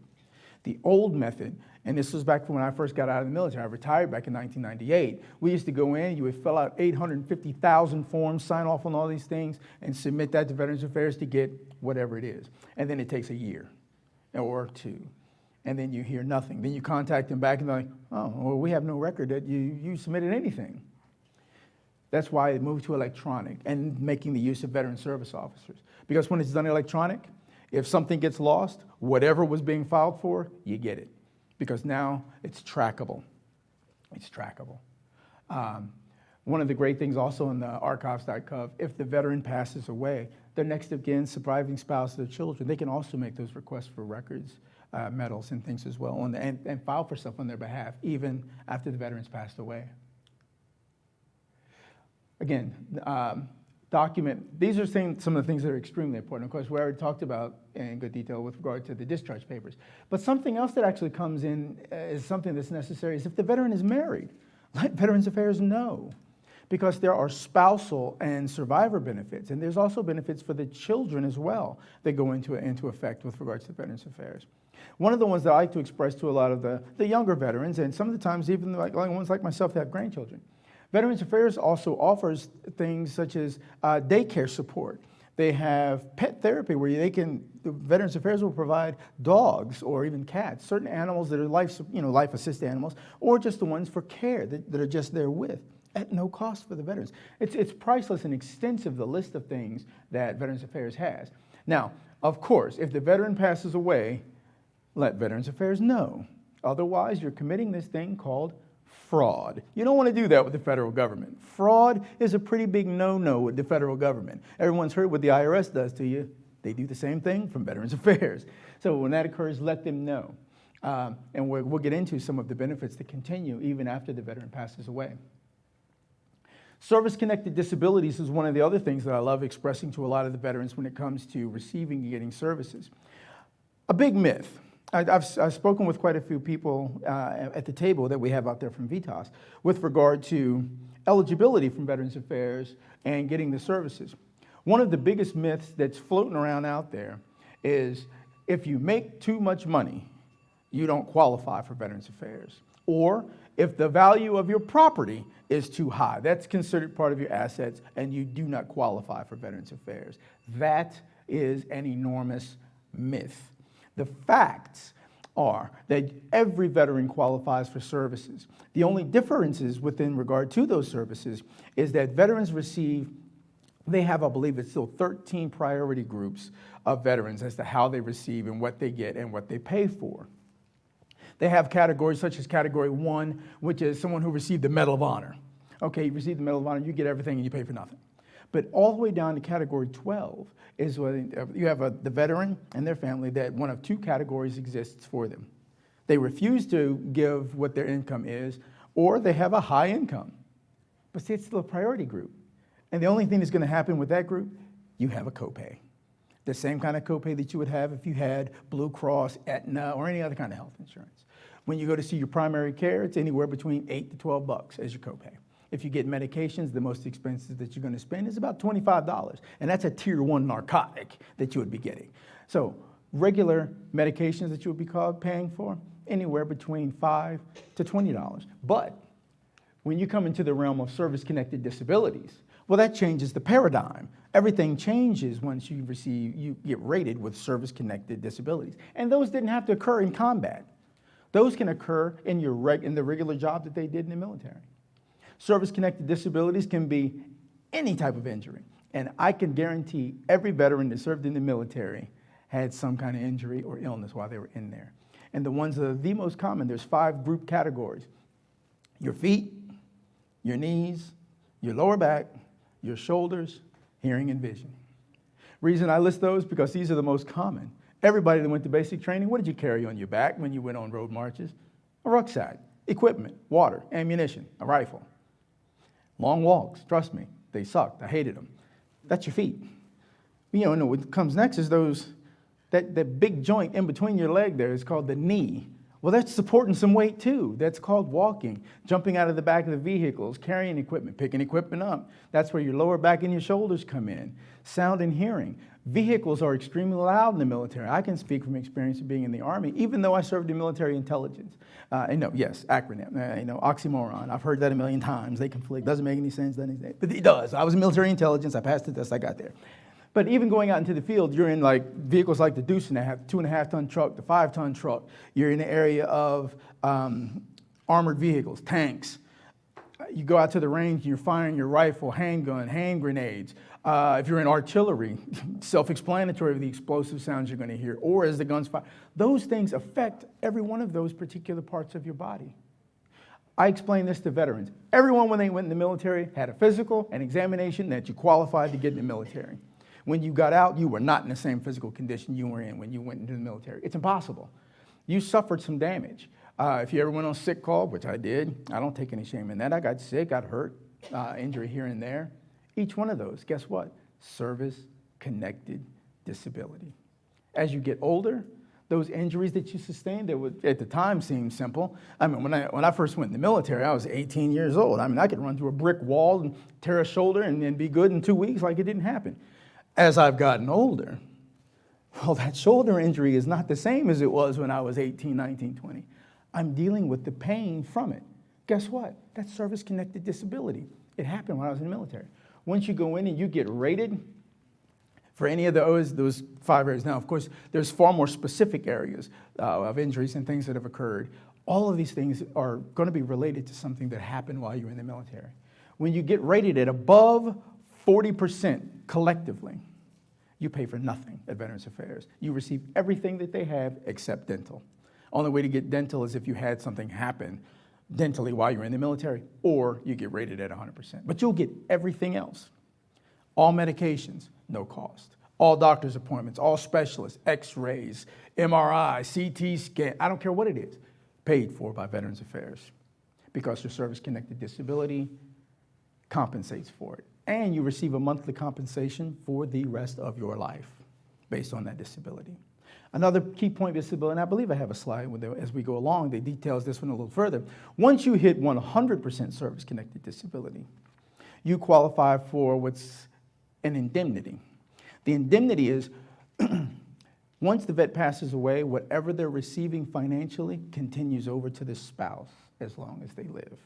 The old method, and this was back from when I first got out of the military, I retired back in 1998, we used to go in, you would fill out 850,000 forms, sign off on all these things, and submit that to Veterans Affairs to get whatever it is. And then it takes a year or two. And then you hear nothing. Then you contact them back and they're like, oh, well, we have no record that you submitted anything. That's why it moved to electronic and making the use of veteran service officers. Because when it's done electronic, if something gets lost, whatever was being filed for, you get it. Because now it's trackable. It's trackable. One of the great things also in the archives.gov, if the veteran passes away, their next of kin, surviving spouse, their children, they can also make those requests for records, medals, and things as well, and file for stuff on their behalf, even after the veteran's passed away. Again, these are some of the things that are extremely important. Of course, we already talked about in good detail with regard to the discharge papers. But something else that actually comes in is something that's necessary is if the veteran is married, let Veterans Affairs know. Because there are spousal and survivor benefits, and there's also benefits for the children as well that go into effect with regards to Veterans Affairs. One of the ones that I like to express to a lot of the younger veterans, and some of the times even like ones like myself that have grandchildren, Veterans Affairs also offers things such as daycare support. They have pet therapy where Veterans Affairs will provide dogs or even cats, certain animals that are life assist animals, or just the ones for care that are just there with, at no cost for the veterans. It's priceless and extensive, the list of things that Veterans Affairs has. Now, of course, if the veteran passes away, let Veterans Affairs know. Otherwise, you're committing this thing called fraud. You don't want to do that with the federal government. Fraud is a pretty big no-no with the federal government. Everyone's heard what the IRS does to you. They do the same thing from Veterans Affairs. So when that occurs, let them know. And we'll get into some of the benefits that continue even after the veteran passes away. Service-connected disabilities is one of the other things that I love expressing to a lot of the veterans when it comes to receiving and getting services. A big myth. I've spoken with quite a few people at the table that we have out there from VITAS with regard to eligibility from Veterans Affairs and getting the services. One of the biggest myths that's floating around out there is if you make too much money, you don't qualify for Veterans Affairs. Or if the value of your property is too high, that's considered part of your assets and you do not qualify for Veterans Affairs. That is an enormous myth. The facts are that every veteran qualifies for services. The only differences within regard to those services is that veterans they have, I believe it's still 13 priority groups of veterans as to how they receive and what they get and what they pay for. They have categories such as Category 1, which is someone who received the Medal of Honor. Okay, you receive the Medal of Honor, you get everything and you pay for nothing. But all the way down to category 12 is when you have the veteran and their family that one of two categories exists for them. They refuse to give what their income is, or they have a high income. But see, it's still a priority group. And the only thing that's going to happen with that group, you have a copay. The same kind of copay that you would have if you had Blue Cross, Aetna, or any other kind of health insurance. When you go to see your primary care, it's anywhere between $8 to $12 as your copay. If you get medications, the most expensive that you're going to spend is about $25, and that's a tier 1 narcotic that you would be getting. So regular medications that you would be paying for, anywhere between $5 to $20. But when you come into the realm of service-connected disabilities, well, that changes the paradigm. Everything changes once you get rated with service-connected disabilities. And those didn't have to occur in combat. Those can occur in the regular job that they did in the military. Service-connected disabilities can be any type of injury. And I can guarantee every veteran that served in the military had some kind of injury or illness while they were in there. And the ones that are the most common, there's 5 group categories. Your feet, your knees, your lower back, your shoulders, hearing and vision. Reason I list those because these are the most common. Everybody that went to basic training, what did you carry on your back when you went on road marches? A rucksack, equipment, water, ammunition, a rifle. Long walks, trust me, they sucked. I hated them. That's your feet. You know, and what comes next is that big joint in between your leg there is called the knee. Well, that's supporting some weight too. That's called walking, jumping out of the back of the vehicles, carrying equipment, picking equipment up. That's where your lower back and your shoulders come in. Sound and hearing. Vehicles are extremely loud in the military. I can speak from experience of being in the Army, even though I served in military intelligence. Acronym, oxymoron. I've heard that a million times. They conflict. Doesn't make any sense. But it does. I was in military intelligence. I passed the test. I got there. But even going out into the field, you're in like vehicles like the Deuce and a half, 2.5-ton truck, the 5-ton truck. You're in the area of armored vehicles, tanks. You go out to the range and you're firing your rifle, handgun, hand grenades. If you're in artillery, self-explanatory of the explosive sounds you're going to hear, or as the guns fire. Those things affect every one of those particular parts of your body. I explain this to veterans. Everyone, when they went in the military, had a physical, an examination that you qualified to get in the military. When you got out, you were not in the same physical condition you were in when you went into the military. It's impossible. You suffered some damage. If you ever went on sick call, which I did, I don't take any shame in that. I got sick, got hurt, injury here and there. Each one of those, guess what? Service-connected disability. As you get older, those injuries that you sustained that would, at the time, seem simple. I mean, when I first went in the military, I was 18 years old. I mean, I could run through a brick wall and tear a shoulder and be good in 2 weeks like it didn't happen. As I've gotten older, well, that shoulder injury is not the same as it was when I was 18, 19, 20. I'm dealing with the pain from it. Guess what? That's service-connected disability. It happened when I was in the military. Once you go in and you get rated for any of those 5 areas. Now, of course, there's far more specific areas of injuries and things that have occurred. All of these things are going to be related to something that happened while you were in the military. When you get rated at above 40% collectively, you pay for nothing at Veterans Affairs. You receive everything that they have except dental. Only way to get dental is if you had something happen dentally while you're in the military, or you get rated at 100%. But you'll get everything else. All medications, no cost. All doctor's appointments, all specialists, x-rays, MRI, CT scan, I don't care what it is, paid for by Veterans Affairs because your service-connected disability compensates for it. And you receive a monthly compensation for the rest of your life based on that disability. Another key point of disability, and I believe I have a slide as we go along that details this one a little further. Once you hit 100% service-connected disability, you qualify for what's an indemnity. The indemnity is once the vet passes away, whatever they're receiving financially continues over to the spouse as long as they live.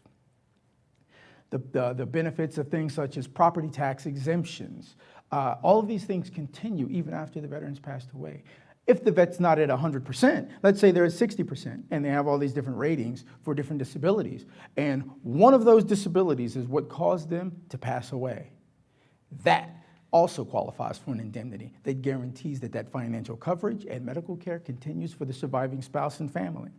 The benefits of things such as property tax exemptions, all of these things continue even after the veteran's passed away. If the vet's not at 100%, let's say they're at 60%, and they have all these different ratings for different disabilities, and one of those disabilities is what caused them to pass away, that also qualifies for an indemnity that guarantees that that financial coverage and medical care continues for the surviving spouse and family.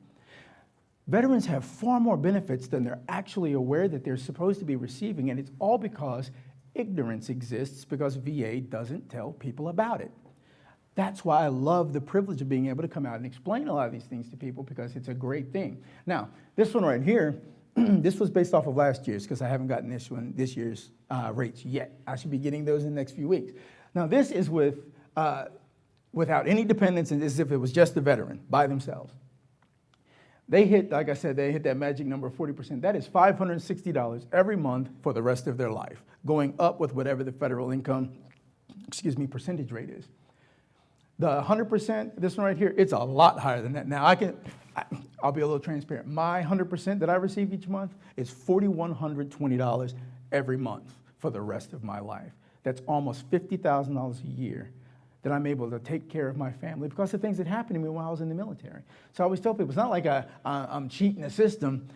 Veterans have far more benefits than they're actually aware that they're supposed to be receiving, and it's all because Ignorance exists because VA doesn't tell people about it. That's why I love the privilege of being able to come out and explain a lot of these things to people, because it's a great thing. Now, this one right here, this was based off of last year's, because I haven't gotten this year's rates yet. I should be getting those in the next few weeks. Now, this is without any dependents, and as if it was just the veteran by themselves. They hit, like I said, they hit that magic number of 40%. That is $560 every month for the rest of their life, going up with whatever the federal income, percentage rate is. The 100%, this one right here, it's a lot higher than that. Now, I'll be a little transparent. My 100% that I receive each month is $4,120 every month for the rest of my life. That's almost $50,000 a year that I'm able to take care of my family because of things that happened to me while I was in the military. So I always tell people, it's not like I'm cheating the system.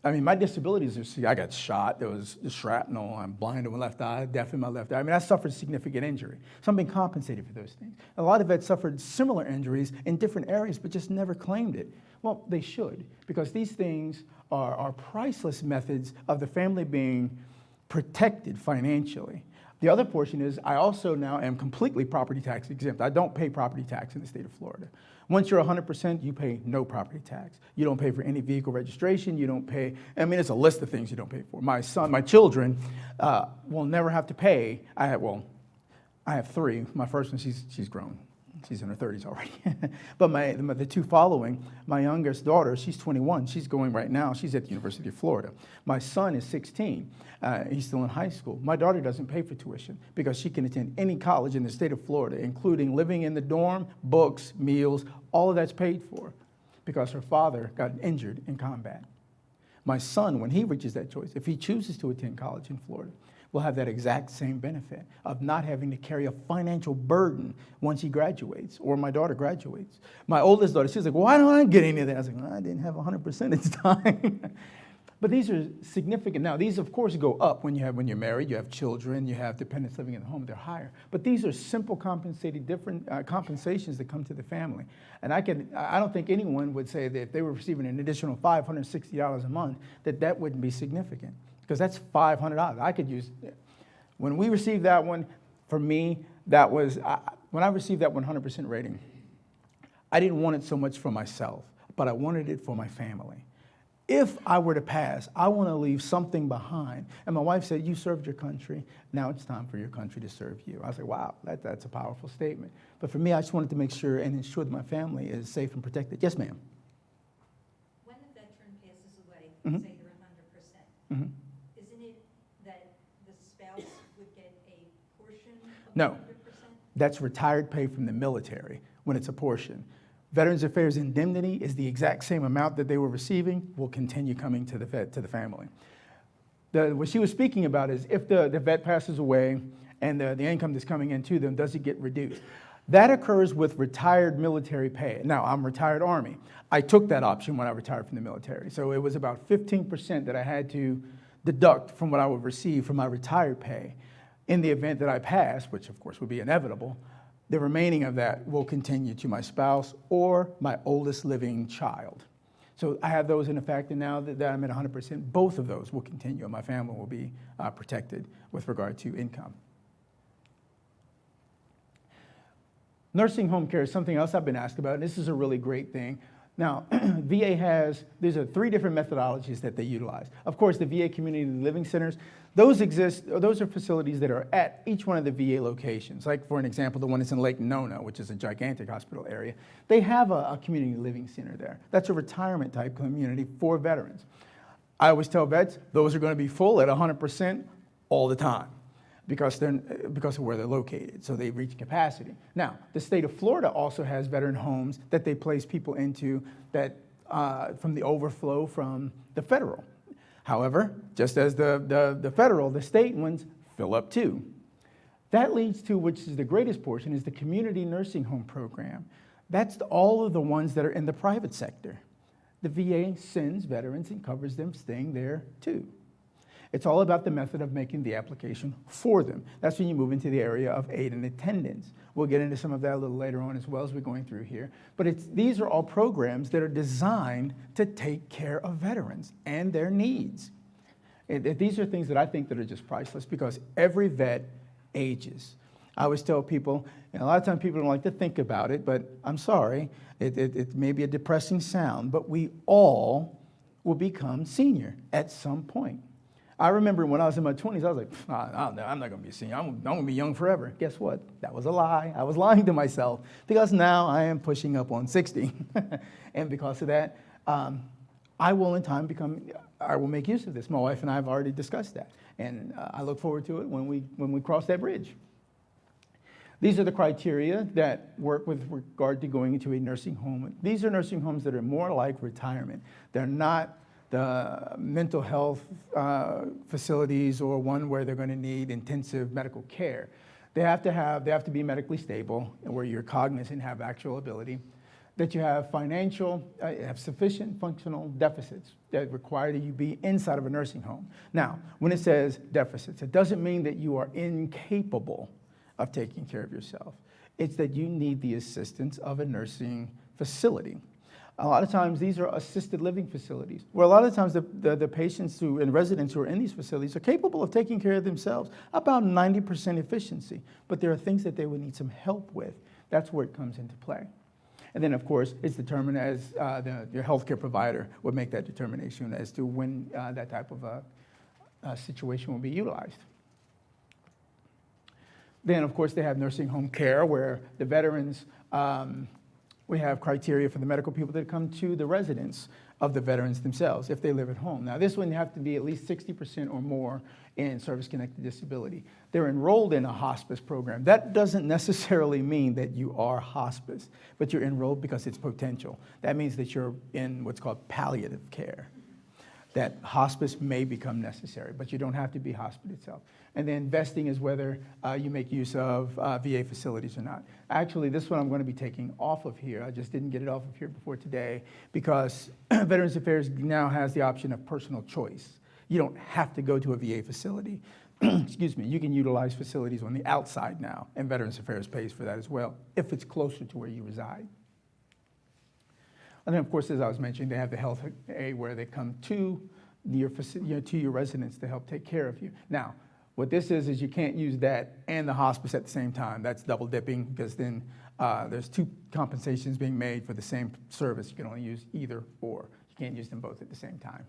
I mean, my disabilities are, see, I got shot, there was shrapnel, I'm blind in my left eye, deaf in my left eye. I mean, I suffered significant injury. So I'm being compensated for those things. A lot of vets suffered similar injuries in different areas, but just never claimed it. Well, they should, because these things are priceless methods of the family being protected financially. The other portion is I also now am completely property tax exempt. I don't pay property tax in the state of Florida. Once you're 100%, you pay no property tax. You don't pay for any vehicle registration. You don't pay, I mean, it's a list of things you don't pay for. My children will never have to pay. I have three. My first one, she's grown. She's in her 30s already. But the two following, my youngest daughter, she's 21. She's going right now. She's at the University of Florida. My son is 16. He's still in high school. My daughter doesn't pay for tuition because she can attend any college in the state of Florida, including living in the dorm, books, meals, all of that's paid for because her father got injured in combat. My son, when he reaches that choice, if he chooses to attend college in Florida, will have that exact same benefit of not having to carry a financial burden once he graduates or my daughter graduates. My oldest daughter, she's like, why don't I get any of that? I was like, well, I didn't have 100% at the time. But these are significant. Now, these, of course, go up when you're married, you have children, you have dependents living in the home, they're higher. But these are simple different compensations that come to the family. And I don't think anyone would say that if they were receiving an additional $560 a month, that wouldn't be significant. Because that's $500. I could use, when we received that one, for me, that was, when I received that 100% rating, I didn't want it so much for myself, but I wanted it for my family. If I were to pass, I want to leave something behind. And my wife said, you served your country, now it's time for your country to serve you. I was like, wow, that's a powerful statement. But for me, I just wanted to make sure and ensure that my family is safe and protected. Yes, ma'am. When a veteran passes away, say they're 100%, Mm-hmm. isn't it that the spouse would get a portion of No. 100%? That's retired pay from the military when it's a portion. Veterans Affairs indemnity is the exact same amount that they were receiving, will continue coming to the family. What she was speaking about is if the vet passes away and the income that's coming into them, does it get reduced? That occurs with retired military pay. Now, I'm retired Army. I took that option when I retired from the military. So it was about 15% that I had to deduct from what I would receive from my retired pay. In the event that I pass, which of course would be inevitable, the remaining of that will continue to my spouse or my oldest living child. So I have those in effect, and now that I'm at 100%, both of those will continue, and my family will be protected with regard to income. Nursing home care is something else I've been asked about, and this is a really great thing. Now, there's 3 different methodologies that they utilize. Of course, the VA community living centers, those are facilities that are at each one of the VA locations. Like, for an example, the one that's in Lake Nona, which is a gigantic hospital area. They have a community living center there. That's a retirement type community for veterans. I always tell vets, those are going to be full at 100% all the time because of where they're located, so they reach capacity. Now, the state of Florida also has veteran homes that they place people into that from the overflow from the federal. However, just as the federal, the state ones fill up too. That leads to, which is the greatest portion, is the community nursing home program. That's all of the ones that are in the private sector. The VA sends veterans and covers them staying there too. It's all about the method of making the application for them. That's when you move into the area of aid and attendance. We'll get into some of that a little later on as well as we're going through here. But these are all programs that are designed to take care of veterans and their needs. These are things that I think that are just priceless because every vet ages. I always tell people, and a lot of times people don't like to think about it, but I'm sorry, it may be a depressing sound, but we all will become senior at some point. I remember when I was in my 20s, I was like, I'm not going to be a senior. I'm going to be young forever. Guess what? That was a lie. I was lying to myself because now I am pushing up on 60. And because of that, I will in time I will make use of this. My wife and I have already discussed that. And I look forward to it when we cross that bridge. These are the criteria that work with regard to going into a nursing home. These are nursing homes that are more like retirement. They're not the mental health facilities or one where they're going to need intensive medical care. They have to be medically stable, where you're cognizant, have actual ability, that you have have sufficient functional deficits that require that you be inside of a nursing home. Now, when it says deficits, it doesn't mean that you are incapable of taking care of yourself. It's that you need the assistance of a nursing facility. A lot of times these are assisted living facilities, where a lot of times the patients and residents who are in these facilities are capable of taking care of themselves, about 90% efficiency, but there are things that they would need some help with. That's where it comes into play. And then, of course, it's determined as your healthcare provider would make that determination as to when that type of a situation will be utilized. Then, of course, they have nursing home care, where the veterans, we have criteria for the medical people that come to the residence of the veterans themselves if they live at home. Now, this one you have to be at least 60% or more in service-connected disability. They're enrolled in a hospice program. That doesn't necessarily mean that you are hospice, but you're enrolled because it's potential. That means that you're in what's called palliative care, that hospice may become necessary, but you don't have to be hospice itself. And then vesting is whether you make use of VA facilities or not. Actually, this one I'm going to be taking off of here. I just didn't get it off of here before today because Veterans Affairs now has the option of personal choice. You don't have to go to a VA facility. Excuse me, you can utilize facilities on the outside now, and Veterans Affairs pays for that as well, if it's closer to where you reside. And then, of course, as I was mentioning, they have the health aid where they come to your residence to help take care of you. Now, what this is you can't use that and the hospice at the same time. That's double dipping, because then there's two compensations being made for the same service. You can only use either or. You can't use them both at the same time.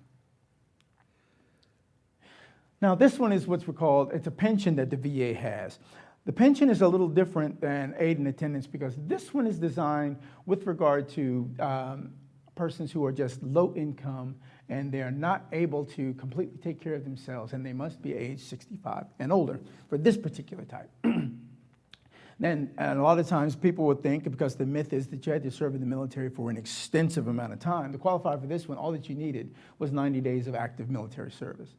Now, this one is what's called, it's a pension that the VA has. The pension is a little different than aid and attendance because this one is designed with regard to persons who are just low income and they're not able to completely take care of themselves, and they must be age 65 and older for this particular type. And a lot of times people would think, because the myth is that you had to serve in the military for an extensive amount of time, to qualify for this one, all that you needed was 90 days of active military service.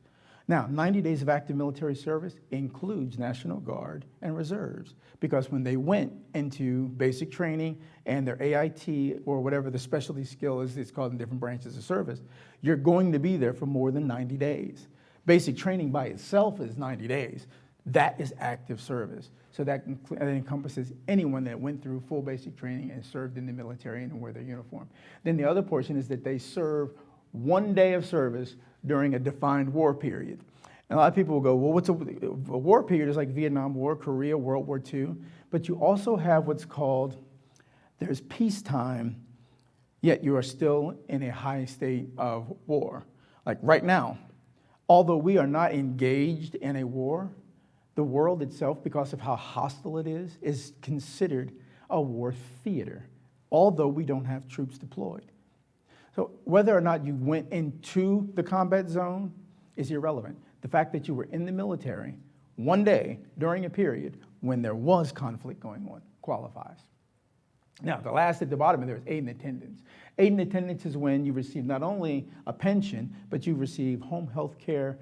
Now, 90 days of active military service includes National Guard and reserves, because when they went into basic training and their AIT or whatever the specialty skill is, it's called in different branches of service, you're going to be there for more than 90 days. Basic training by itself is 90 days. That is active service. So that encompasses anyone that went through full basic training and served in the military and wear their uniform. Then the other portion is that they serve 1 day of service during a defined war period. And a lot of people will go, well, what's a war period? Is like Vietnam War, Korea, World War II. But you also have what's called, there's peacetime, yet you are still in a high state of war. Like right now, although we are not engaged in a war, the world itself, because of how hostile it is considered a war theater, although we don't have troops deployed. So whether or not you went into the combat zone is irrelevant. The fact that you were in the military 1 day during a period when there was conflict going on qualifies. Now, the last at the bottom of there is aid and attendance. Aid and attendance is when you receive not only a pension, but you receive home health care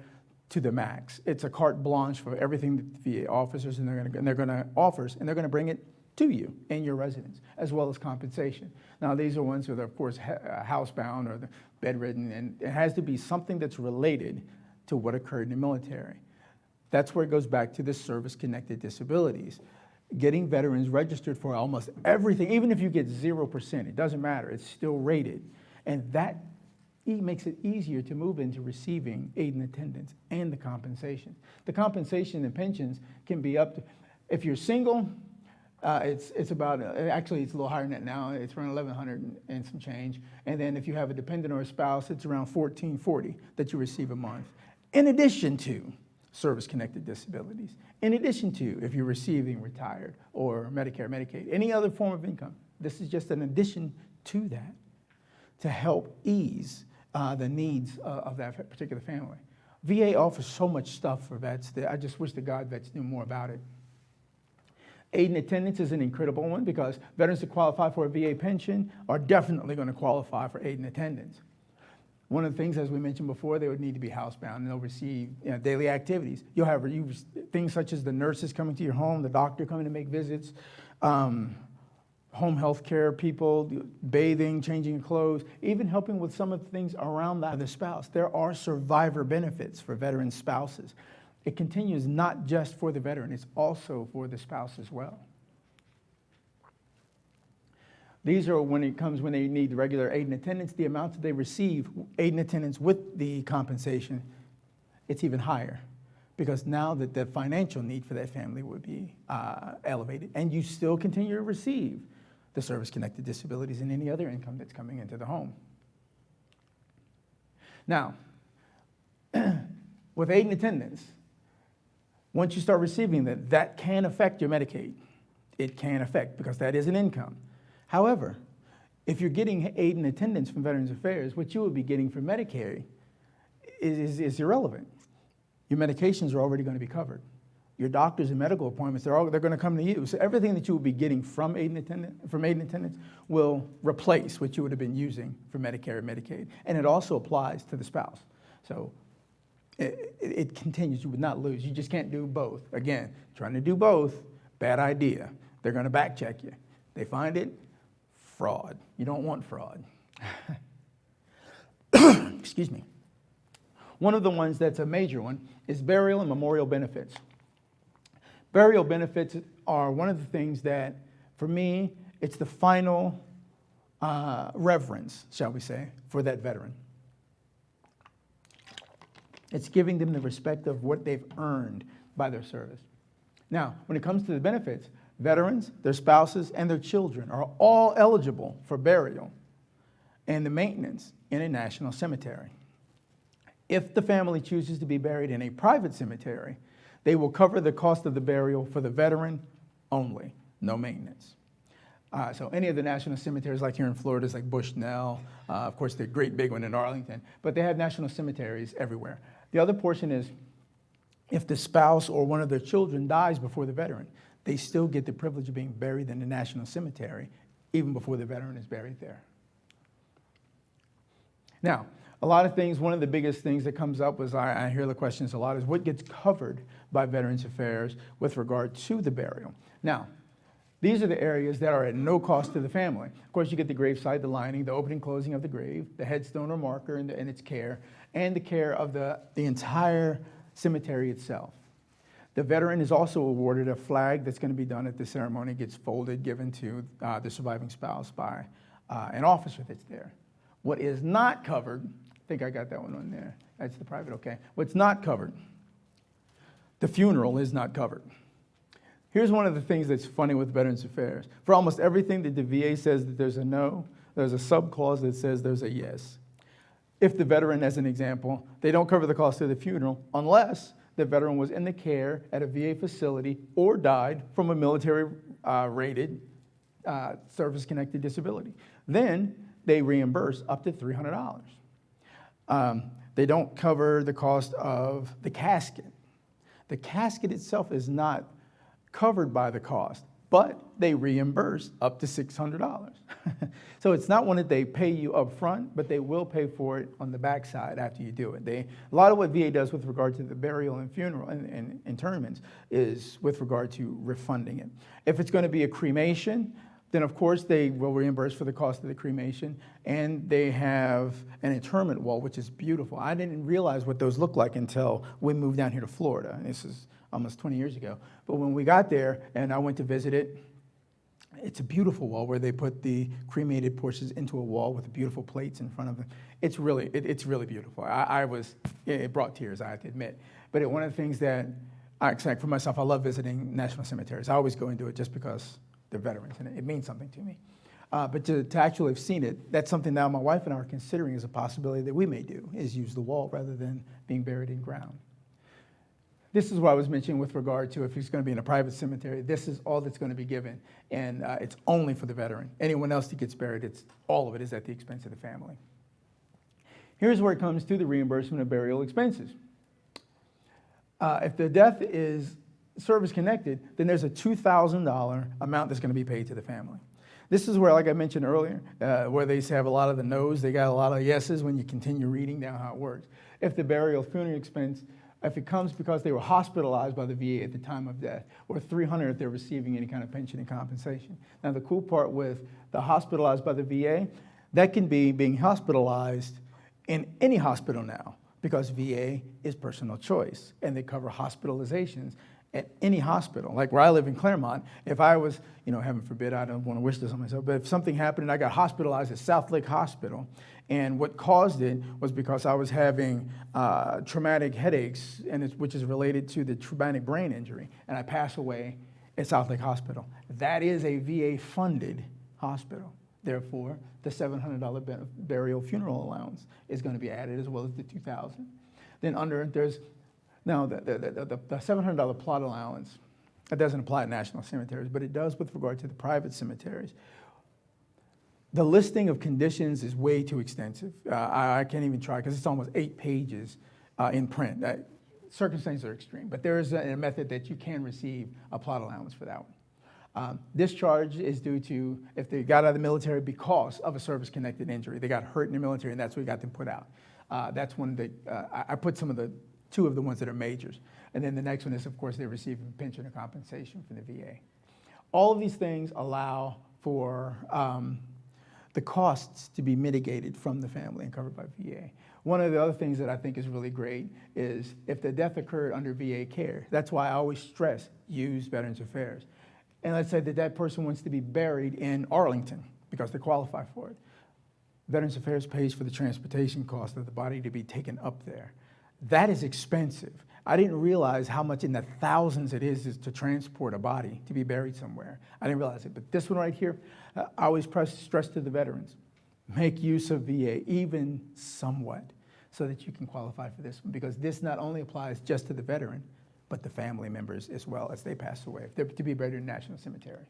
to the max. It's a carte blanche for everything that the VA offers, and they're going to bring it to you in your residence, as well as compensation. Now, these are ones who are, of course, housebound or bedridden, and it has to be something that's related to what occurred in the military. That's where it goes back to the service-connected disabilities. Getting veterans registered for almost everything, even if you get 0%, it doesn't matter, it's still rated. And that makes it easier to move into receiving aid and attendance and the compensation. The compensation and pensions can be up to, if you're single, it's about, actually it's a little higher than that now, it's around 1,100 and some change. And then if you have a dependent or a spouse, it's around 1,440 that you receive a month. In addition to service-connected disabilities, in addition to if you're receiving retired or Medicare, Medicaid, any other form of income. This is just an addition to that to help ease the needs of that particular family. VA offers so much stuff for vets that I just wish to God vets knew more about it. Aid and attendance is an incredible one because veterans that qualify for a VA pension are definitely going to qualify for aid and attendance. One of the things, as we mentioned before, they would need to be housebound and they'll receive daily activities. You'll have things such as the nurses coming to your home, the doctor coming to make visits, home health care people, bathing, changing clothes, even helping with some of the things around that of the spouse. There are survivor benefits for veteran spouses. It continues not just for the veteran, it's also for the spouse as well. These are when they need regular aid and attendance, the amount that they receive, aid and attendance with the compensation, it's even higher. Because now that the financial need for that family would be elevated. And you still continue to receive the service-connected disabilities and any other income that's coming into the home. Now, with aid and attendance, once you start receiving that, that can affect your Medicaid. It can affect, because that is an income. However, if you're getting aid and attendance from Veterans Affairs, what you would be getting from Medicare is irrelevant. Your medications are already going to be covered. Your doctors and medical appointments, they're going to come to you. So everything that you will be getting from aid and attendance will replace what you would have been using for Medicare and Medicaid. And it also applies to the spouse. So it continues. You would not lose. You just can't do both. Again, trying to do both, bad idea. They're going to back check you. They find it, fraud. You don't want fraud. Excuse me. One of the ones that's a major one is burial and memorial benefits. Burial benefits are one of the things that, for me, it's the final reverence, shall we say, for that veteran. It's giving them the respect of what they've earned by their service. Now, when it comes to the benefits, veterans, their spouses, and their children are all eligible for burial and the maintenance in a national cemetery. If the family chooses to be buried in a private cemetery, they will cover the cost of the burial for the veteran only, no maintenance. So any of the national cemeteries, like here in Florida, is like Bushnell, of course, the great big one in Arlington, but they have national cemeteries everywhere. The other portion is if the spouse or one of their children dies before the veteran, they still get the privilege of being buried in the national cemetery, even before the veteran is buried there. Now, a lot of things, one of the biggest things that comes up was, I hear the questions a lot, is what gets covered by Veterans Affairs with regard to the burial. Now, these are the areas that are at no cost to the family. Of course, you get the gravesite, the lining, the opening, closing of the grave, the headstone or marker and its care, and the care of the entire cemetery itself. The veteran is also awarded a flag that's going to be done at the ceremony. It gets folded, given to the surviving spouse by an officer that's there. What is not covered, I think I got that one on there. That's the private, okay. What's not covered, the funeral is not covered. Here's one of the things that's funny with Veterans Affairs. For almost everything that the VA says that there's a no, there's a subclause that says there's a yes. If the veteran, as an example, they don't cover the cost of the funeral unless the veteran was in the care at a VA facility or died from a military-rated service-connected disability. Then they reimburse up to $300. They don't cover the cost of the casket. The casket itself is not covered by the cost, but they reimburse up to $600. So it's not one that they pay you up front, but they will pay for it on the backside after you do it. A lot of what VA does with regard to the burial and funeral and interments is with regard to refunding it. If it's going to be a cremation, then of course they will reimburse for the cost of the cremation, and they have an interment wall, which is beautiful. I didn't realize what those look like until we moved down here to Florida. This is almost 20 years ago. But when we got there and I went to visit it, It's a beautiful wall where they put the cremated portions into a wall with beautiful plates in front of them. It's really beautiful. It brought tears, I have to admit. But one of the things that, for myself, I love visiting national cemeteries. I always go and do it just because they're veterans, and it means something to me. But to actually have seen it, that's something now my wife and I are considering as a possibility that we may do, is use the wall rather than being buried in ground. This is what I was mentioning with regard to if he's going to be in a private cemetery, this is all that's going to be given, and it's only for the veteran. Anyone else that gets buried, all of it is at the expense of the family. Here's where it comes to the reimbursement of burial expenses. If the death is service-connected, then there's a $2,000 amount that's going to be paid to the family. This is where, like I mentioned earlier, where they have a lot of the no's, they got a lot of yeses when you continue reading down how it works. If the burial funeral expense, if it comes because they were hospitalized by the VA at the time of death, or $300 if they're receiving any kind of pension and compensation. Now, the cool part with the hospitalized by the VA, that can be being hospitalized in any hospital now, because VA is personal choice, and they cover hospitalizations at any hospital. Like where I live in Claremont, if I was, heaven forbid, I don't want to wish this on myself, but if something happened and I got hospitalized at South Lake Hospital, and what caused it was because I was having traumatic headaches, which is related to the traumatic brain injury, and I passed away at South Lake Hospital. That is a VA-funded hospital. Therefore, the $700 burial funeral allowance is going to be added, as well as the $2,000. Then there's now the $700 plot allowance. That doesn't apply to national cemeteries, but it does with regard to the private cemeteries. The listing of conditions is way too extensive. I can't even try because it's almost 8 pages in print. Circumstances are extreme, but there is a method that you can receive a plot allowance for that one. Discharge is due to if they got out of the military because of a service-connected injury. They got hurt in the military, and that's what got them put out. That's one that I put two of the ones that are majors. And then the next one is, of course, they're receiving pension or compensation from the VA. All of these things allow for the costs to be mitigated from the family and covered by VA. One of the other things that I think is really great is if the death occurred under VA care. That's why I always stress use Veterans Affairs. And let's say that person wants to be buried in Arlington because they qualify for it. Veterans Affairs pays for the transportation cost of the body to be taken up there. That is expensive. I didn't realize how much in the thousands it is to transport a body to be buried somewhere. I didn't realize it. But this one right here, I always stress to the veterans, make use of VA, even somewhat, so that you can qualify for this one. Because this not only applies just to the veteran, but the family members as well as they pass away, if they're to be buried in a national cemetery.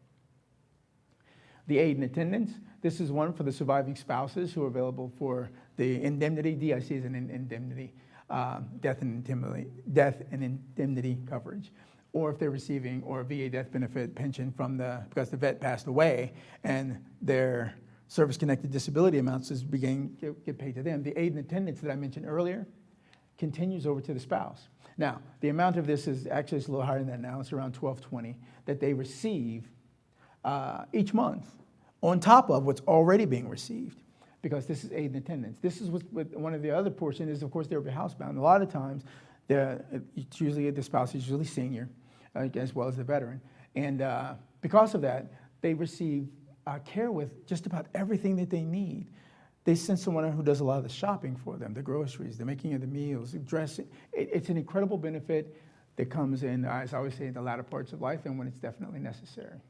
The aid and attendance, this is one for the surviving spouses who are available for the indemnity. DIC is an indemnity, death and indemnity coverage. Or if they're receiving or VA death benefit pension because the vet passed away and their service-connected disability amounts get paid to them. The aid and attendance that I mentioned earlier continues over to the spouse. Now, the amount of this is actually a little higher than that now. It's around $1,220 that they receive each month on top of what's already being received, because this is aid and attendance. This is what one of the other portion is, of course, they're housebound. A lot of times, it's usually the spouse is usually senior, as well as the veteran. And because of that, they receive care with just about everything that they need. They send someone who does a lot of the shopping for them, the groceries, the making of the meals, the dressing. It's an incredible benefit that comes in, as I always say, in the latter parts of life and when it's definitely necessary.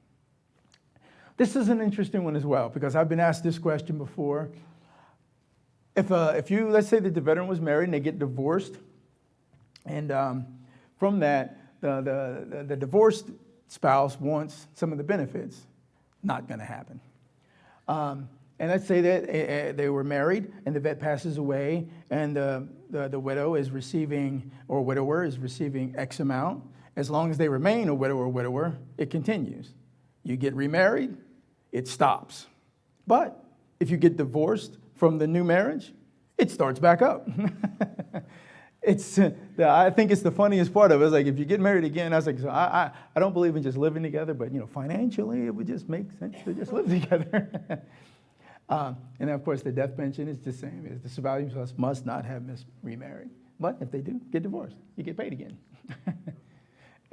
This is an interesting one as well, because I've been asked this question before. If you, let's say that the veteran was married and they get divorced, and from that, the divorced spouse wants some of the benefits. Not going to happen. And let's say that they were married and the vet passes away and the widow is receiving, or widower is receiving X amount. As long as they remain a widow or widower, it continues. You get remarried, it stops. But if you get divorced from the new marriage, it starts back up. I think it's the funniest part of it. It's like if you get married again, I was like, so I don't believe in just living together, but financially it would just make sense to just live together. And then, of course, the death pension is the same. As the surviving spouse must not have remarried. But if they do get divorced, you get paid again.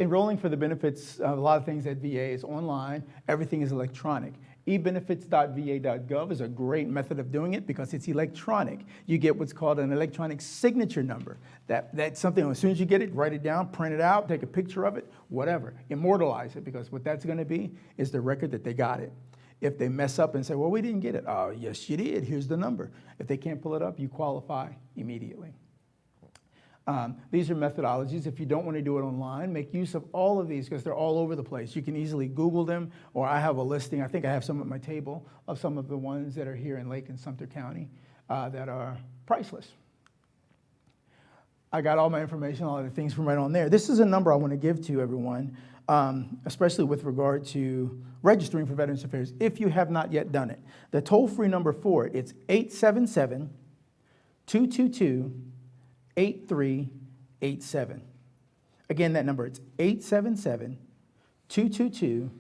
enrolling for the benefits, a lot of things at VA is online. Everything is electronic. ebenefits.va.gov is a great method of doing it because it's electronic. You get what's called an electronic signature number. That's something, as soon as you get it, write it down, print it out, take a picture of it, whatever. Immortalize it, because what that's going to be is the record that they got it. If they mess up and say, well, we didn't get it. Oh, yes, you did. Here's the number. If they can't pull it up, you qualify immediately. These are methodologies. If you don't want to do it online, make use of all of these because they're all over the place. You can easily Google them, or I have a listing. I think I have some at my table of some of the ones that are here in Lake and Sumter County that are priceless. I got all my information, all the things from right on there. This is a number I want to give to everyone, especially with regard to registering for Veterans Affairs, if you have not yet done it. The toll-free number for it, it's 877-222-8387. Again, that number, it's 877-222-8387.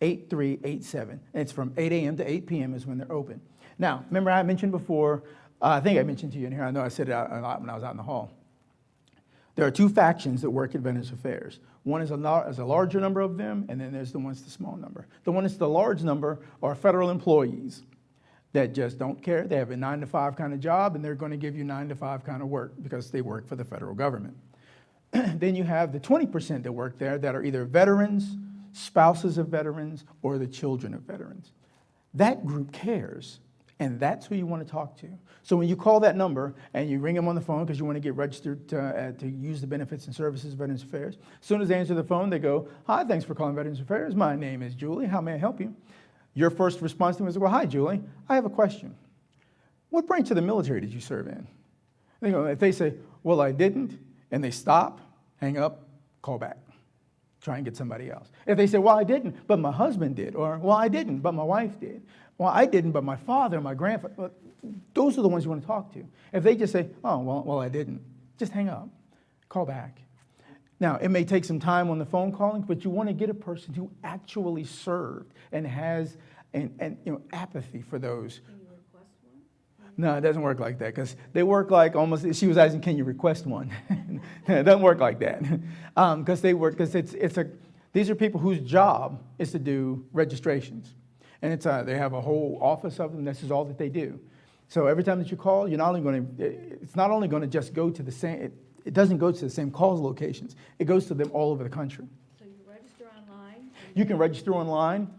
And it's from 8 a.m. to 8 p.m. is when they're open. Now, remember I mentioned before, I think I mentioned to you in here, I know I said it a lot when I was out in the hall. There are two factions that work at Veterans Affairs. One is a larger number of them, and then there's the one's the small number. The one that's the large number are federal employees that just don't care. They have a 9-to-5 kind of job, and they're going to give you 9-to-5 kind of work because they work for the federal government. Then you have the 20% that work there that are either veterans, spouses of veterans, or the children of veterans. That group cares, and that's who you want to talk to. So when you call that number and you ring them on the phone because you want to get registered to use the benefits and services of Veterans Affairs, as soon as they answer the phone, they go, "Hi, thanks for calling Veterans Affairs. My name is Julie. How may I help you?" Your first response to them is, "Well, hi, Julie. I have a question. What branch of the military did you serve in?" They go, if they say, "Well, I didn't," and they stop, hang up, call back. Try and get somebody else. If they say, "Well, I didn't, but my husband did," or "Well, I didn't, but my wife did," "Well, I didn't, but my father, my grandfather," well, those are the ones you want to talk to. If they just say, "Oh, well, I didn't," just hang up, call back. Now, it may take some time on the phone calling, but you want to get a person who actually served and has apathy for those. Can you request one? No, it doesn't work like that because they work like almost, she was asking, can you request one? It doesn't work like that because these are people whose job is to do registrations. And they have a whole office of them. This is all that they do. So every time that you call, it's not only going to just go to the same, it doesn't go to the same calls locations. It goes to them all over the country. So you register online? You can register online.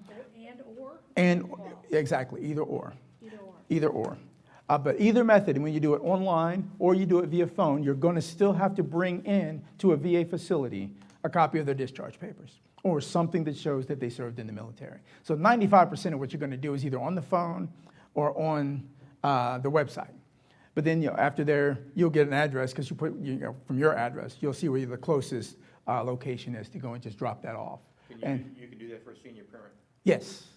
And Exactly, either or. Either or. But either method, when you do it online or you do it via phone, you're going to still have to bring in to a VA facility a copy of their discharge papers or something that shows that they served in the military. So 95% of what you're going to do is either on the phone or on the website. But then after there, you'll get an address because you put from your address, you'll see where the closest location is to go and just drop that off. You can do that for a senior parent? Yes.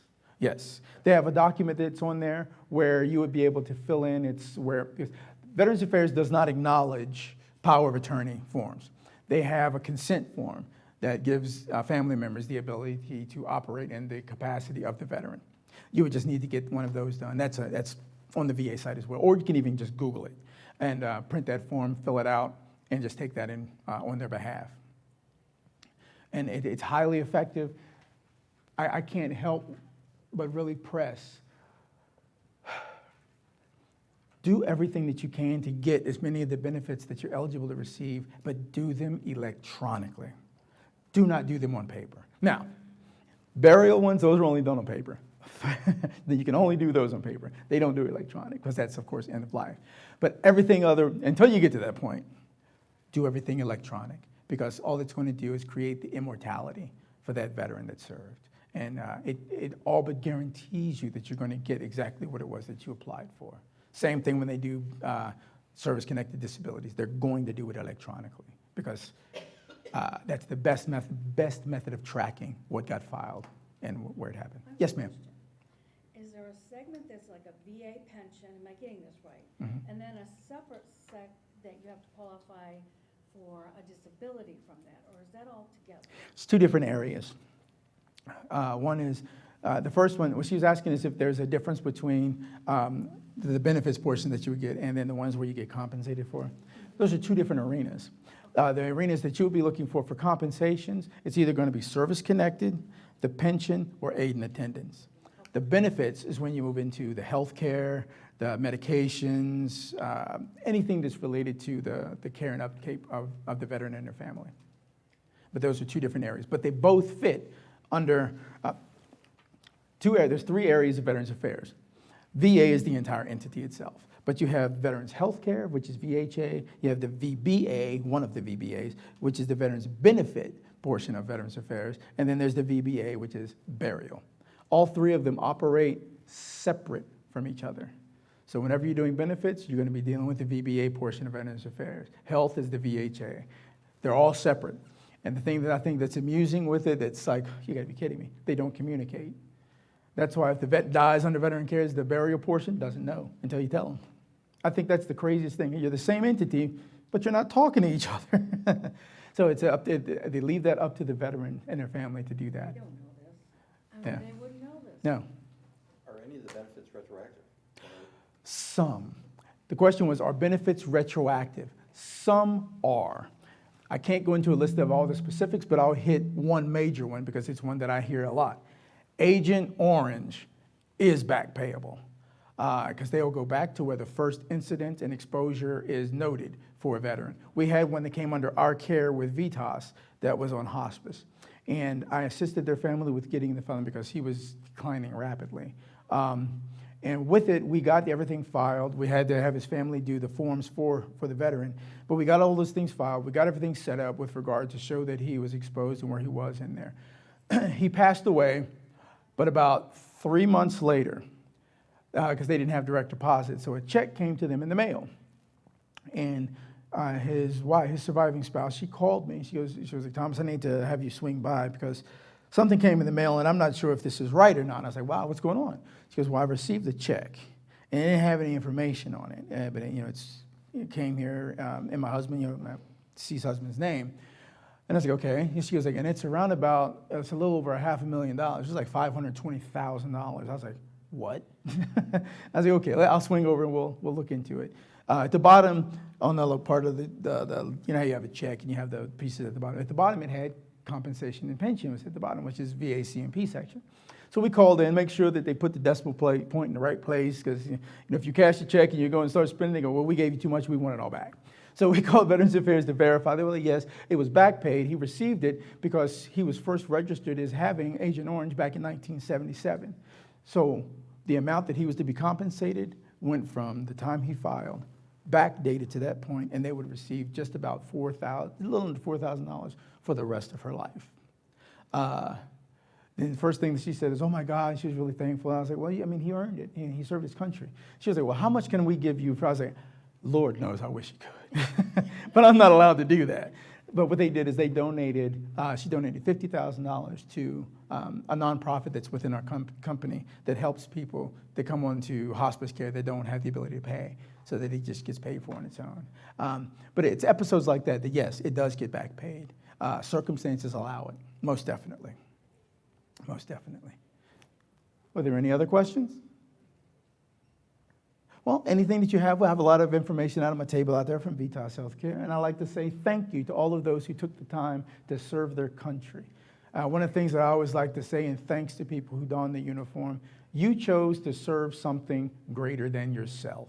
Yes. They have a document that's on there where you would be able to fill in. Because Veterans Affairs does not acknowledge power of attorney forms. They have a consent form that gives family members the ability to operate in the capacity of the veteran. You would just need to get one of those done. That's on the VA site as well. Or you can even just Google it and print that form, fill it out, and just take that in on their behalf. And it's highly effective. I can't help but really press. Do everything that you can to get as many of the benefits that you're eligible to receive, but do them electronically. Do not do them on paper. Now, burial ones, those are only done on paper. You can only do those on paper. They don't do electronic because that's, of course, end of life. But everything other, until you get to that point, do everything electronic because all it's going to do is create the immortality for that veteran that served. And it all but guarantees you that you're going to get exactly what it was that you applied for. Same thing when they do service-connected disabilities. They're going to do it electronically because that's the best method of tracking what got filed and where it happened. Yes, ma'am. Is there a segment that's like a VA pension, am I getting this right? Mm-hmm. And then a separate sec that you have to qualify for a disability from that, or is that all together? It's two different areas. One is, the first one, what she was asking is if there's a difference between the benefits portion that you would get and then the ones where you get compensated for. Those are two different arenas. The arenas that you'll be looking for compensations, it's either going to be service-connected, the pension, or aid and attendance. The benefits is when you move into the health care, the medications, anything that's related to the care and upkeep of the veteran and their family. But those are two different areas. But they both fit under two areas. There's three areas of Veterans Affairs. VA is the entire entity itself. But you have Veterans Health Care, which is VHA. You have the VBA, one of the VBAs, which is the Veterans Benefit portion of Veterans Affairs. And then there's the VBA, which is burial. All three of them operate separate from each other. So whenever you're doing benefits, you're going to be dealing with the VBA portion of Veterans Affairs. Health is the VHA. They're all separate. And the thing that I think that's amusing with it, it's like, you got to be kidding me. They don't communicate. That's why if the vet dies under veteran care, the burial portion doesn't know until you tell them. I think that's the craziest thing. You're the same entity, but you're not talking to each other. So it's they leave that up to the veteran and their family to do that. They don't know this. I mean, Yeah. they wouldn't know this. No. Are any of the benefits retroactive? Some. The question was, are benefits retroactive? Some are. I can't go into a list of all the specifics, but I'll hit one major one because it's one that I hear a lot. Agent Orange is back payable because they will go back to where the first incident and exposure is noted for a veteran. We had one that came under our care with Vitas that was on hospice, and I assisted their family with getting the felon because he was declining rapidly. And with it, we got everything filed. We had to have his family do the forms for the veteran. But we got all those things filed. We got everything set up with regard to show that he was exposed and where he was in there. He passed away, but about 3 months later, because they didn't have direct deposit, so a check came to them in the mail. And his wife, his surviving spouse, she called me. She was like, Thomas, I need to have you swing by because something came in the mail, and I'm not sure if this is right or not. And I was like, wow, what's going on? She goes, well, I received the check, and it didn't have any information on it. But, it came here, and my husband, my deceased husband's name. And I was like, okay. And she goes, like, and it's around about, it's a little over $500,000. It's like $520,000. I was like, what? I was like, okay, I'll swing over and we'll look into it. At the bottom, on the part of the how you have a check and you have the pieces at the bottom. At the bottom, it had compensation and pension was at the bottom, which is VA C&P section. So we called in, make sure that they put the decimal point in the right place, because if you cash a check and you go and start spending, they go, well, we gave you too much, we want it all back. So we called Veterans Affairs to verify. They were like, yes, it was back paid. He received it because he was first registered as having Agent Orange back in 1977. So the amount that he was to be compensated went from the time he filed, backdated to that point, and they would receive just about a little under $4,000 for the rest of her life. Then the first thing that she said is, oh my God, she was really thankful. I was like, well, I mean, he earned it. He served his country. She was like, well, how much can we give you? I was like, Lord knows, I wish he could. But I'm not allowed to do that. But what they did is she donated $50,000 to a nonprofit that's within our company that helps people that come on to hospice care that don't have the ability to pay, so that he just gets paid for on its own. But it's episodes like that yes, it does get back paid. Circumstances allow it, most definitely. Most definitely. Were there any other questions? Well, anything that you have, we'll have a lot of information out on my table out there from Vitas Healthcare. And I'd like to say thank you to all of those who took the time to serve their country. One of the things that I always like to say, and thanks to people who don the uniform, you chose to serve something greater than yourself.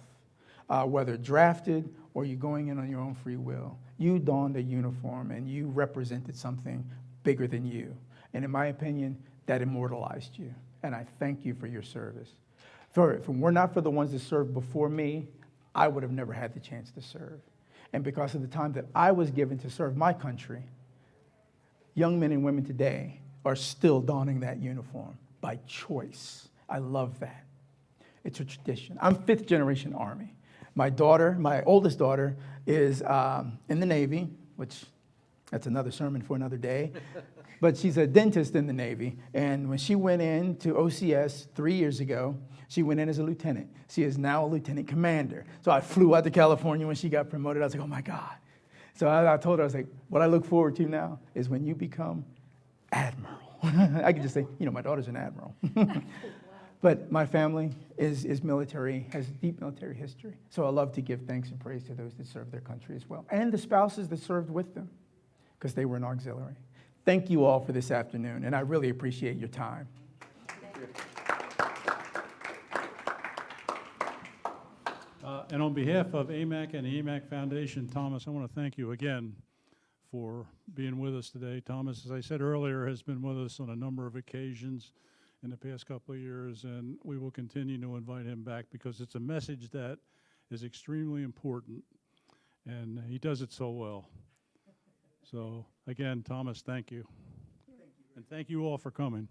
Whether drafted or you're going in on your own free will, you donned a uniform and you represented something bigger than you. And in my opinion, that immortalized you. And I thank you for your service. If it were not for the ones that served before me, I would have never had the chance to serve. And because of the time that I was given to serve my country, young men and women today are still donning that uniform by choice. I love that. It's a tradition. I'm fifth generation Army. My oldest daughter, is in the Navy, which that's another sermon for another day. But she's a dentist in the Navy. And when she went in to OCS 3 years ago, she went in as a lieutenant. She is now a lieutenant commander. So I flew out to California when she got promoted. I was like, oh my God. So I told her, I was like, what I look forward to now is when you become admiral. I could just say, my daughter's an admiral. But my family is military, has deep military history. So I love to give thanks and praise to those that served their country as well, and the spouses that served with them, because they were an auxiliary. Thank you all for this afternoon, and I really appreciate your time. And on behalf of AMAC and the AMAC Foundation, Thomas, I want to thank you again for being with us today. Thomas, as I said earlier, has been with us on a number of occasions in the past couple of years, and we will continue to invite him back because it's a message that is extremely important, and he does it so well. So again, Thomas, thank you. And thank you all for coming.